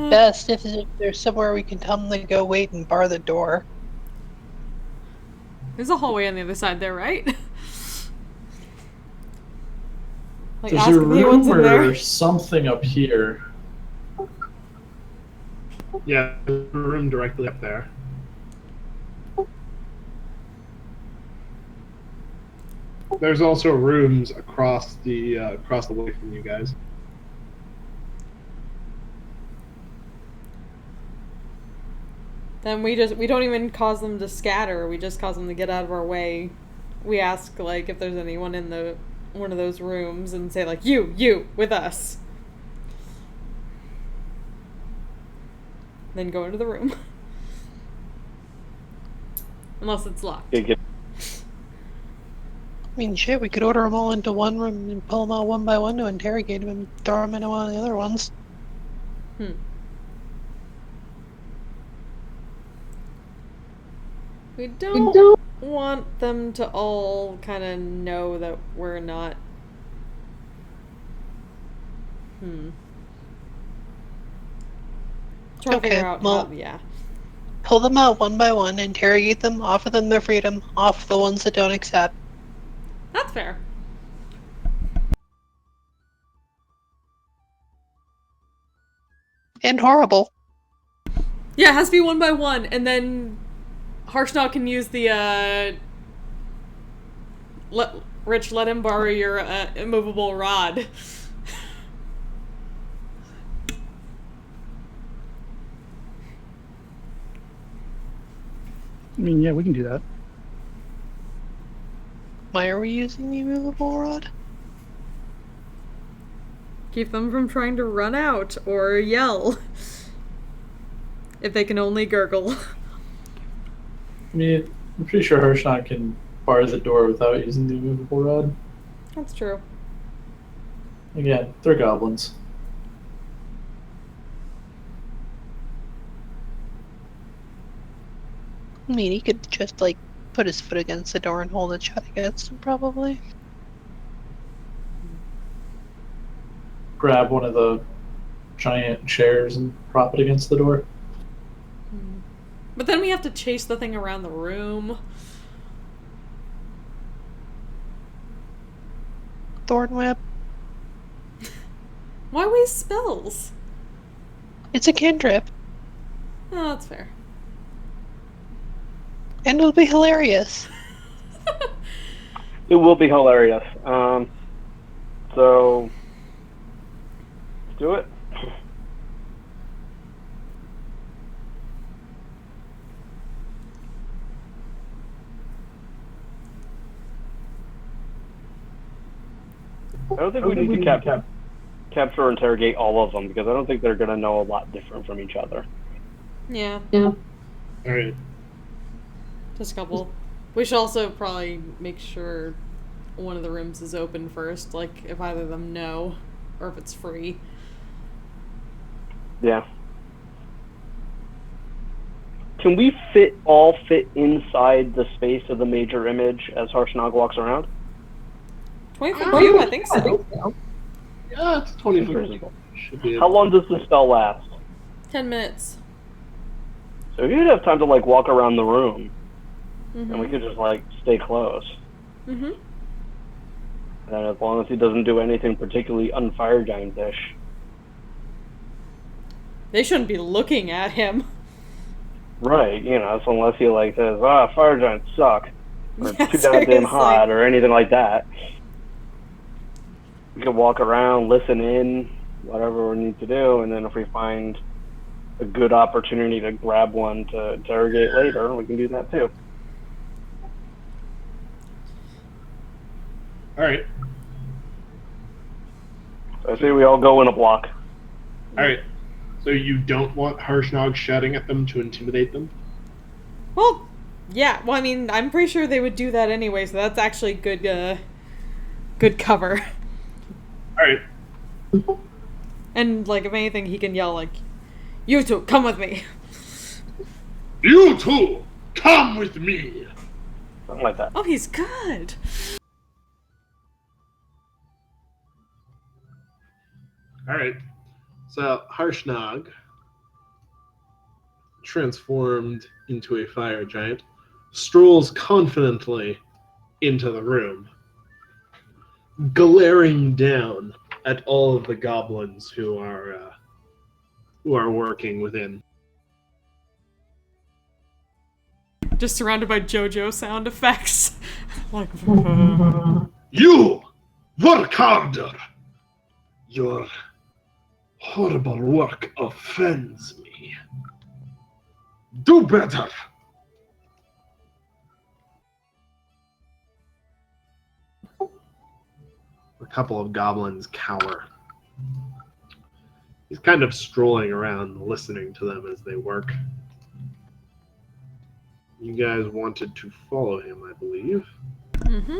Best if there's somewhere we can tell them to go wait and bar the door. There's a hallway on the other side there, right? Like, There's ask a if anyone's room in there. or something up here. Yeah, there's a room directly up there. There's also rooms across the way from you guys. Then we don't even cause them to scatter. We just cause them to get out of our way. We ask like if there's anyone in one of those rooms and say like you with us. Then go into the room. Unless it's locked. Okay, good. I mean, shit, we could order them all into one room and pull them out one by one to interrogate them and throw them into one of the other ones. We don't want them to all kind of know that we're not... Trying to figure out well, how... Yeah. Pull them out one by one, interrogate them, offer them their freedom, off the ones that don't accept. That's fair. And horrible. Yeah, it has to be one by one, and then Harshnag can use the, Rich, let him borrow your, immovable rod. I mean, yeah, we can do that. Why are we using the immovable rod? Keep them from trying to run out or yell. If they can only gurgle. I mean, I'm pretty sure Harshnag can bar the door without using the movable rod. That's true. Again, they're goblins. I mean, he could just, like, put his foot against the door and hold it shut against him, probably. Grab one of the giant chairs and prop it against the door. But then we have to chase the thing around the room. Thorn whip. Why waste spells? It's a cantrip. Oh, that's fair. And it'll be hilarious. It will be hilarious. So let's do it. I don't think we need to capture or interrogate all of them because I don't think they're going to know a lot different from each other. Yeah, All right. just a couple. We should also probably make sure one of the rooms is open first, like if either of them know or if it's free. Yeah. Can we all fit inside the space of the major image as Harshnag walks around? 20-foot view? I think so. Yeah, it's 20 foot. Should be How long does the spell last? 10 minutes. So you'd have time to like walk around the room, Mm-hmm. and we could just like stay close. Mm-hmm. And as long as he doesn't do anything particularly unfire giant-ish. They shouldn't be looking at him. Right, you know, so unless he like says, fire giants suck, or Yeah, too goddamn seriously. hot, or anything like that. We could walk around, listen in, whatever we need to do, and then if we find a good opportunity to grab one to interrogate later, we can do that too. All right. So I say we all go in a block. All right. So you don't want Harshnag shouting at them to intimidate them? Well, yeah. Well, I mean, I'm pretty sure they would do that anyway, so that's actually good. Good cover. All right. And like, if anything, he can yell like, "You two, come with me." You two, come with me. Something like that. Oh, he's good. All right. So Harshnag, transformed into a fire giant, strolls confidently into the room, glaring down at all of the goblins who are working within. Just surrounded by JoJo sound effects. Like, You work harder. Your horrible work offends me. Do better. A couple of goblins cower. He's kind of strolling around, listening to them as they work. You guys wanted to follow him, I believe. mm-hmm.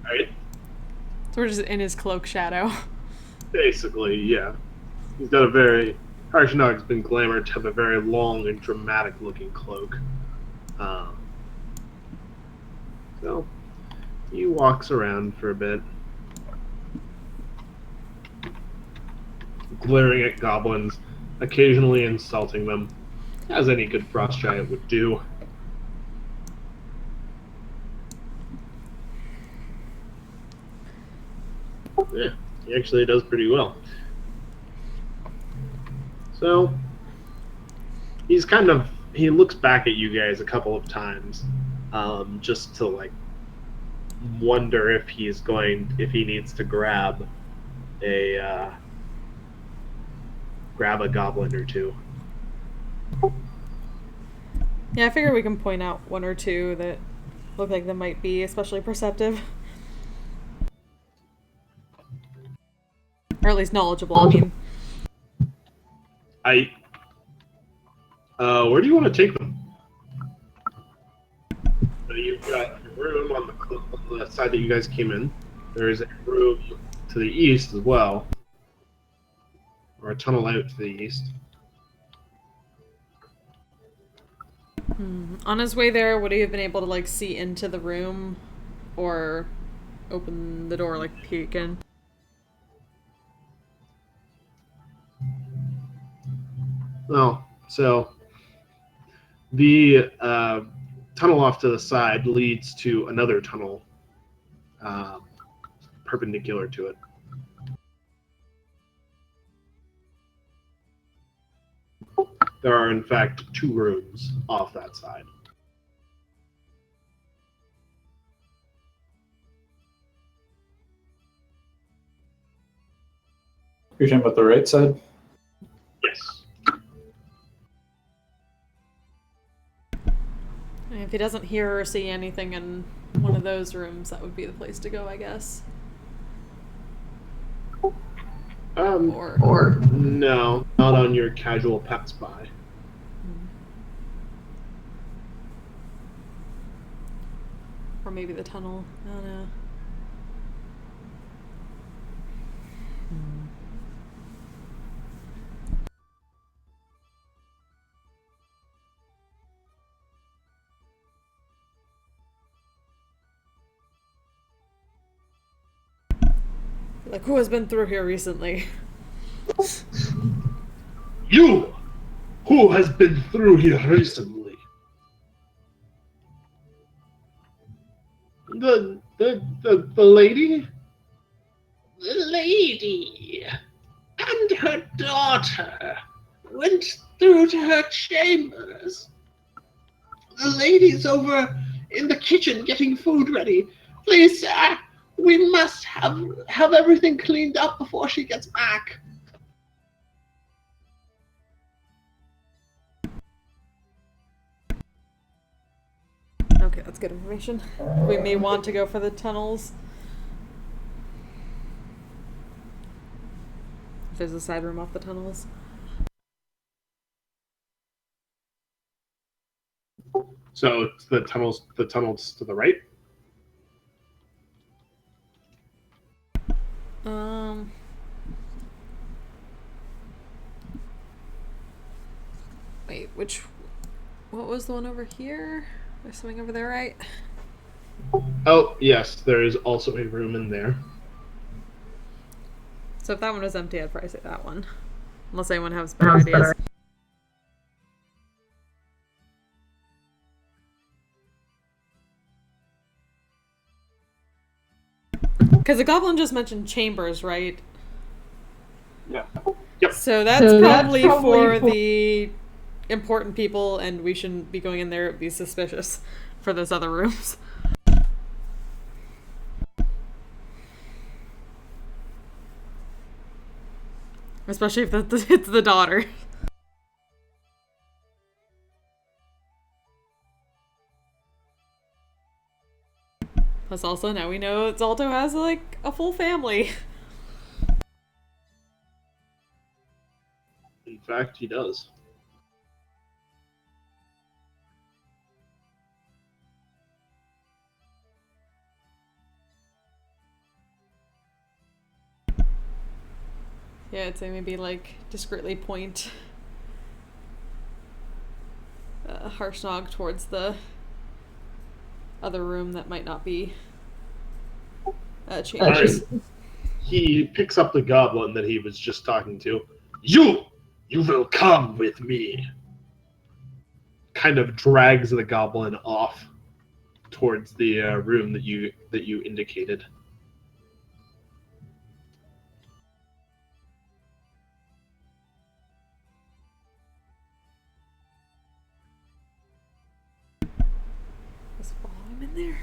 All right. So we're just in his cloak shadow. Basically, yeah. He's got Harshnag's been glamored to have a very long and dramatic looking cloak. So, he walks around for a bit, glaring at goblins, occasionally insulting them, as any good frost giant would do. Yeah, he actually does pretty well. So, he looks back at you guys a couple of times, just to like wonder if he needs to grab a goblin or two. Yeah, I figure we can point out one or two that look like they might be especially perceptive. Or at least knowledgeable, I mean. Where do you want to take them? So you've got a room on the side that you guys came in. There is a room to the east as well, or a tunnel out to the east. On his way there, would he have been able to like see into the room or open the door, like peek in? Well, so the tunnel off to the side leads to another tunnel perpendicular to it. There are, in fact, two rooms off that side. You're talking about the right side? Yes. And if he doesn't hear or see anything in one of those rooms, that would be the place to go, I guess. Or no, not on your casual pass by. Or maybe the tunnel. I don't know. Like, who has been through here recently? You! Who has been through here recently? The lady? The lady and her daughter went through to her chambers. The lady's over in the kitchen getting food ready. Please, sir, we must have everything cleaned up before she gets back. Okay, that's good information. We may want to go for the tunnels. If there's a side room off the tunnels. So it's the tunnels to the right? Wait, what was the one over here? There's something over there, right? Oh, yes, there is also a room in there. So if that one was empty, I'd probably say that one. Unless anyone has better ideas. Because the goblin just mentioned chambers, right? Yeah. Yep. So that's probably for the important people, and we shouldn't be going in there. It'd be suspicious for those other rooms. Especially if it's the daughter. Plus also now we know Zalto has like a full family. In fact, he does. Yeah, I'd say maybe like discreetly point Harsnog towards the other room that might not be chambers. Right. He picks up the goblin that he was just talking to. You will come with me. Kind of drags the goblin off towards the room that you indicated. Just follow him in there.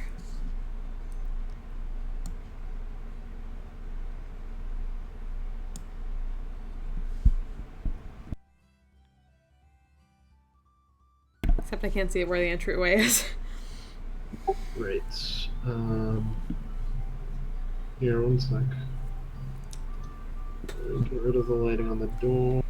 Except I can't see where the entryway is. Right. Here, one sec. Get rid of the lighting on the door.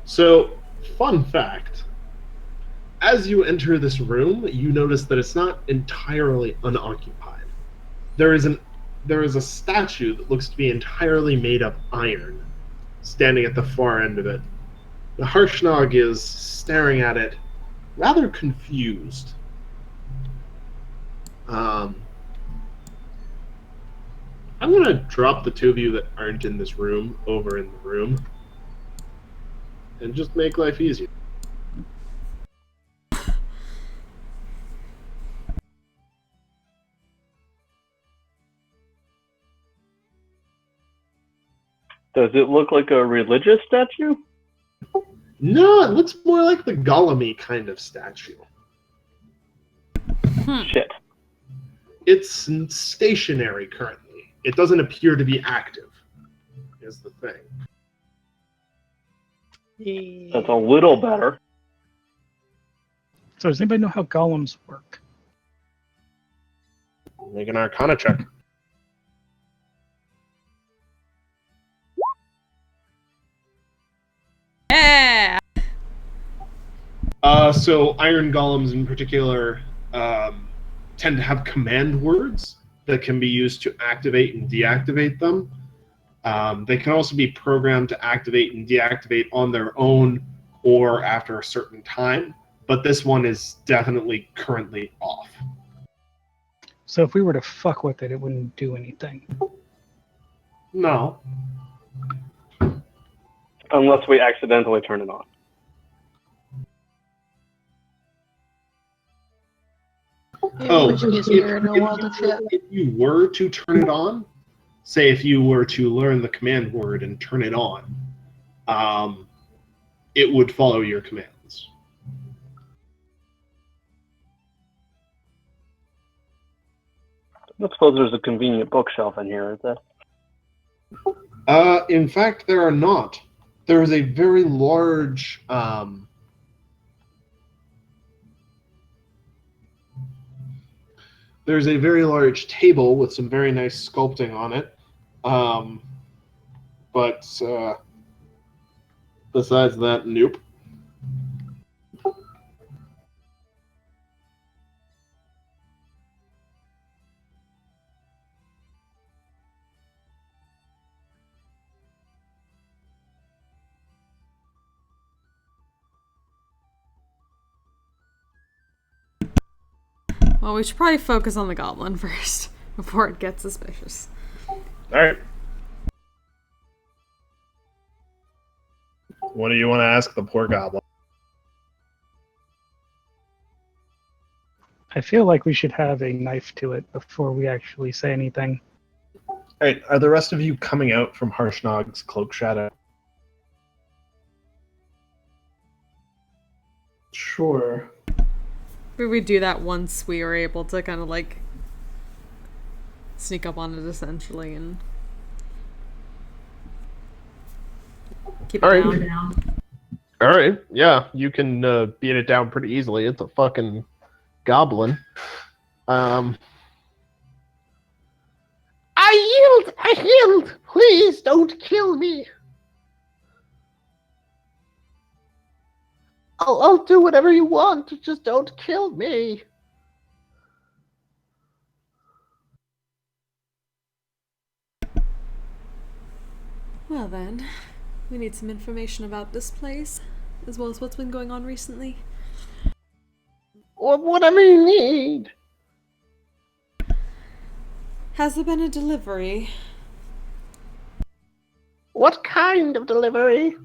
So, fun fact. As you enter this room, you notice that it's not entirely unoccupied. There is a statue that looks to be entirely made of iron, standing at the far end of it. The Harshnag is staring at it, rather confused. I'm going to drop the two of you that aren't in this room over in the room and just make life easier. Does it look like a religious statue? No, it looks more like the Golem-y kind of statue. Shit. It's stationary currently. It doesn't appear to be active, is the thing. That's a little better. So does anybody know how golems work? Make an Arcana check. Yeah. So iron golems in particular tend to have command words that can be used to activate and deactivate them. They can also be programmed to activate and deactivate on their own or after a certain time, but this one is definitely currently off. So if we were to fuck with it, it wouldn't do anything. No. Unless we accidentally turn it on. Oh, which case you're in a world of shit. if you were to turn it on, say if you were to learn the command word and turn it on, it would follow your commands. I suppose there's a convenient bookshelf in here, is there? In fact, there are not. There is a very large there's a very large table with some very nice sculpting on it. But besides that, nope. Well, we should probably focus on the goblin first before it gets suspicious. Alright. What do you want to ask the poor goblin? I feel like we should have a knife to it before we actually say anything. Alright, are the rest of you coming out from Harshnog's cloak shadow? Sure. We do that once we were able to kind of like sneak up on it essentially and keep it down. Alright, yeah, you can beat it down pretty easily. It's a fucking goblin. I yield! I yield! Please don't kill me! I'll do whatever you want, just don't kill me. Well then, we need some information about this place, as well as what's been going on recently. Or whatever you need. Has there been a delivery? What kind of delivery?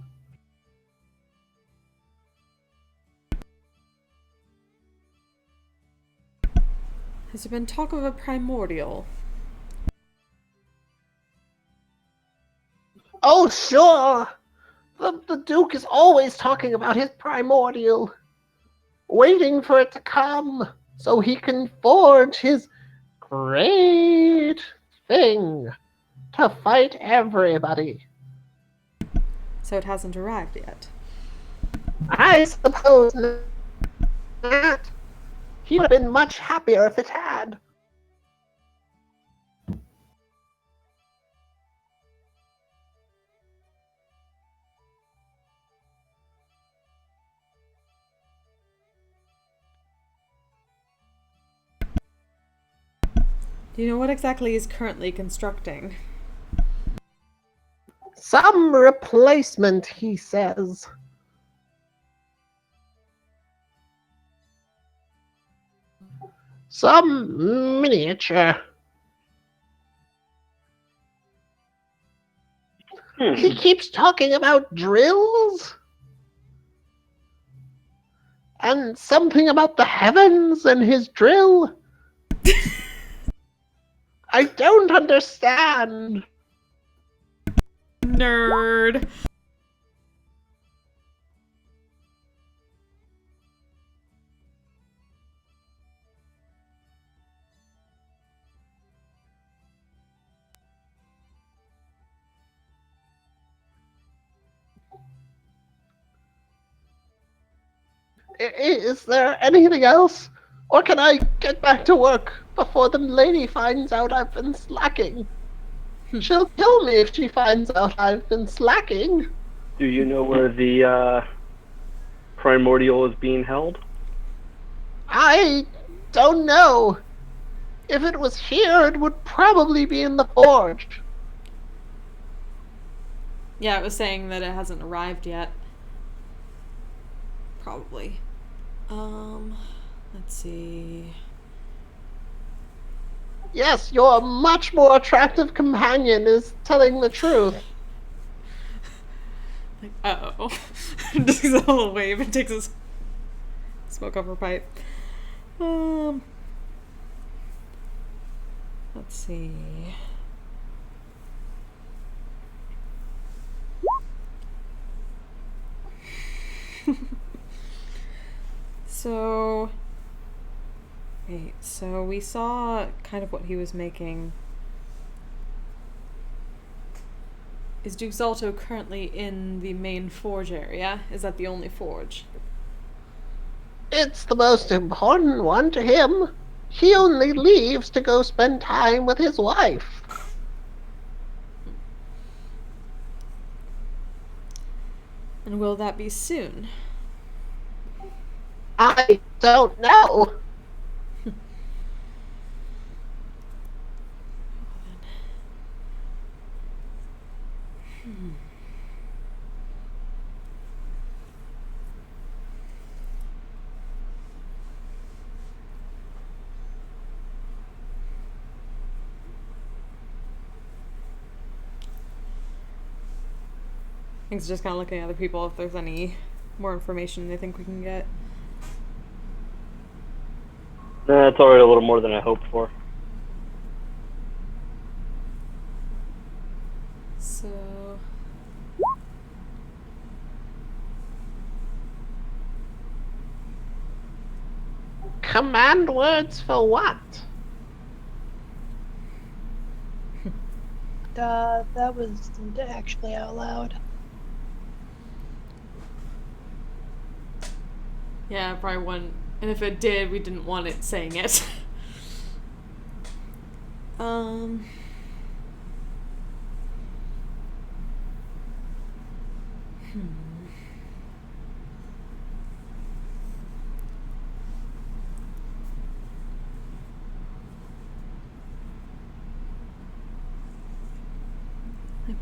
Has there been talk of a primordial? Oh, sure. The Duke is always talking about his primordial, waiting for it to come so he can forge his great thing to fight everybody. So it hasn't arrived yet. I suppose not. He would have been much happier if it had. Do you know what exactly he's currently constructing? Some replacement, he says. Some miniature. He keeps talking about drills and something about the heavens and his drill. I don't understand. Nerd. Is there anything else? Or can I get back to work before the lady finds out I've been slacking? She'll kill me if she finds out I've been slacking. Do you know where the primordial is being held? I don't know. If it was here, it would probably be in the forge. Yeah, it was saying that it hasn't arrived yet. Probably. Let's see. Yes, your much more attractive companion is telling the truth. Like, uh-oh. Just gives a little wave and takes his smoke off her pipe. Let's see. So, wait, so we saw kind of what he was making. Is Duke Zalto currently in the main forge area? Is that the only forge? It's the most important one to him. He only leaves to go spend time with his wife. And will that be soon? I don't know. I think it's just kind of looking at other people if there's any more information they think we can get. That's already a little more than I hoped for. So... Command words for what? That was actually out loud. Yeah, probably wouldn't. And if it did, we didn't want it saying it.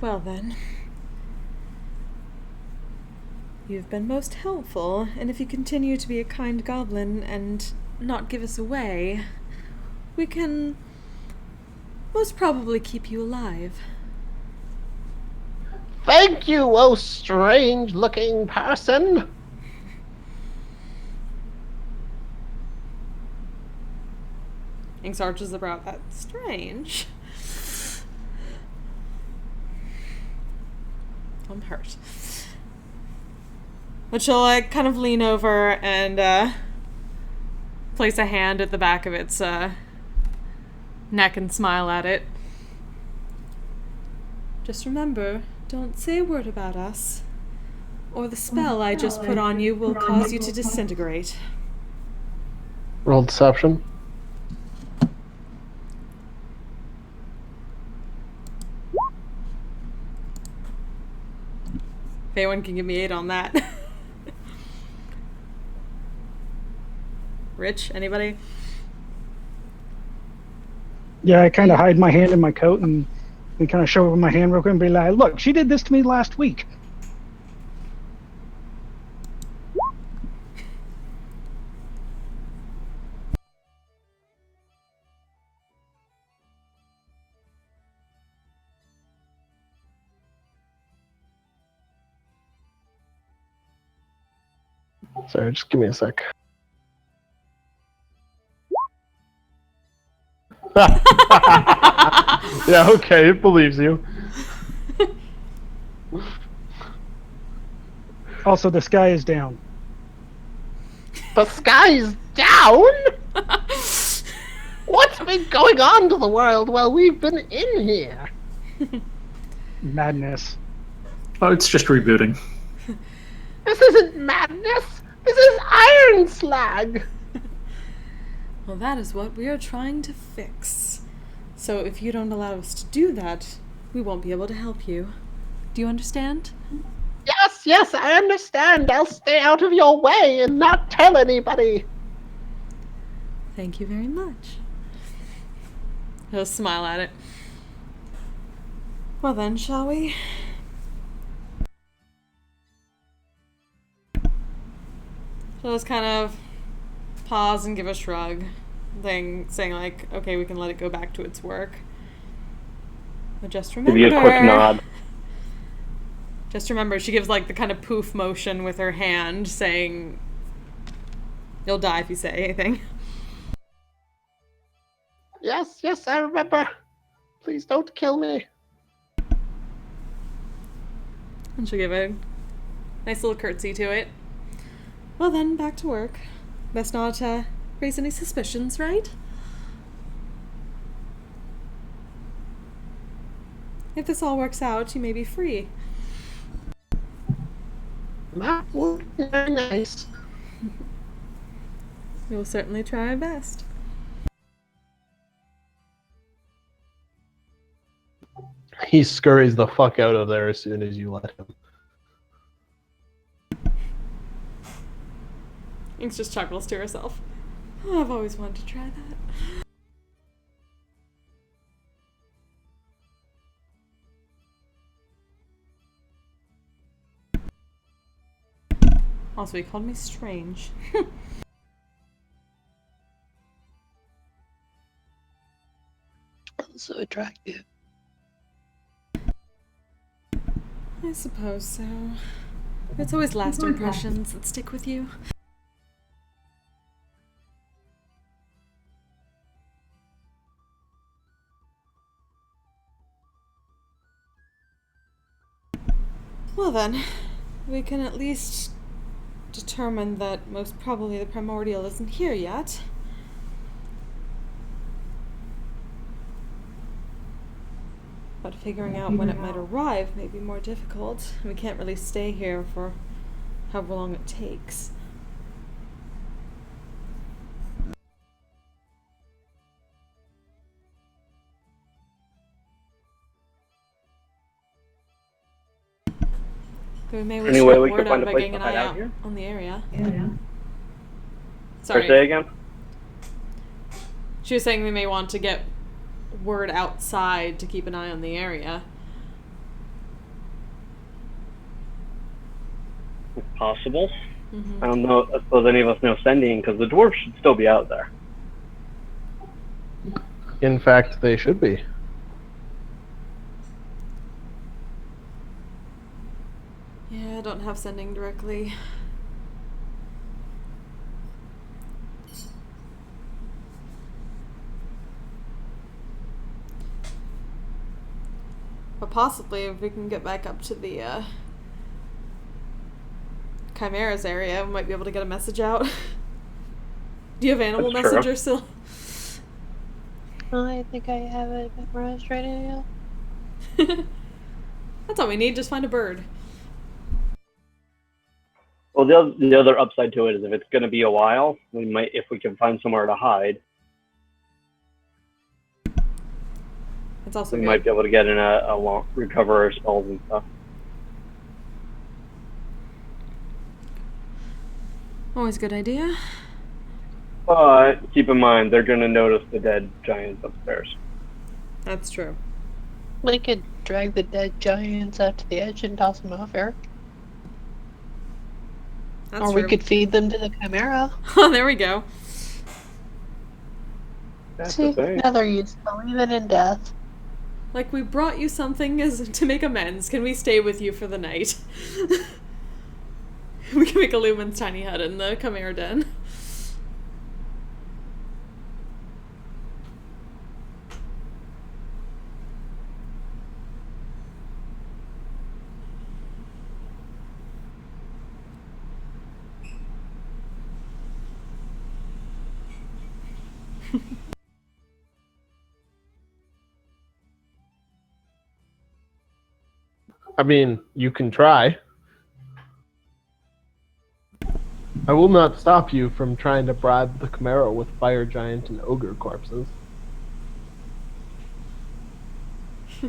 Well then. You've been most helpful, and if you continue to be a kind goblin and not give us away, we can most probably keep you alive. Thank you, oh strange-looking person. Inks arches the brow. That's strange. I'm hurt. But she'll like kind of lean over and place a hand at the back of its neck and smile at it. Just remember, don't say a word about us, or the spell I just put on you will cause you to disintegrate. Roll deception. If anyone can give me 8 on that. Rich, anybody? Yeah, I kind of hide my hand in my coat and kind of show over my hand real quick and be like, look, she did this to me last week. Sorry, just give me a sec. Yeah, okay, it believes you. Also, the sky is down. The sky's down? What's been going on to the world while we've been in here? Madness. Oh, it's just rebooting. This isn't madness. This is iron slag. Well, that is what we are trying to fix. So if you don't allow us to do that, we won't be able to help you. Do you understand? Yes, I understand. I'll stay out of your way and not tell anybody. Thank you very much. He'll smile at it. Well then, shall we? She'll just kind of pause and give a shrug, saying like, okay, we can let it go back to its work. But just remember... Give you a quick nod. Just remember, she gives like the kind of poof motion with her hand, saying, you'll die if you say anything. Yes, I remember. Please don't kill me. And she'll give a nice little curtsy to it. Well then, back to work. Best not raise any suspicions, right? If this all works out, you may be free. That would be very nice. We will certainly try our best. He scurries the fuck out of there as soon as you let him. Inks just chuckles to herself. Oh, I've always wanted to try that. Also, he called me strange. So attractive. I suppose so. It's always last impressions that stick with you. Well then, we can at least determine that most probably the primordial isn't here yet. But figuring out when it might arrive may be more difficult. We can't really stay here for however long it takes. We may wish Any way to we word can find out a by place getting to an hide eye out out here? on the area. Or say Sorry. again? She was saying we may want to get word outside to keep an eye on the area. If possible. Mm-hmm. I don't know. I suppose any of us know sending because the dwarves should still be out there. In fact, they should be. Yeah, I don't have sending directly. But possibly if we can get back up to the Chimera's area, we might be able to get a message out. Do you have animal That's true. messenger still? I think I have it memorized right now. That's all we need, just find a bird. Well, the other upside to it is if it's going to be a while, we might, if we can find somewhere to hide, It's also we good. might be able to get in a long recover our spells and stuff. Always a good idea. But keep in mind, they're going to notice the dead giants upstairs. That's true. We could drag the dead giants out to the edge and toss them off, Eric. That's Or true. we could feed them to the chimera. Oh, there we go. That's See, the thing. another useful, even in death. Like, we brought you something as to make amends. Can we stay with you for the night? We can make a Lumen's tiny hut in the Chimera Den. I mean, you can try. I will not stop you from trying to bribe the Chimera with fire giant and ogre corpses. I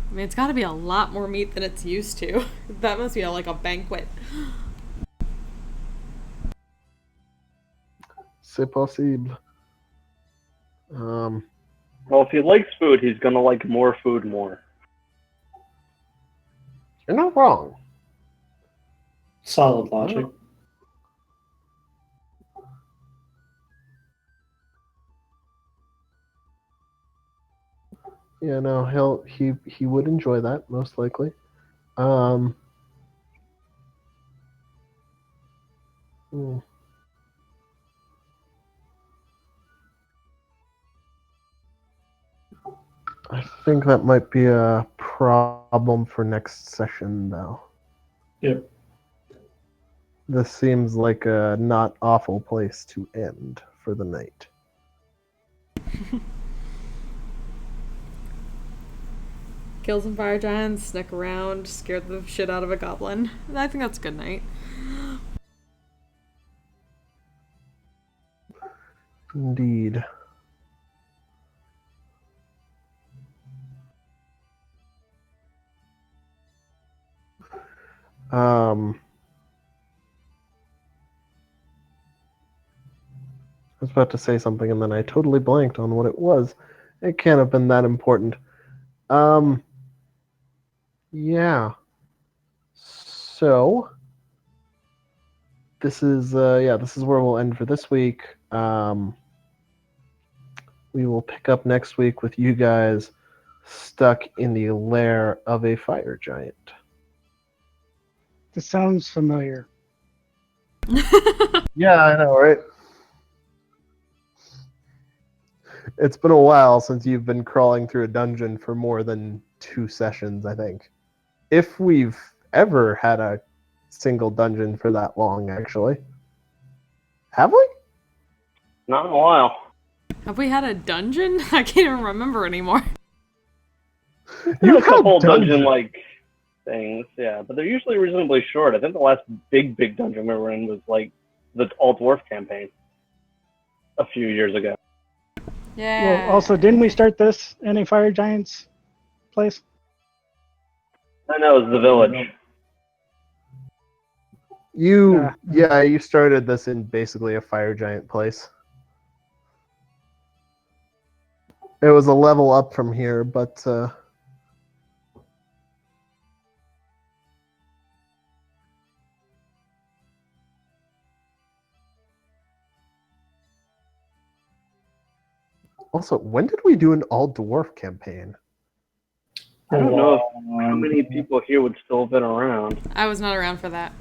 mean, it's got to be a lot more meat than it's used to. That must be like a banquet. C'est possible. Well, if he likes food, he's gonna like more food more. You're not wrong. Solid logic. Yeah, no, he would enjoy that most likely. Hmm. I think that might be a problem for next session, though. Yep. This seems like a not awful place to end for the night. Kill some fire giants, sneak around, scare the shit out of a goblin. I think that's a good night. Indeed. I was about to say something and then I totally blanked on what it was. It can't have been that important. Yeah. So this is this is where we'll end for this week. We will pick up next week with you guys stuck in the lair of a fire giant. This sounds familiar. Yeah, I know, right? It's been a while since you've been crawling through a dungeon for more than 2 sessions, I think. If we've ever had a single dungeon for that long, actually. Have we? Not in a while. Have we had a dungeon? I can't even remember anymore. You a have couple dungeons. dungeon-like things, yeah, but they're usually reasonably short. I think the last big dungeon we were in was like the All Dwarf campaign a few years ago. Yeah. Well, also, didn't we start this in a fire giant's place? I know it was the village. You started this in basically a fire giant place. It was a level up from here, but also, when did we do an all dwarf campaign? I don't know how many people here would still have been around. I was not around for that.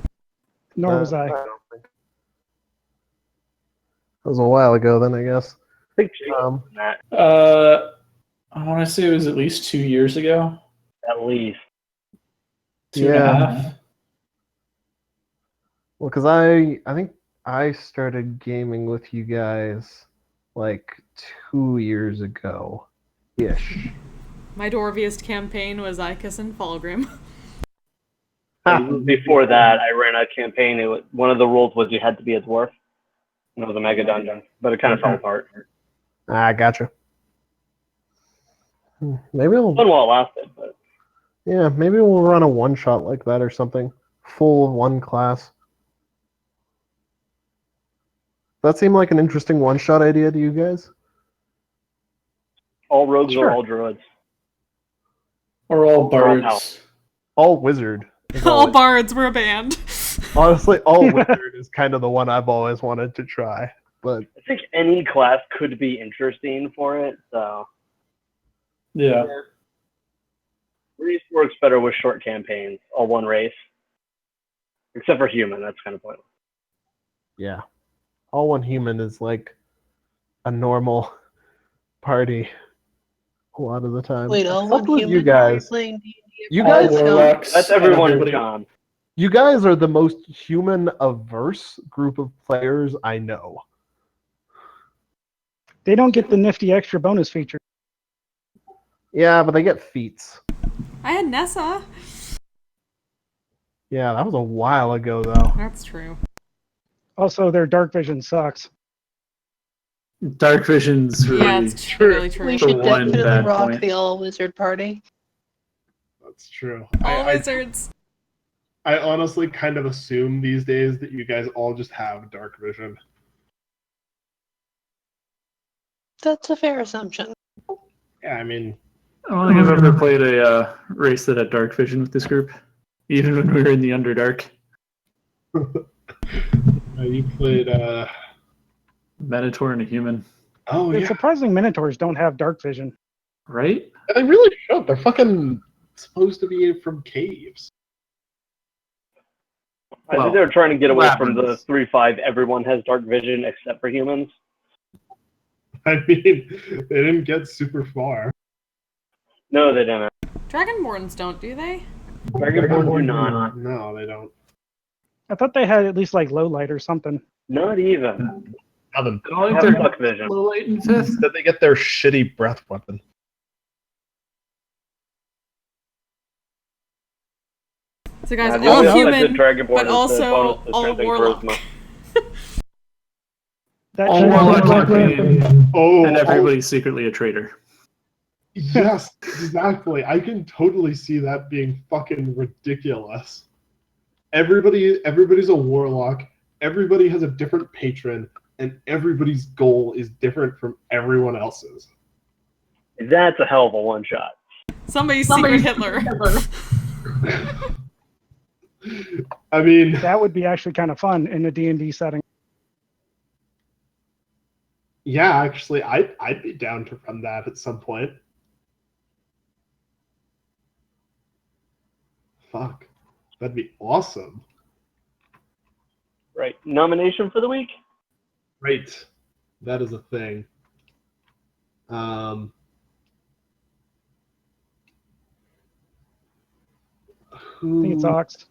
Nor was I. don't think. That was a while ago then, I guess. I think Jake was in that, I want to say it was at least 2 years ago. at least. 2.5. Well, because I think I started gaming with you guys like 2 years ago, ish. My Dwarviest campaign was Icus and Falgrim. Before that, I ran a campaign. One of the rules was you had to be a dwarf. And it was a mega dungeon, but it kind of fell apart. I gotcha. Maybe I'll Fun while it lasted, but maybe we'll run a one shot like that or something, full of one class. That seemed like an interesting one shot idea to you guys. all rogues Sure. are all druids. Or all Or all bards. All wizard. is All always- bards were a band. Honestly, all wizard is kind of the one I've always wanted to try. But I think any class could be interesting for it, so. Yeah. Reese works better with short campaigns, all one race. Except for human, that's kind of pointless. Yeah. All one human is like a normal party a lot of the time. Wait, all Except one with human? you guys. Playing D&D You All guys, warlocks. That's and everyone's everybody- con. you guys are the most human-averse group of players I know. They don't get the nifty extra bonus feature. Yeah, but they get feats. I had Nessa. Yeah, that was a while ago, though. That's true. Also, their dark vision sucks. Dark Vision's really Yeah, it's really true. We The should one definitely bad rock point. the all wizard party. That's true. All wizards. I honestly kind of assume these days that you guys all just have dark vision. That's a fair assumption. Yeah, I mean, I don't think I've ever played a race that had Dark Vision with this group, even when we were in the Underdark. you played. Minotaur and a human, Oh It's yeah, surprising Minotaurs don't have dark vision. right? they really should. They're fucking supposed to be from caves. I Well, think they're trying to get away from the labyrinths. 3-5. Everyone has dark vision except for humans. I mean, they didn't get super far. No, they didn't. Dragonborns don't, do they? Dragonborn do not. No, they don't. I thought they had at least like low light or something. Not even. Nothing. I don't Have think they're duck vision. low light in fifth. Instead, they get their shitty breath weapon. So guys, The all only thing that human, did Dragonborn but is the also bonus to all strength and warlock. charisma. That All should warlock be campaign, Oh, and everybody's secretly a traitor. yes, exactly. I can totally see that being fucking ridiculous. Everybody's a warlock. Everybody has a different patron, and everybody's goal is different from everyone else's. That's a hell of a one shot. Somebody's secret Hitler. I mean, that would be actually kind of fun in a D&D setting. yeah, actually, I'd be down to run that at some point. Fuck, that'd be awesome. Right. Nomination for the week? Right, that is a thing. I think it's Ox.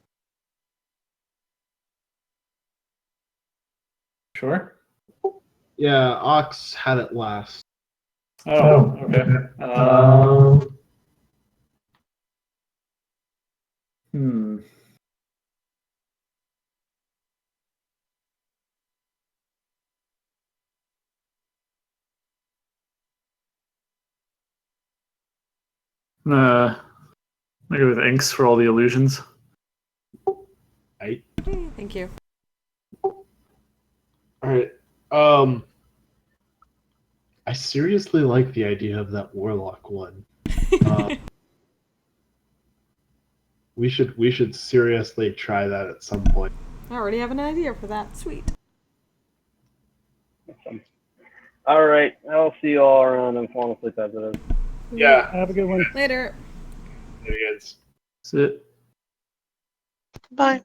Sure. Yeah, Ox had it last. Oh, okay. Hmm. I go with inks for all the illusions. Right. Okay, thank you. All right. I seriously like the idea of that warlock one. We should seriously try that at some point. I already have an idea for that. Sweet. Awesome. All right. I'll see you all around and fall asleep as it is. Yeah. Have a good one. Later. There he is. That's it. Bye.